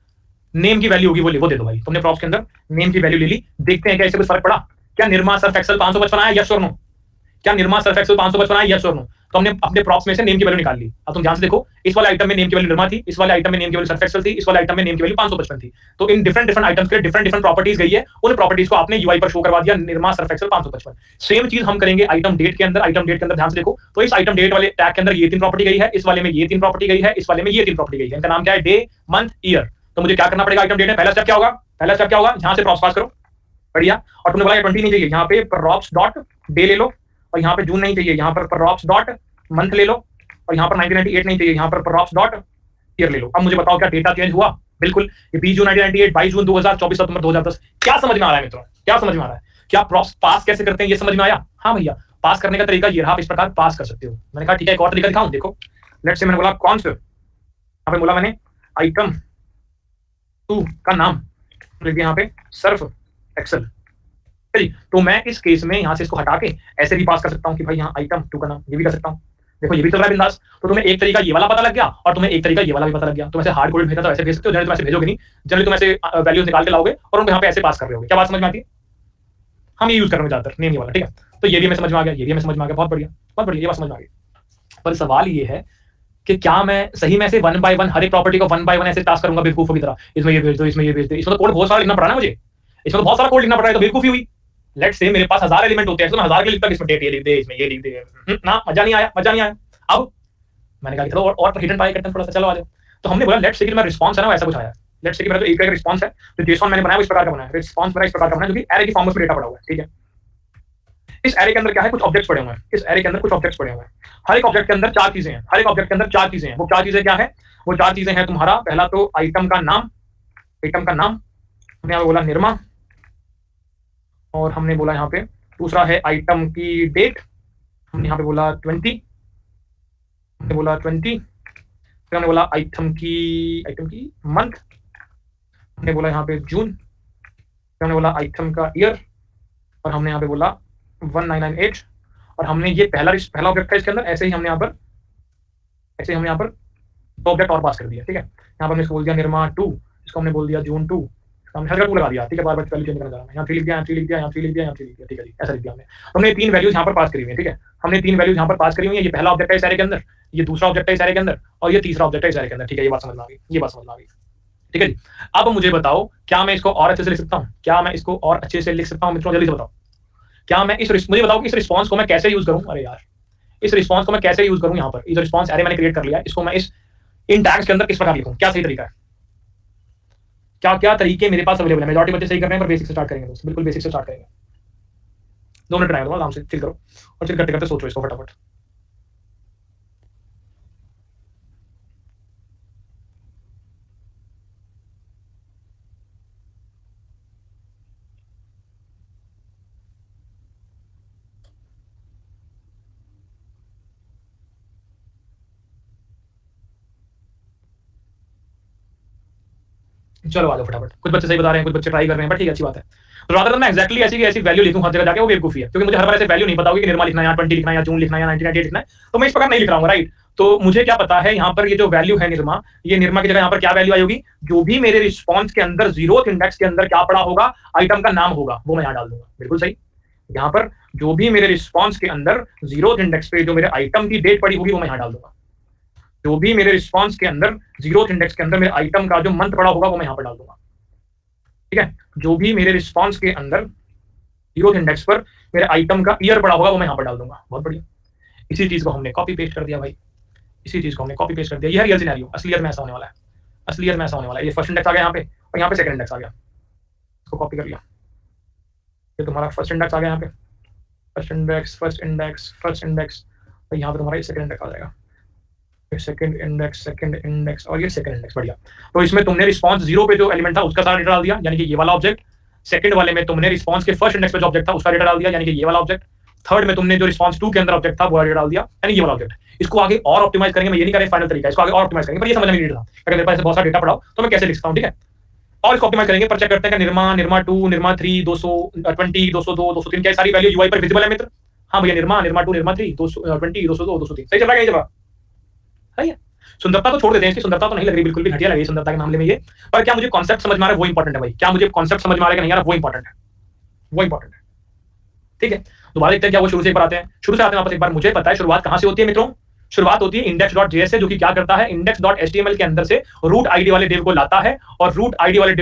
नेम की वैल्यू होगी वो दे दो भाई। तुमने प्रॉप्स के अंदर नेम की वैल्यू ले ली, देखते हैं क्या इससे कुछ फर्क पड़ा? क्या निर्मा सर्फ एक्सेल 555 आया, यस और नो? क्या निर्मा सर्फ एक्सेल 555 आया, यस और नो? तो हमने अपने प्रॉप्स में से नेम की वैल्यू निकाल ली। अब तुम ध्यान से देखो, इस वाले आइटम में नेम की वैल्यू निर्मा थी, इस वाले आइटम में नेम की वैल्यू सर्फ एक्सेल थी, इस वाले आइटम में नेम की वैल्यू 555 थी। तो इन डिफरेंट आइटम्स के डिफरेंट प्रॉपर्टीज गई है, उन प्रॉपर्टीज को आपने यूआई पर शो करवा दिया, निर्मा सर्फ एक्सेल 555। सेम चीज हम करेंगे आइटम डेट के अंदर। आइटम डेट के अंदर ध्यान से देखो, तो इस आइटम डेट वाले टैग के अंदर ये 3 प्रॉपर्टी गई है, इस वाले में ये 3 प्रॉपर्टी गई है, इस वाले में ये 3 प्रॉपर्टी गई है। इनका नाम क्या है? Day, month, year. तो मुझे क्या करना पड़ेगा आइटम डेट में? पहला स्टेप क्या होगा? यहां से प्रॉप्स पास करो, बढ़िया। और तुमने बोला 20 नहीं चाहिए, यहाँ पे प्रॉप्स डॉट डे ले लो, और यहाँ पे जून नहीं चाहिए, यहाँ पर props डॉट मंथ ले लो, और यहाँ पर 1998 नहीं चाहिए, यहाँ पर props डॉट ईयर ले लो। अब मुझे बताओ क्या डेटा चेंज हुआ? बिल्कुल, ये 20 जून 1998, 22 जून 2024, सितंबर 2010। क्या समझ में आ रहा है मित्रों? क्या समझ में आ रहा है? क्या प्रॉप्स पास कैसे करते हैं ये समझ में आया? हाँ भैया, पास करने का तरीका ये रहा, आप इस प्रकार पास कर सकते हो। मैंने कहा ठीक है, एक और तरीका दिखाऊं। देखो, लेट्स से मैंने बोला कॉन्स्ट, यहाँ पे बोला मैंने आइटम 2 का नाम लिख दिया, यहाँ पे सर्फ एक्सेल। तो मैं इस केस में यहाँ से इसको हटा के ऐसे भी पास कर सकता हूँ कि भाई यहाँ आइटम 2 का नाम, ये भी कर सकता हूँ। देखो ये भी चल रहा है बिंदास। तो तुम्हें एक तरीका ये वाला पता लग गया और तुम्हें एक तरीका ये वाला भी पता लग गया। तुम ऐसे हार्ड कोडेड भेजना तो ऐसे भेज सकते हो, जनरली तुम ऐसे भेजोगे नहीं, जनरली तुम ऐसे वैल्यूज निकाल के लाओगे और उनको यहाँ पे ऐसे पास कर रहे होगे। क्या बात समझ में आती है? हम ये यूज कर रहे हैं ज्यादातर, नेम ये वाला, ठीक है। तो ये भी हमें समझ में आ गया, ये भी हमें समझ में आ गया, बहुत बढ़िया, बहुत बढ़िया, ये बात समझ में आ गई। पर सवाल ये है कि क्या मैं सही में ऐसे 1 बाय 1 हर एक प्रॉपर्टी को 1 बाय 1 ऐसे टास्क करूंगा बेवकूफों की तरह, इसमें ये भेज दो, इसमें ये भेज दो? इसमें तो कोड बहुत सारा लिखना पड़ा ना मुझे, इसमें तो बहुत सारा कोड लिखना पड़ा है, तो बेवकूफी हुई। लेट्स से मेरे पास 1000 एलिमेंट होते हैं, तो मैं 1000 के लिखता, इसमें डेट ये लिख दे, इसमें ये लिख दे, ना मजा नहीं आया, मजा नहीं आया। अब मैंने कहा चलो और हिडन पाई करते हैं थोड़ा सा, चलो आ जाओ। तो हमने बोला लेट्स से कि मेरा रिस्पांस है ना वैसा कुछ आया। लेट्स से कि मेरा जो एक रिस्पांस है, जो जेसॉन मैंने बनाया इस प्रकार का बनाया, रिस्पांस मेरा इस प्रकार का बनाया, जो कि एरे की फॉर्म में डेटा पड़ा हुआ है, ठीक है। इस एरे के अंदर क्या है, कुछ ऑब्जेक्ट्स पड़े हुए हैं, इस एरे के अंदर कुछ ऑब्जेक्ट्स पड़े हुए हैं। हर एक ऑब्जेक्ट के अंदर 4 चीजें हैं, हर एक ऑब्जेक्ट के अंदर 4 चीजें हैं। वो 4 चीजें क्या है? वो 4 चीजें हैं तुम्हारा, पहला तो आइटम का नाम, आइटम का नाम हमने यहाँ बोला निर्मा, और हमने बोला यहाँ पे दूसरा है आइटम की डेट, हमने यहाँ पे बोला 20, हमने बोला 20, फिर हमने बोला आइटम की मंथ, हमने बोला यहाँ पे जून, फिर हमने बोला आइटम का ईयर, और हमने यहाँ पे बोला 1998, और हमने ये पहला ऑब्जेक्ट था इसके अंदर, ऐसे ही हमने यहाँ पर 2 ऑब्जेक्ट और पास कर दिया, ठीक है। यहाँ पर हमने इसको बोल दिया निर्मा 2, इसको हमने बोल दिया जून 2, हमने हल्का 2 लगा दिया, ठीक है। बार-बार वैल्यू चेंज करना चाह रहा हूं, यहाँ 3 लिख दिया, यहाँ 3 लिख दिया, यहाँ 3 लिख दिया, यहाँ 3 लिख दिया, ठीक है जी, ऐसा लिख दिया हमने 3 वैल्यूज यहाँ पर पास करी हुई है, ठीक है। हमने 3 वैल्यूज यहाँ पर पास करी हुई है, ये पहला ऑब्जेक्ट है इस एरे के अंदर, ये दूसरा ऑब्जेक्ट है इस एरे के अंदर, और ये तीसरा ऑब्जेक्ट है इस एरे के अंदर, ठीक है। ये बात समझ में आ गई, ये बात समझ में आ गई, ठीक है जी। अब मुझे बताओ, क्या मैं इसको और अच्छे से लिख सकता हूँ? क्या मैं इसको और अच्छे से लिख सकता हूँ मित्रों? जल्दी से बताओ, क्या मैं मुझे बताओ कि इस रिस्पांस को मैं कैसे यूज करूं? अरे यार, इस रिस्पांस को मैं कैसे यूज करूं? यहाँ पर ये जो रिस्पांस एरे मैंने क्रिएट कर लिया, इसको मैं इस इन टैग्स के अंदर किस प्रकार लिखूं? क्या सही तरीका है? क्या तरीके मेरे पास अवेलेबल है? मेजॉरिटी बच्चे सही कर रहे हैं, पर बेसिक से स्टार्ट करेंगे दोस्त, बिल्कुल बेसिक से स्टार्ट करेंगे। 2 मिनट टाइम दो, आराम से चिल करो और चिल करते करते सोचो इसको फटाफट। चलो आ जाओ फटाफट। कुछ बच्चे सही बता रहे हैं, कुछ बच्चे ट्राई कर रहे हैं, बट ठीक है, अच्छी बात है। तो रादर मैं एक्जैक्टली ऐसी की ऐसी वैल्यू लिखूं हर जगह जाके, वो बेवकूफी है, क्योंकि मुझे हर बार ऐसे वैल्यू नहीं पता होगी कि निर्मा लिखना है, यहाँ 20 लिखना है, या जून लिखना है, या 1998 लिखना है, तो मैं इस प्रकार नहीं लिख रहा हूँ, राइट। तो मुझे क्या पता है, यहाँ पर ये जो वैल्यू है निर्मा, ये निर्मा की जगह यहाँ पर क्या वैल्यू आई होगी? जो भी मेरे रिस्पॉन्स के अंदर 0th इंडेक्स के अंदर क्या पड़ा होगा, आइटम का नाम होगा, वो मैं यहाँ डाल दूंगा। बिल्कुल सही। यहाँ पर जो भी मेरे रिस्पॉन्स के अंदर 0th इंडेक्स पे जो मेरे आइटम की डेट पड़ी होगी, वो मैं यहाँ डाल दूंगा। जो भी मेरे रिस्पॉन्स के अंदर 0th इंडेक्स के अंदर मेरे आइटम का जो मंथ पड़ा होगा, वो मैं यहाँ पर डाल दूंगा, ठीक है। जो भी मेरे रिस्पॉन्स के अंदर 0th इंडेक्स पर मेरे आइटम का ईयर पड़ा होगा, वो मैं यहाँ पर डाल दूंगा। बहुत बढ़िया। इसी चीज को हमने कॉपी पेस्ट कर दिया भाई, इसी चीज को हमने कॉपी पेस्ट कर दिया। ये है रियल सिनेरियो, असलियत में ऐसा होने वाला है, असलियत में ऐसा होने वाला है। ये फर्स्ट इंडेक्स आ गया यहाँ पे, और यहाँ पे सेकंड इंडेक्स आ गया, इसको कॉपी कर लिया। ये तुम्हारा फर्स्ट इंडेक्स आ गया यहाँ पे, फर्स्ट इंडेक्स, और यहाँ पे तुम्हारा सेकंड इंडेक्स आ जाएगा, सेकंड इंडेक्स, और ये सेकंड इंडेक्स। बढ़िया। तो इसमें तुमने रिस्पांस 0 पे जो एलिमेंट था उसका सारा डेटा डाल दिया, यानी कि ये वाला ऑब्जेक्ट। सेकंड वाले में तुमने रिस्पांस के फर्स्ट इंडेक्स पे जो ऑब्जेक्ट था उसका डेटा डाल दिया, यानी कि ये वाला ऑब्जेक्ट। थर्ड में तुमने जो रिस्पांस 2 के अंदर ऑब्जेक्ट था वो डेटा डाल दिया, यानी ये वाला ऑब्जेक्ट। इसको आगे और ऑप्टिमाइज करेंगे, मैं ये नहीं कर रहा फाइनल तरीका, इसको आगे और ऑप्टिमाइज करेंगे, पर ये समझना नहीं था अगर मेरे पास बहुत सारा डेटा पड़ा हो तो मैं कैसे लिख सकता हूँ, ठीक है। और इसको ऑप्टिमाइज करेंगे, पर चेक करते हैं कि निर्मा 2, निर्मा 3, 220, 202, 203 क्या सारी वैल्यू यूआई पर विजिबल है मित्र? हाँ भैया, निर्मा 2, निर्मा 3, 220, 202, 203 सही चल रहा है, ये जवाब सही है। सुंदरता तो छोड़ देते हैं, इसकी सुंदरता तो नहीं लग रही, बिल्कुल भी घटिया लग रही सुंदरता के मामले में ये। पर क्या मुझे कॉन्सेप्ट समझ में आ रहा है, वो इंपॉर्टेंट है भाई। क्या मुझे कॉन्सेप्ट समझ में आ रहा है कि नहीं आ रहा, वो इंपॉर्टेंट है, वो इंपॉर्टेंट है, ठीक है। दोबारा देखते हैं क्या वो शुरू से एक बार आते हैं, शुरू से आते हैं वापस एक बार। मुझे पता है शुरुआत कहां से होती है मित्रों, शुरुआत होती है index.js से, जो कि क्या करता है, index.html के अंदर से रूट आईडी वाले डिव को लाता है, और रूट आईडी वाले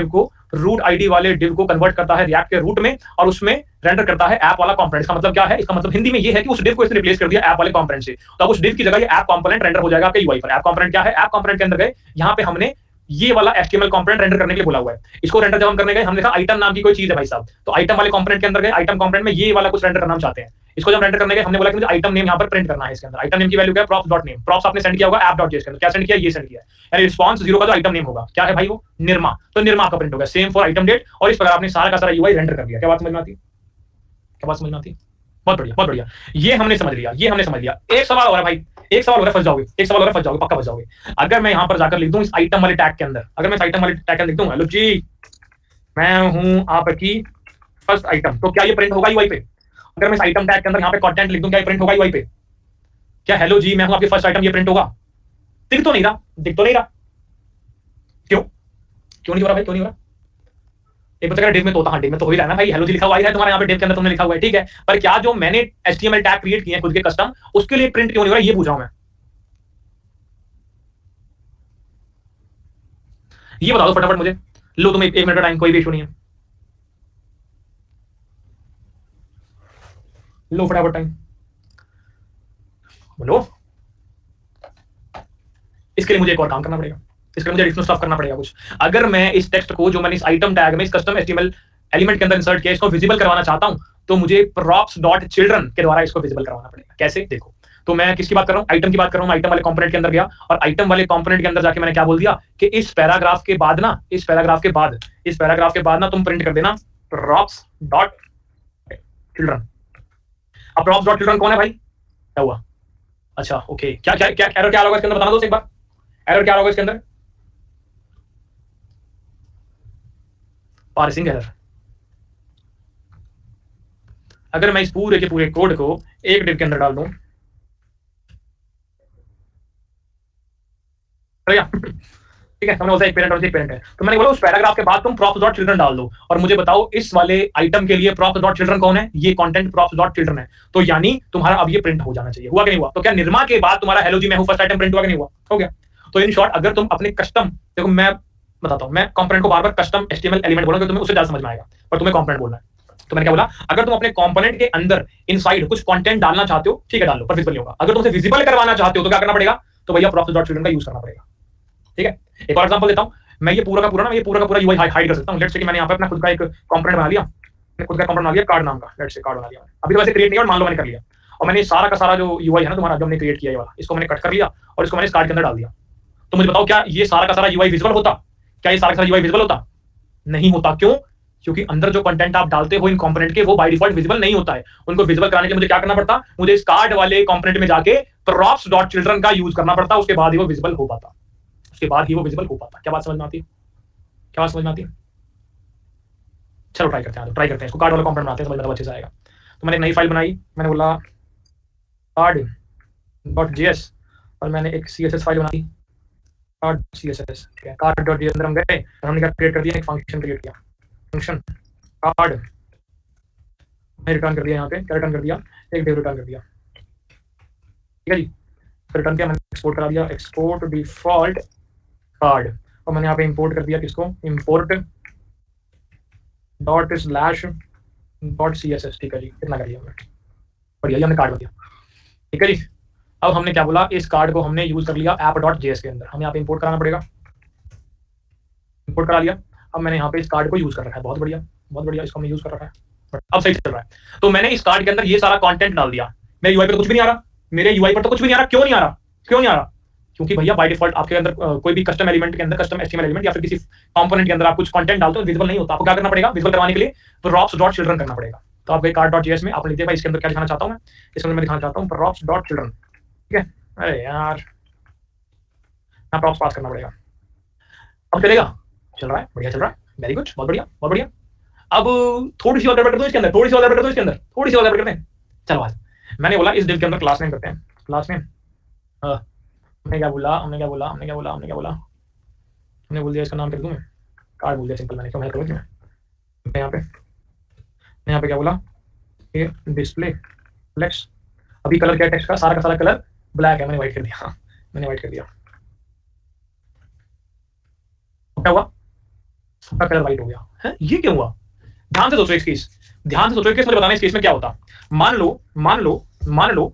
डिव को कन्वर्ट करता है रिएक्ट के रूट में, और उसमें रेंडर करता है ऐप वाला कंपोनेंट। इसका मतलब क्या है? इसका मतलब हिंदी में ये है कि उस डिव को इसने रिप्लेस कर दिया ऐप वाले कंपोनेंट से। तो अब उस डिव की जगह ये ऐप कंपोनेंट रेंडर हो जाएगा आपके यूआई पर। ऐप कंपोनेंट क्या है? ऐप कंपोनेंट के अंदर गए, यहाँ पे हमने ये वाला HTML कंपोनेंट रेंडर करने के लिए बोला हुआ है। इसको रेंडर जब हम करने गए, हमने देखा आइटम नाम की कोई चीज है भाई साहब, तो आइटम वाले कंपोनेंट के अंदर गए, आइटम कंपोनेंट में ये वाला कुछ रेंडर करना हम चाहते हैं। इसको जब रेंडर करने के हमने बोला कि मुझे आइटम नेम यहाँ पर प्रिंट करना है इसके अंदर। आइटम नेम की वैल्यू क्या है, प्रॉप्स डॉट नेम। प्रॉप्स आपने सेंड किया होगा app.js के अंदर, क्या सेंड किया, ये सेंड किया है, यानी रिस्पांस 0 का जो आइटम नेम होगा क्या है भाई, वो निर्मा, तो निर्मा आपका प्रिंट होगा। सेम फॉर आइटम डेट, और इस प्रकार आपने सारा का सारा यूआई रेंडर कर दिया। क्या बात समझ में आती है, क्या बात समझ में आती है, बहुत बढ़िया बहुत बढ़िया, ये हमने समझ लिया, ये हमने समझ लिया। एक सवाल हो रहा है भाई, एक सवाल हो रहा है, फंस जाओगे, एक सवाल हो रहा है, फंस जाओगे, पक्का फंस जाओगे। अगर मैं यहाँ पर जाकर लिख दूं इस आइटम वाले टैग के अंदर, अगर मैं इस आइटम वाले टैग के अंदर लिख दूं हेलो जी मैं हूं आपकी फर्स्ट आइटम, तो क्या ये प्रिंट होगा यूआई पे? अगर मैं इस आइटम टैग के अंदर यहाँ पे कंटेंट लिख दूं, क्या ये प्रिंट होगा यूआई पे? क्या हेलो जी मैं हूं आपकी फर्स्ट आइटम, ये प्रिंट होगा? दिख तो नहीं रहा, दिख तो नहीं रहा, क्यों क्यों नहीं हो रहा भाई, क्यों नहीं हो रहा? एक बच्चा डिव में तो होता, हाँ डिव में तो हो ही रहा है ना भाई, हेलो जी लिखा हुआ है तुम्हारे यहाँ पे डिव के अंदर, तुमने लिखा हुआ है ठीक है, पर क्या जो मैंने एचटीएमएल टैग क्रिएट किए हैं खुद के कस्टम, उसके लिए प्रिंट क्यों नहीं हो रहा, ये पूछ रहा हूं मैं। ये बता दो फटाफट मुझे, लो तुम एक मिनट का टाइम, कोई भी इशू नहीं है, लो फटाफट टाइम बोलो। इसके लिए मुझे एक और काम करना पड़ेगा, इसके लिए मुझे एडिशनल स्टफ करना पड़ेगा कुछ। अगर मैं इस टेक्स्ट को जो मैंने इस आइटम टैग में इस कस्टम एचटीएमएल एलिमेंट के अंदर इंसर्ट किया, इसको विजिबल करवाना चाहता हूं, तो मुझे props.children के द्वारा इसको विजिबल करवाना पड़ेगा। कैसे, देखो, तो मैं किसकी बात कर रहा हूं, आइटम की बात कर रहा हूं। आइटम वाले कंपोनेंट के अंदर गया, और आइटम वाले कंपोनेंट के अंदर जाके मैंने क्या बोल दिया कि इस पैराग्राफ के बाद ना, इस पैराग्राफ के बाद ना तुम प्रिंट कर देना props.children। अब props.children कौन है भाई, क्या हुआ, अच्छा ओके, क्या क्या क्या एरर क्या होगा इसके अंदर, बताना दो एक बार, एरर क्या होगा इसके अंदर, पार्सिंग एरर। अगर मैं इस पूरे के पूरे कोड को एक डिव के अंदर डाल दूं, ठीक है, हमने बोला एक पेरेंट और एक पेरेंट है, तो मैंने बोला उस पैराग्राफ के बाद तुम props.children डाल दो, और मुझे बताओ इस वाले आइटम के लिए props.children कौन है, ये कंटेंट props.children है, तो यानी तुम्हारा अब ये प्रिंट हो जाना चाहिए। हुआ कि नहीं हुआ? तो क्या निर्मा के बाद तुम्हारा हेलो जी मैं हूं फर्स्ट आइटम प्रिंट हुआ कि नहीं हुआ? हो गया। तो इन शॉर्ट अगर तुम अपने कस्टम, देखो मैं बताता हूं, मैं कंपोनेंट को बार बार कस्टम एचटीएमएल एलिमेंट बोलूंगा, तुम्हें उससे ज्यादा समझ में आएगा, पर तुम्हें कंपोनेंट बोलना है। तो मैंने क्या बोला, अगर तुम अपने कंपोनेंट के अंदर इनसाइड कुछ कंटेंट डालना चाहते हो, ठीक है डाल लो, पर विजिबल नहीं होगा। अगर तुम उसे विजिबल करवाना चाहते हो तो क्या करना पड़ेगा, तो भैया props.children का यूज करना पड़ेगा। ठीक है, एक और एग्जांपल देता हूं, मैं ये पूरा का पूरा ना, ये पूरा का पूरा यूआई हाइड कर सकता हूं। लेट्स से कि मैंने यहां पे अपना खुद का एक कंपोनेंट बना लिया, मैंने खुद का कंपोनेंट बना लिया कार्ड नाम का, लेट्स से कार्ड बना लिया, अभी तो वैसे क्रिएट नहीं है, और मान लो मैंने कर लिया, और मैंने सारा का सारा जो यूआई है ना तुम्हारा, जो हमने क्रिएट किया है वाला, इसको मैंने कट कर लिया और इसको मैंने इस कार्ड के अंदर डाल दिया। तो मुझे बताओ क्या ये सारा का सारा यूआई विजिबल होता, क्या ये सारा का सारा यूआई विजिबल होता? नहीं होता। क्यों? क्योंकि अंदर जो कंटेंट आप डालते हो इन कंपोनेंट के, वो बाय डिफॉल्ट विजिबल नहीं होता है। उनको विजिबल कराने के लिए मुझे क्या करना पड़ता, मुझे इस कार्ड वाले कंपोनेंट में जाके props.children का यूज करना पड़ता, उसके बाद ही वो विजिबल हो पाता, उसके बाद ही वो विजिबल हो पाता। क्या बात समझ में आती है, क्या बात समझ में आती है? चलो ट्राई करते हैं, ट्राई करते हैं, इसको कार्ड वाला कंपोनेंट बनाते हैं, समझ में अच्छे से आएगा। तो मैंने एक नई फाइल बनाई, मैंने बोला card.js, और मैंने एक css फाइल बनाई card.css, ठीक है, card.js अंदर हम गए और हमने क्या क्रिएट कर दिया, एक फंक्शन क्रिएट किया, फंक्शन कार्ड मैं रिटर्न कर दिया, यहाँ पे क्या रिटर्न कर दिया, एक डिव रिटर्न कर दिया, ठीक है जी। रिटर्न किया, मैंने एक्सपोर्ट करा दिया, एक्सपोर्ट डिफॉल्ट कार्ड, और मैंने यहाँ पे इंपोर्ट कर दिया किसको, इंपोर्ट ./.css, ठीक है जी, इतना कर दिया हमने, बढ़िया, हमने कार्ड कर दिया, ठीक है जी। अब हमने क्या बोला, इस कार्ड को हमने यूज कर लिया app.js के अंदर, हमें यहाँ पे इंपोर्ट कराना पड़ेगा, इंपोर्ट करा लिया। अब मैंने यहाँ पे इस कार्ड को यूज कर रखा है, बहुत बढ़िया बहुत बढ़िया, इसको हमने यूज कर रखा है, अब सही चल रहा है। तो मैंने इस कार्ड के अंदर ये सारा कंटेंट डाल दिया, मेरे यूआई पर तो कुछ भी नहीं आ रहा, मेरे यूआई पर तो कुछ भी नहीं आ रहा, क्यों नहीं आ रहा, क्यों नहीं आ रहा? क्योंकि भैया बाय डिफॉल्ट आपके अंदर कोई भी कस्टम एलिमेंट के अंदर, कस्टम एचटीएमएल एलिमेंट या फिर किसी कंपोनेंट के अंदर आप कुछ कंटेंट डालते हो, विजिबल नहीं होता। आपको क्या करना पड़ेगा, विजिबल करवाने के लिए props.children करना पड़ेगा। तो आप गए card.js में, आपने लिखा भाई इसके अंदर क्या दिखाना चाहता हूं मैं, इसके अंदर मैं दिखाना चाहता हूं props.children, ठीक है। अरे यार, ना प्रॉप्स पास करना पड़ेगा, अब चलेगा, चल रहा है, बढ़िया चल रहा है, वेरी गुड, बहुत बढ़िया बहुत बढ़िया। अब थोड़ी सी और गड़बड़ कर दो इसके अंदर, थोड़ी सी और गड़बड़ कर दो इसके अंदर, थोड़ी सी और गड़बड़ करते हैं। चलो आज मैंने बोला इस डिव के अंदर क्लास नेम करते हैं, क्लास नेम, हमने क्या बोला, हमने क्या बोला, हमने क्या बोला, हमने क्या बोला, हमने बोल दिया इसका नाम कर दूं मैं, कार्ड बोल दिया सिंपल, मैंने क्यों मैं करूं, यहाँ पे क्या बोला, ये डिस्प्ले फ्लेक्स। अभी कलर क्या है टेक्स्ट का, सारा का सारा कलर ब्लैक है, मैंने व्हाइट कर दिया, मैंने व्हाइट कर दिया, क्या हुआ, सबका कलर व्हाइट हो गया है, ये क्यों हुआ? ध्यान से सोचो इस केस, ध्यान से सोचो इस केस, मुझे बताना इस केस में क्या होता। मान लो मान लो मान लो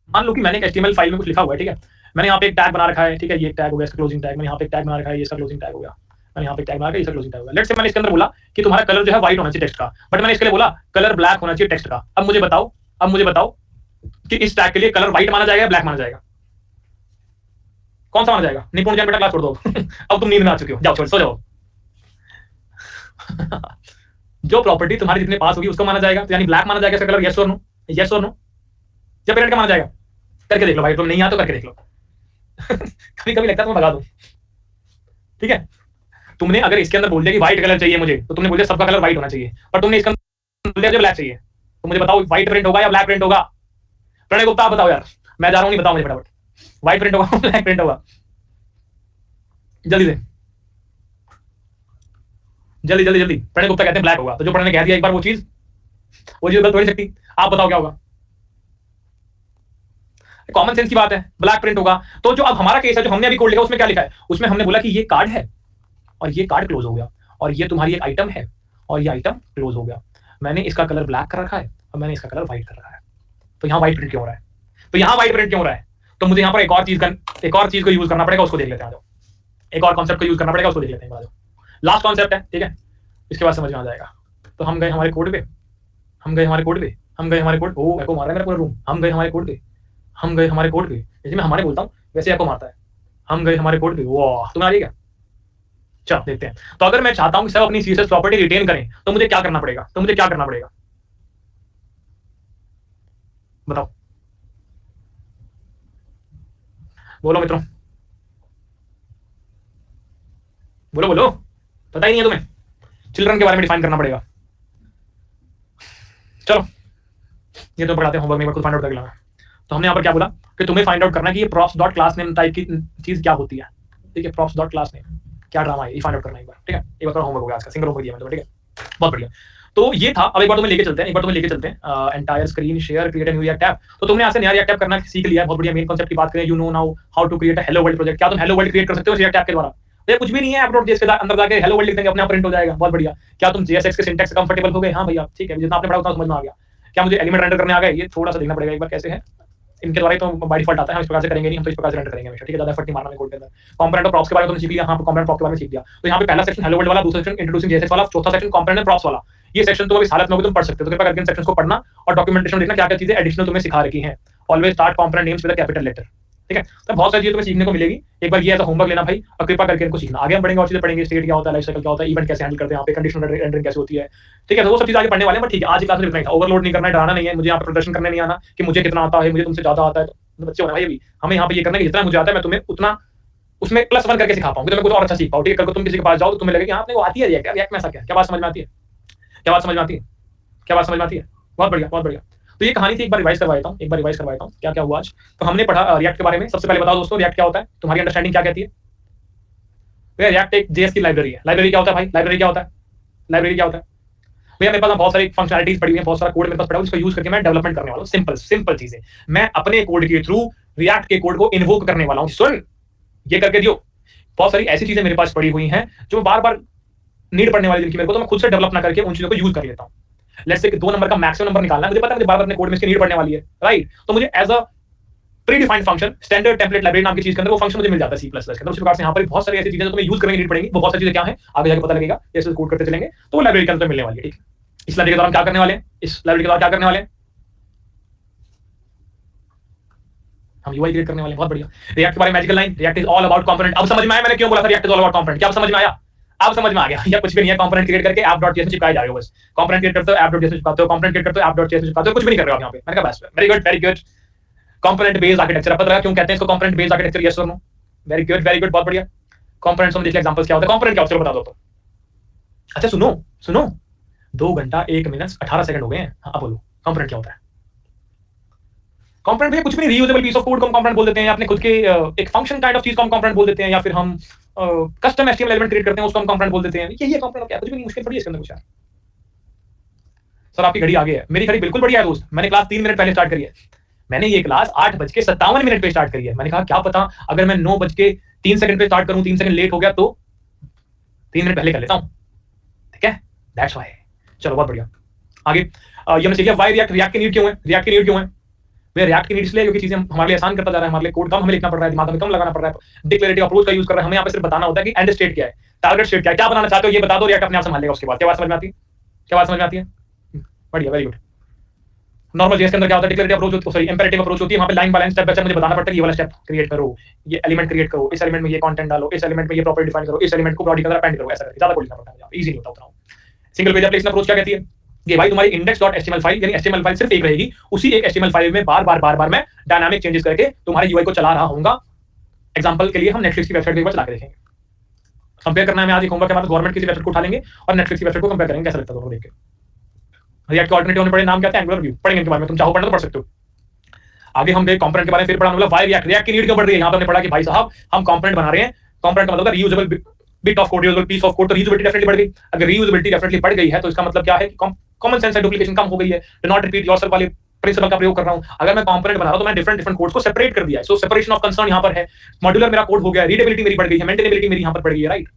मान लो कि मैंने एक एचटीएमएल फाइल में कुछ लिखा हुआ है, ठीक है, मैंने यहाँ पे एक टैग बना रखा है, ठीक है, ये टैग हो गया, इसका क्लोजिंग टैग, मैंने यहाँ पे एक टैग बना रखा है, ये इसका क्लोजिंग टैग हो गया, मैंने यहाँ पे टैग बना रखा है, इसका क्लोजिंग टैग हो गया। लेट्स से मैंने इसके अंदर बोला कि तुम्हारा कलर जो है व्हाइट होना चाहिए टेक्स्ट का, बट मैंने इसके लिए बोला कलर ब्लैक होना चाहिए टेक्स्ट का। अब मुझे बताओ अब मुझे बताओ कि इस टैग के लिए कलर व्हाइट माना जाएगा या ब्लैक माना जाएगा? कौन सा माना जाएगा? निपुण जैन बेटा क्लास छोड़ दो अब तुम नींद में आ चुके हो, जाओ छोड़ सो जाओ जो प्रॉपर्टी तुम्हारी जितने पास होगी उसको माना जाएगा, तो यानी ब्लैक माना जाएगा इसका कलर, यस और नो, यस और नो, या पेरेंट का माना जाएगा? करके देख लो भाई, तुम नहीं आ तो करके देख लो कभी कभी लगता है तुम्हें भगा दूं, ठीक है? तुमने अगर इसके अंदर बोल दिया कि व्हाइट कलर चाहिए मुझे, तो तुमने बोल दिया सबका कलर व्हाइट होना चाहिए, पर तुमने इसके अंदर बोल दिया मुझे ब्लैक चाहिए, तो मुझे बताओ व्हाइट प्रिंट होगा या ब्लैक प्रिंट होगा? प्रणय गुप्ता आप बताओ यार, मैं जा रहा हूं, नहीं बताओ मुझे फटाफट, व्हाइट प्रिंट होगा ब्लैक प्रिंट होगा? जल्दी से, जल्दी जल्दी जल्दी। प्रणय गुप्ता कहते हैं ब्लैक होगा, तो जो प्रणय ने कह दिया एक बार वो चीज गलत हो नहीं सकती। आप बताओ क्या होगा? कॉमन सेंस की बात है, ब्लैक प्रिंट होगा। तो जो अब हमारा केस है, जो हमने अभी कोड लिखा, उसमें क्या लिखा है? उसमें हमने बोला कि ये कार्ड है और ये कार्ड क्लोज हो गया, और ये तुम्हारी एक आइटम है और ये आइटम क्लोज हो गया। मैंने इसका कलर ब्लैक कर रखा है और मैंने इसका कलर व्हाइट कर रखा है, तो यहाँ व्हाइट प्रिंट क्यों हो रहा है? तो यहाँ व्हाइट प्रिंट क्यों हो रहा है? तो मुझे यहाँ पर एक और चीज को यूज करना पड़ेगा, उसको देख लेते हैं। एक और कॉन्सेप्ट को यूज करना पड़ेगा, उसको देख लेते हैं। लास्ट कॉन्सेप्ट है, ठीक है? इसके बाद समझ में आ जाएगा। तो हम गए हमारे कोड पे, हम गए हमारे कोड पे, हम गए हमारे कोड, ओ एको मार रहा है मेरा पूरा रूम। हम गए हमारे कोड पे, हम गए हमारे कोड पे, जैसे मैं हमारे बोलता हूँ वैसे एको मारता है। हम गए हमारे कोड पे, वाह तुम्हें आ रही क्या? चलो देखते हैं। तो अगर मैं चाहता हूँ कि सब अपनी सीएसएस प्रॉपर्टी रिटेन करें, तो मुझे क्या करना पड़ेगा? तो मुझे क्या करना पड़ेगा बताओ, बोलो मित्रों, बोलो बोलो, पता ही नहीं है तुम्हें? चिल्ड्रन के बारे में डिफाइन करना पड़ेगा। चलो ये तो पढ़ाते हैं होमवर्क में, खुद फाइंड आउट कर लेना। तो हमने यहाँ पर क्या बोला कि तुम्हें फाइंड आउट करना है कि ये props dot class name type की चीज क्या होती है, ठीक है? प्रॉप्स डॉट क्लास नेम क्या ड्रामा है, ये फाइंड आउट करना एक बार, ठीक है? एक बार होमवर्क हो गया आज का, सिंगल होमवर्क दिया मैंने, ठीक है? बहुत बढ़िया। तो ये था। अब एक बार तुम्हें लेके चलते हैं, एक बार तुम्हें लेके चलते हैं entire screen share, create new React app. तो तुमने यहाँ से नया रिएक्ट ऐप करना सीख लिया है, बहुत बढ़िया। मेन कॉन्सेप्ट की बात करें, you know now how to create a hello world project. क्या तुम हेलो वर्ल्ड क्रिएट कर सकते हो रिएक्ट ऐप के द्वारा? ये कुछ भी नहीं है, अपलोड जिसके अंदर जाके हेलो वर्ल्ड लिख देंगे, अपने आप प्रिंट हो जाएगा, बहुत बढ़िया। क्या तुम जेएसएक्स के सिंटैक्स से कंफर्टेबल हो गए? हाँ भैया ठीक है, जितना आपने पढ़ा उतना समझ में आ गया। क्या मुझे एलिमेंट रेंडर करने आ गए? ये थोड़ा सा देखना पड़ेगा एक बार कैसे है इनके द्वारा, तो बाय डिफॉल्ट आता है, हम इस प्रकार से करेंगे नहीं, हम तो इस प्रकार से रेंडर करेंगे हमेशा, ठीक है? ज्यादा एफर्ट नहीं मारना है कोड के अंदर। कंपोनेंट और प्रॉप्स के बारे में तुमने सीख लिया, हाँ कंपोनेंट प्रॉप्स के बारे में सीख लिया। तो यहाँ पे पहला सेक्शन हेलो वर्ल्ड वाला, दूसरा सेक्शन इंट्रोड्यूसिंग जेएसएक्स वाला, चौथा सेक्शन कंपोनेंट एंड प्रॉप्स वाला। ये सेक्शन तुम अभी हालत में तुम पढ़ सकते हो, तो कृपया करके इन सेक्शंस को पढ़ना और डॉक्यूमेंटेशन देखना क्या क्या चीजें एडिशनल तुम्हें सिखा रखी हैं। Always start component names with a capital letter, ठीक है? तो बहुत सारी चीजें तुम्हें सीखने को मिलेगी। एक बार ये ऐसा होमवर्क लेना भाई, और कृपा करके इनको सीखना। आगे हम पढ़ेंगे और चीजें पढ़ेंगे, स्टेट क्या होता है, लाइफ साइकिल क्या होता है, इवेंट कैसे हैंडल करते हैं, यहाँ पे कंडीशनल रेंडरिंग कैसे होती है, ठीक है? तो वो सब चीजें आगे पढ़ने वाले हैं, बट ठीक है आज की क्लास में इतना ही था। ओवरलोड नहीं करना है, डराना नहीं है, मुझे यहाँ पे प्रदर्शन करने नहीं आना कि मुझे कितना आता है, मुझे तुमसे ज्यादा आता है। तो बच्चे होना भाई, अभी हमें यहाँ पे ये करना है कि जितना मुझे आता है मैं तुम्हें उतना उसमें +1 करके सिखा पाऊँ, तुम्हें कुछ और अच्छा सीख पाऊँ, ठीक है? कल को तुम किसी के पास जाओ तो तुम्हें लगे कि हाँ आपने वो आती है रिएक्ट में ऐसा क्या? क्या बात समझ में आती है? क्या बात समझ में आती है? क्या बात समझ में आती है? बहुत बढ़िया, बहुत बढ़िया। तो ये कहानी थी, एक बार रिवाइज करवा देता हूँ, एक बार रिवाइज करवा देता हूँ क्या क्या हुआ आज। तो हमने पढ़ा रिएक्ट के बारे में। सबसे पहले बताओ दोस्तों, रिएक्ट क्या होता है? तुम्हारी अंडरस्टैंडिंग क्या कहती है? भैया रिएक्ट एक जेएस की लाइब्रेरी है। लाइब्रेरी क्या होता है भाई? लाइब्रेरी क्या होता है? लाइब्रेरी क्या होता है भैया? मेरे पास बहुत सारी फंक्शनलिटीज पड़ी हुई है, बहुत सारा कोड मेरे पास पड़ा है, उसको यूज करके मैं डेवलपमेंट करने वाला हूँ। सिंपल सिंपल चीजें मैं अपने कोड के थ्रू रिएक्ट के कोड को इन्वोक करने वाला हूँ। सुन, ये करके दियो। बहुत सारी ऐसी चीजें मेरे पास पड़ी हुई हैं जो बार बार नीड पड़ने वाली जिनकी मेरे को, तो मैं खुद से डेवलप ना करके उन चीजों को यूज कर लेता हूँ। लेट्स से 2 नंबर का मैक्सिमम नंबर निकालना है, मुझे पता है मुझे बार बार अपने कोड में इसकी नीड पड़ने वाली है, राइट? तो मुझे as a predefined function, standard template library नाम की चीज के अंदर वो फंक्शन मुझे मिल जाता है C++ के अंदर। उसी प्रकार से यहाँ पर बहुत सारी ऐसी चीजें तुम्हें यूज करने की नीड पड़ेगी। वो बहुत सारी चीजें क्या है आगे जाके पता लगेगा, जैसे कोड करते चलेंगे तो वो लाइब्रेरी के अंदर मिलने वाली है, ठीक है? इस लाइब्रेरी के द्वारा हम क्या करने वाले हैं? इस लाइब्रेरी के द्वारा क्या करने वाले हैं? हम यूआई क्रिएट करने वाले हैं। बहुत बढ़िया। रिएक्ट के बारे में magical line, react is all about component. अब समझ में आया मैंने क्यों बोला था react is all about component? क्या अब समझ में आया? अब समझ में आ गया? या कुछ भी नहीं है, कंपोनेंट क्रिएट करके app.js में चिपकाए जा रहे हो बस। कंपोनेंट क्रिएट करते हो app.js में चिपकाते हो, कंपोनेंट क्रिएट करते हो app.js में चिपकाते हो, कुछ भी नहीं कर रहे हो आप यहाँ पे। मैंने कहा बस, very good very good. Component based architecture, अब पता लगा क्यों कहते हैं इसको कंपोनेंट बेस्ड आर्किटेक्चर? यस और नो? वेरी गुड बहुत बढ़िया। कंपोनेंट्स में देख ले एग्जांपल्स क्या होता है। कंपोनेंट क्या होता है बता दो तो। अच्छा सुनो सुनो, 2 घंटा 1 मिनट 18 सेकंड हो गए हैं। हाँ अब बोलो कंपोनेंट क्या होता है? कंपोनेंट भैया कुछ भी नहीं, रीयूजेबल पीस ऑफ कोड को हम कंपोनेंट बोल देते हैं, या अपने खुद के एक फंक्शन काइंड ऑफ चीज को हम कंपोनेंट बोल देते हैं, या फिर हम कस्टम एचटीएमएल एलिमेंट क्रिएट करते हैं उसको हम कंपोनेंट बोल देते हैं। यही है कंपोनेंट। क्या कुछ भी नहीं, मुश्किल थोड़ी है इसके अंदर कुछ यार। सर आपकी घड़ी आगे है, मेरी घड़ी बिल्कुल बढ़िया है दोस्त। मैंने क्लास 3 मिनट पहले स्टार्ट करी है। मैंने ये क्लास 8:57 पे स्टार्ट करी है। मैंने कहा क्या पता अगर मैं 9:03 पे स्टार्ट करूं, 3 सेकंड लेट हो गया तो 3 मिनट पहले कर लेता हूं, ठीक है? That's why. चलो बहुत बढ़िया। आगे ये हमने सीख लिया व्हाई रिएक्ट की नीड क्यों है? रिएक्ट की नीड क्यों है? वे रिएक्ट की नीड इसलिए क्योंकि चीजें हमारे लिए आसान करता जा रहा है, हमारे लिए कोड कम हमें लिखना पड़ रहा है, दिमाग में कम लगाना पड़ रहा है, डिक्लेरेटिव अप्रोच का यूज कर रहे हैं। हमें यहाँ पे सिर्फ बताना होता है कि एंड स्टेट क्या है, टारगेट स्टेट क्या है, क्या बनाना चाहते हो ये बता दो, रिएक्ट अपने आप संभाल लेगा उसके बाद। क्या बात समझ में आती है? क्या बात समझ में आती है? बढ़िया, वेरी गुड। नॉर्मल जेएस के अंदर क्या होता है, डिक्लेरेटिव अप्रोच होती है, सॉरी इंपेरेटिव अप्रोच होती है। वहां पे line by line step by step मुझे बताना पड़ता है कि ये वाला स्टेप क्रिएट करो, ये एलिमेंट क्रिएट करो, इस एलिमेंट में ये कंटेंट डालो, इस एलिमेंट में ये प्रॉपर्टी डिफाइन करो, इस एलिमेंट को बॉडी के अंदर अपेंड करो, ऐसा करके ज्यादा कोड लिखना पड़ता है, इजी नहीं होता उतना। सिंगल पेज एप्लीकेशन अप्रोच क्या कहती है, ये भाई तुम्हारी index.html फाइल, यानी HTML फाइल सिर्फ एक रहेगी, उसी एक HTML फाइल में बार-बार मैं डायनामिक चेंजेस करके तुम्हारे यूआई को चला रहा हूंगा। एग्जांपल के लिए हम नेटफ्लिक्स की वेबसाइट एक बार चला के देखेंगे, कंपेयर करना है। मैं आज एक होमवर्क के बाद गवर्नमेंट की वेबसाइट को उठा लेंगे और नेटफ्लिक्स की वेबसाइट को कंपेयर करेंगे, कैसा लगता है दोनों देख के। रिएक्ट के ऑल्टरनेटिव होने पड़े, नाम क्या है, एंगुलर व्यू, पढ़ेंगे इनके बारे में, तुम चाहो पढ़ना तो पढ़ सकते हो। आगे हम देख कंपोनेंट के बारे में फिर पढ़ा, मतलब व्हाई रिएक्ट की नीड क्यों बढ़ रही है। यहां पे हमने पढ़ा कि भाई साहब हम कंपोनेंट बना रहे हैं, कंपोनेंट का मतलब reusable bit of code, reusable piece of code, तो रीयूजेबिलिटी डेफिनेटली बढ़ गई। अगर रीयूजेबिलिटी डेफिनेटली बढ़ गई है तो इसका मतलब क्या है कि कॉमन सेंस एंड डुप्लीकेशन कम हो गई है। डू नॉट रिपीट योरसेल्फ वाले प्रिंसिपल का प्रयोग कर रहा हूं। अगर मैं कंपोनेंट बना रहा हूं तो मैं डिफरेंट कोड्स को सेपरेट कर दिया है, सो सेपरेशन ऑफ कंसर्न यहां पर है। मॉड्यूलर मेरा कोड हो गया, रीडेबिलिटी मेरी बढ़ गई है, मेंटेनेबिलिटी मेरी यहां पर बढ़ गई है, राइट।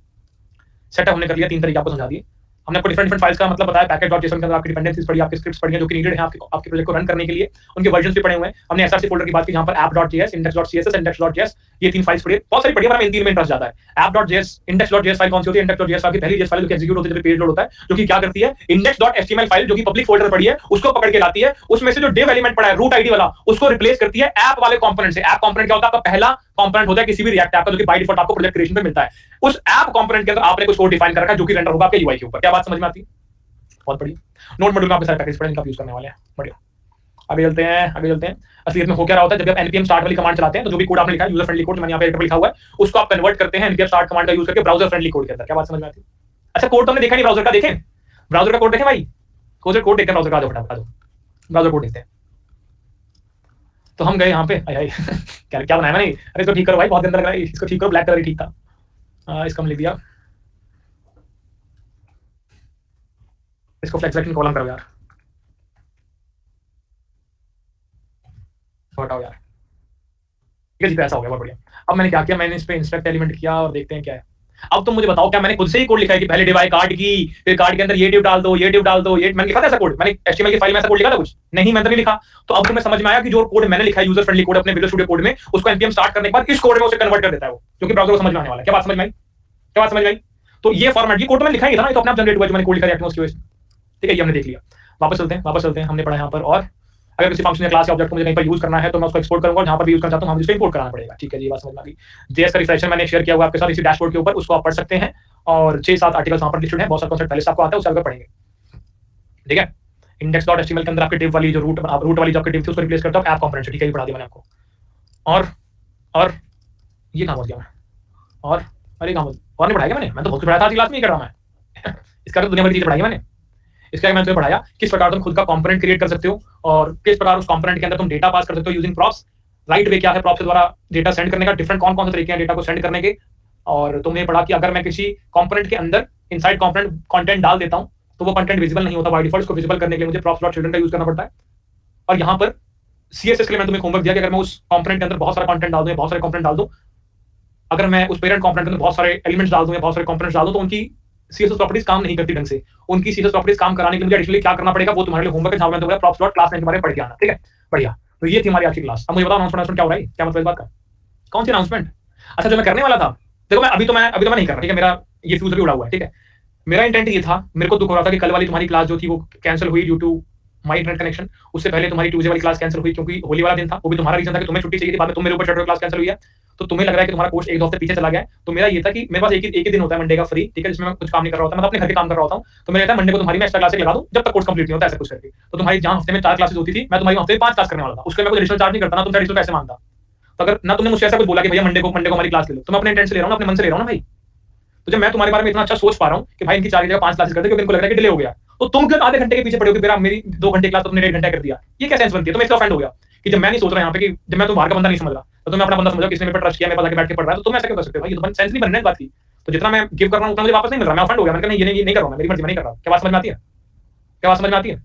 सेटअप हमने कर लिया, तीन तरीके आपको समझा दिए हमने, आपको डिफरेंट फाइल्स का मतलब बताया। पैकेज.json के अंदर आपकी डिपेंडेंसीज पढ़ी, आपकी स्क्रिप्ट्स पढ़ी हैं जो कि नीडेड है आपके प्रोजेक्ट को रन करने के लिए, उनके वर्जन्स भी पढ़े हुए हैं हमने। एसआरसी फोल्डर की बात की जहां पर app.js, index.css, index.js, ये तीन फाइल्स पढ़ी, बहुत सारी पढ़ी, पर इन तीन में इंटरेस्ट ज्यादा है। app.js, index.js फाइल कौन सी होती है, index.js फाइल की पहली JS फाइल जो कि एग्जीक्यूट होती है जब पेज लोड होता है, जो कि क्या करती है, index.html फाइल जो कि पब्लिक फोल्डर पड़ी है उसको पकड़ के लाती है, उसमें से जो div एलिमेंट पड़ा है रूट आईडी वाला उसको रिप्लेस करती है ऐप वाले कंपोनेंट से। ऐप कंपोनेंट क्या होता है, आपका पहला कंपोनेंट होता है किसी भी रिएक्ट ऐप का, जो कि बाय डिफॉल्ट आपको प्रोजेक्ट क्रिएशन पे मिलता है। उस ऐप कंपोनेंट के अंदर आपने कुछ कोड डिफाइन कर रखा है जो कि रेंडर होगा आपके यूआई के ऊपर। क्या बात समझ में आती है? बहुत बढ़िया। नोड मॉड्यूल में आपके सारे पैकेज पढ़े, इनका यूज करने वाले हैं, बढ़िया। आगे चलते हैं। असलियत में हो क्या रहा होता है, जब आप npm start वाली कमांड चलाते हैं तो जो भी कोड आपने लिखा है, यूजर फ्रेंडली कोड, मैंने यहाँ पे लिखा हुआ है, उसको आप कन्वर्ट करते हैं npm start कमांड का यूज करके ब्राउजर फ्रेंडली कोड के अंदर। क्या बात समझ में आती है? अच्छा, कोड तो हमने देखा नहीं ब्राउजर का, देखें ब्राउजर का कोड देखें भाई, कोड देखते हैं ब्राउजर का, फटाफट ब्राउजर कोड देखते हैं। तो हम गए यहाँ पे, क्या बनाया मैंने, अरे इसको ठीक करो भाई, बहुत गंदा लग रहा है, इसको ठीक करो, ब्लैक कलर ठीक था, इसका हमने लिख दिया, इसको फ्लेक्स सेलेक्शन कॉलम करो यार, हटाओ यार, ठीक है जी, ऐसा हो गया, बहुत बढ़िया। अब मैंने क्या किया, मैंने इस पे इंस्पेक्ट एलिमेंट किया और देखते हैं क्या है। अब तुम मुझे बताओ, क्या मैंने खुद से ही कोड लिखा है कि पहले डिवाइड कार्ड की, फिर कार्ड के अंदर ये डिव डाल दो, ये डिव डाल दो, ये मैंने लिखा था ऐसा कोड, मैंने एचटीएमएल की फाइल में ऐसा कोड लिखा था कुछ नहीं, मैंने तो नहीं लिखा। तो अब तुम्हें समझ में आया कि जो कोड मैंने लिखा है यूजर फ्रेंडली कोड अपने विजुअल स्टूडियो कोड में, उसको npm स्टार्ट करने के बाद इस कोड में उसे कन्वर्ट कर देता है वो, जो कि ब्राउज़र को समझ में आने वाला है। क्या बात समझ में आई? क्या बात समझ में आई? तो ये फॉर्मेट, ये कोड तो मैंने लिखा ही था ना, तो अपने आप जनरेट हुआ जो मैंने कोड लिखा रिएक्ट में उसकी वजह से, ठीक है, ये हमने देख लिया। वापस चलते हैं, हमने पढ़ा यहाँ पर, और अगर किसी फंक्शन या क्लास या ऑब्जेक्ट को मुझे कहीं पर यूज करना है तो मैं उसको एक्सपोर्ट करूंगा, जहां पर भी यूज करना चाहता हूं मुझे उसको इंपोर्ट कराना पड़ेगा, ठीक है जी, बात समझ में आ गई। जेएस का रिफ्रेशर मैंने शेयर किया हुआ आपके साथ इसी डैशबोर्ड के ऊपर, उसको आप पढ़ सकते हैं, और 6-7 आर्टिकल्स वहां पर लिस्टेड हैं, बहुत सारे कॉन्सेप्ट पहले से आपको आता है, उससे आगे पढ़ेंगे, ठीक है। index.html के अंदर आपके div वाली जो रूट वाली जो आपकी div थी उसको रिप्लेस करता हूं ऐप कंपोनेंट से, ठीक है, ये पढ़ा दिया मैंने आपको। और ये कहां पहुंच गया मैं, और अरे कहां और नहीं पढ़ाया मैंने तो बहुत कुछ पढ़ाया था आज क्लास में, कर रहा मैं इसका तो दुनिया भर की चीजें पढ़ाई मैंने। इसका मैंने तुम्हें पढ़ाया किस प्रकार तुम खुद का कंपोनेंट क्रिएट कर सकते हो, और किस प्रकार उस कंपोनेंट के अंदर तुम डेटा पास कर सकते हो यूजिंग प्रॉप्स। राइट वे क्या है प्रॉप्स के द्वारा डेटा सेंड करने का, डिफरेंट कौन कौन से तरीके हैं डेटा को सेंड करने के। और तुमने पढ़ा कि अगर मैं किसी कंपोनेंट के अंदर इनसाइड कंपोनेंट कंटेंट डाल देता हूं तो वो कंटेंट विजिबल नहीं होता बाय डिफॉल्ट, उसको विजिबल करने के लिए मुझे props.children का यूज करना पड़ता है। और यहाँ पर CSS के लिए मैंने तुम्हें होमवर्क दिया कि अगर मैं उस कंपोनेंट के अंदर बहुत सारा कंटेंट डाल दूं, बहुत सारे कंपोनेंट डाल दूं, अगर मैं उस पेरेंट कंपोनेंट के अंदर बहुत सारे एलिमेंट्स डाल दूं या बहुत सारे कंपोनेंट्स डाल दूं, तो उनकी CSS प्रॉपर्टीज काम नहीं करती ढंग से। उनकी CSS प्रॉपर्टीज काम कराने के लिए मुझे एडिशनली क्या करना पड़ेगा, वो तुम्हारे लिए होमवर्क है, जहां मैंने props.class के बारे में पढ़ के आना, ठीक है, बढ़िया। तो ये थी हमारी आज की क्लास। अब मुझे बताओ अनाउंसमेंट क्या हो रहा है, क्या मतलब इस बात का, कौन सी अनाउंसमेंट? अच्छा, जो मैं करने वाला था, देखो मैं अभी तो मैं नहीं कर रहा, ठीक है, मेरा ये फ्यूज भी उड़ा हुआ है, ठीक है। मेरा इंटेंट ये था, मेरे को दुख हो रहा था कि कल वाली तुम्हारी क्लास जो थी वो कैंसिल हुई due to my internet connection. उससे पहले तुम्हारी ट्यूसडे वाली क्लास कैंसिल हुई क्योंकि होली वाला दिन था, वो भी तुम्हारा रीजन था कि तुम्हें छुट्टी चाहिए थी, बाद में तुम मेरे ऊपर चढ़ रहे हो क्लास कैंसिल हुई है, तो तुम्हें लग रहा है कि तुम्हारा कोर्स एक दो हफ्ते पीछे चला गया है। तो मेरा ये था कि मेरे पास एक ही दिन होता है मंडे का फ्री, ठीक है, जिसमें मैं कुछ काम नहीं कर रहा होता, मैं अपने घर के काम कर रहा होता हूँ, तो मेरा था मंडे को तुम्हारी मैं एक्स्ट्रा क्लासेस लगा दूं जब तक कोर्स कंप्लीट नहीं होता, ऐसा कुछ करके। तो तुम्हारी जहां हफ्ते में 4 क्लासेस होती थी, मैं तुम्हारी हफ्ते में 5 क्लास करने वाला था, उसके मैं कोई एडिशनल चार्ज नहीं करता ना, तुम एडिशनल पैसे मांगता। तो अगर ना तुमने मुझसे ऐसा कुछ बोला कि भैया मंडे को हमारी क्लास ले लो, तो मैं अपने इंटेंट से ले रहा हूँ, अपने मन से ले रहा हूँ ना भाई। तो जब मैं तुम्हारे बारे में इतना अच्छा सोच पा रहा हूँ कि भाई इनकी 4 की जगह 5 क्लासेस कर दे क्योंकि इनको लग रहा है कि डिले हो गया, तो तुम क्यों आधे घंटे के पीछे पड़े हो कि मेरी 2 घंटे क्लास तुमने 1.5 घंटा कर दिया, ये क्या सेंस बनती है? तो मैं इसका ऑफेंड हो गया कि जब मैं नहीं सोच रहा यहाँ पे कि जब मैं तो बाहर का बंदा नहीं समझ रहा, तो तुम्हें अपना बंदा समझो, किसने मेरे पर ट्रस्ट किया, मेरे पास आके बैठ के पढ़ रहा है, तो तुम ऐसा क्यों कर सकते हो भाई? ये तो सेंस नहीं बनने बात की। तो जितना मैं गिव कर रहा हूँ उतना मुझे वापस नहीं मिल रहा, मैं ऑफेंड हो गया, मैंने कहा ये नहीं कर रहा हूं, मेरी मर्जी में नहीं कर रहा। क्या बात समझ में आती है? क्या बात समझ में आती है?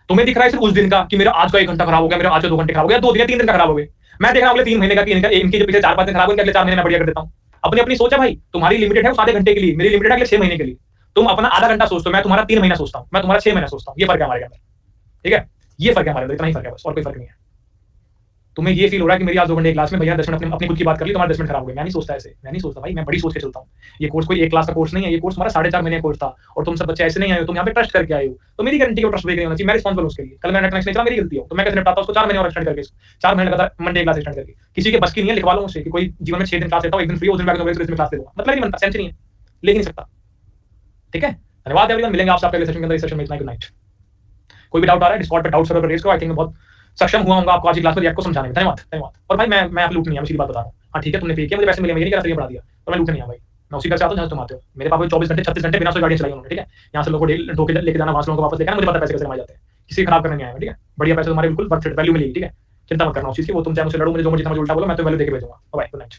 तुम्हें दिख रहा है सिर्फ उस दिन का कि मेरा आज का 1 घंटा खराब हो गया, मेरा आज का 2 घंटे खराब हो गया, 2 दिन 3 दिन का खराब हो गए। मैं देख रहा हूं अगले 3 महीने का कि इनके जो पिछले 4-5 दिन खराब हो, अगले 4 महीने में बढ़िया कर देता हूं। अपनी सोच है भाई, तुम्हारी लिमिटेड है उस आधे घंटे के लिए, मेरी लिमिटेड है अगले 6 महीने के लिए। तुम अपना आधा घंटा सोचते हो, मैं तुम्हारा 3 महीना सोचता हूं, मैं तुम्हारा 6 महीना सोचता हूं। ये फर्क है हमारे अंदर, ठीक है, ये फर्क है हमारे अंदर, इतना ही फर्क है बस, और कोई फर्क नहीं है। तुम्हें ये फील हो रहा है कि मेरी आज 2 घंटे क्लास में भैया 10 मिनट अपनी खुद की बात कर ली, तुम्हारे 10 मिनट खराब हो गए। मैं नहीं सोचता ऐसे, मैं नहीं सोचता भाई, मैं बड़ी सोच के चलता हूँ। ये कोर्स कोई 1 क्लास का कोर्स नहीं है, ये कोर्स हमारा 4.5 महीने का कोर्स था और तुम सब बच्चे ऐसे नहीं आए हो, तुम यहाँ पे ट्रस्ट करके आए हो, तो मेरी गारंटी का ट्रस्ट ब्रेक नहीं होना चाहिए, मैं रिस्पांसिबल हूँ उसके लिए। कल मेरा नेट कनेक्शन नहीं चला, मेरी गलती हो, तो मैं कैसे निपटाता हूँ उसको 4 महीने और एक्सटेंड करके, 4 महीने लगातार मंडे क्लास एक्सटेंड करके। किसी के बस की नहीं है, लिखवा लो मुझसे कि कोई जीवन में 6 दिन क्लास लेता हूँ, 1 दिन फ्री हो, उस दिन बैक में क्लास ले लूंगा, मतलब नहीं बनता, सेंस नहीं है, ले ही नहीं सकता। ठीक है, धन्यवाद एवरीवन, मिलेंगे आपसे आपके अगले सेशन के अंदर। इस सेशन में इतना ही, गुड नाइट। कोई भी डाउट आ रहा है डिस्कॉर्ड पे डाउट सर्वर पर रेज करो, आई थिंक मैं बहुत सक्षम हुआ हूंगा आपको आज की क्लास में रिएक्ट को समझाने में। धन्यवाद, धन्यवाद। और भाई मैं आप लूट नहीं है, मैं सीधी बात बता रहा हूँ। हाँ ठीक है, तुमने पे किया, मुझे पैसे मिले, मैं ये नहीं कह रहा फ्री में पढ़ा दिया, और मैं लूट नहीं है भाई, मैं उसी घर से आता हूँ जहाँ तुम आते हो। मेरे पापा 24 घंटे 36 घंटे बिना सोए गाड़ियां चलाई उन्होंने। ठीक है, यहाँ से लोगों को ढोके लेके जाना, वहां से लोगों को वापस लेकर आना, मुझे पता है पैसे कैसे कमाए जाते हैं, किसी खराब करने नहीं आया मैं। ठीक है, बढ़िया पैसे तुम्हारे बिल्कुल वर्थ इट, वैल्यू मिलेगी। ठीक है, चिंता मत करना उस चीज की, वो तुम चाहे मुझसे लड़ो, मुझे जो मुझे उल्टा बोलो, मैं तो वैल्यू देके भेजूंगा। Bye, good night.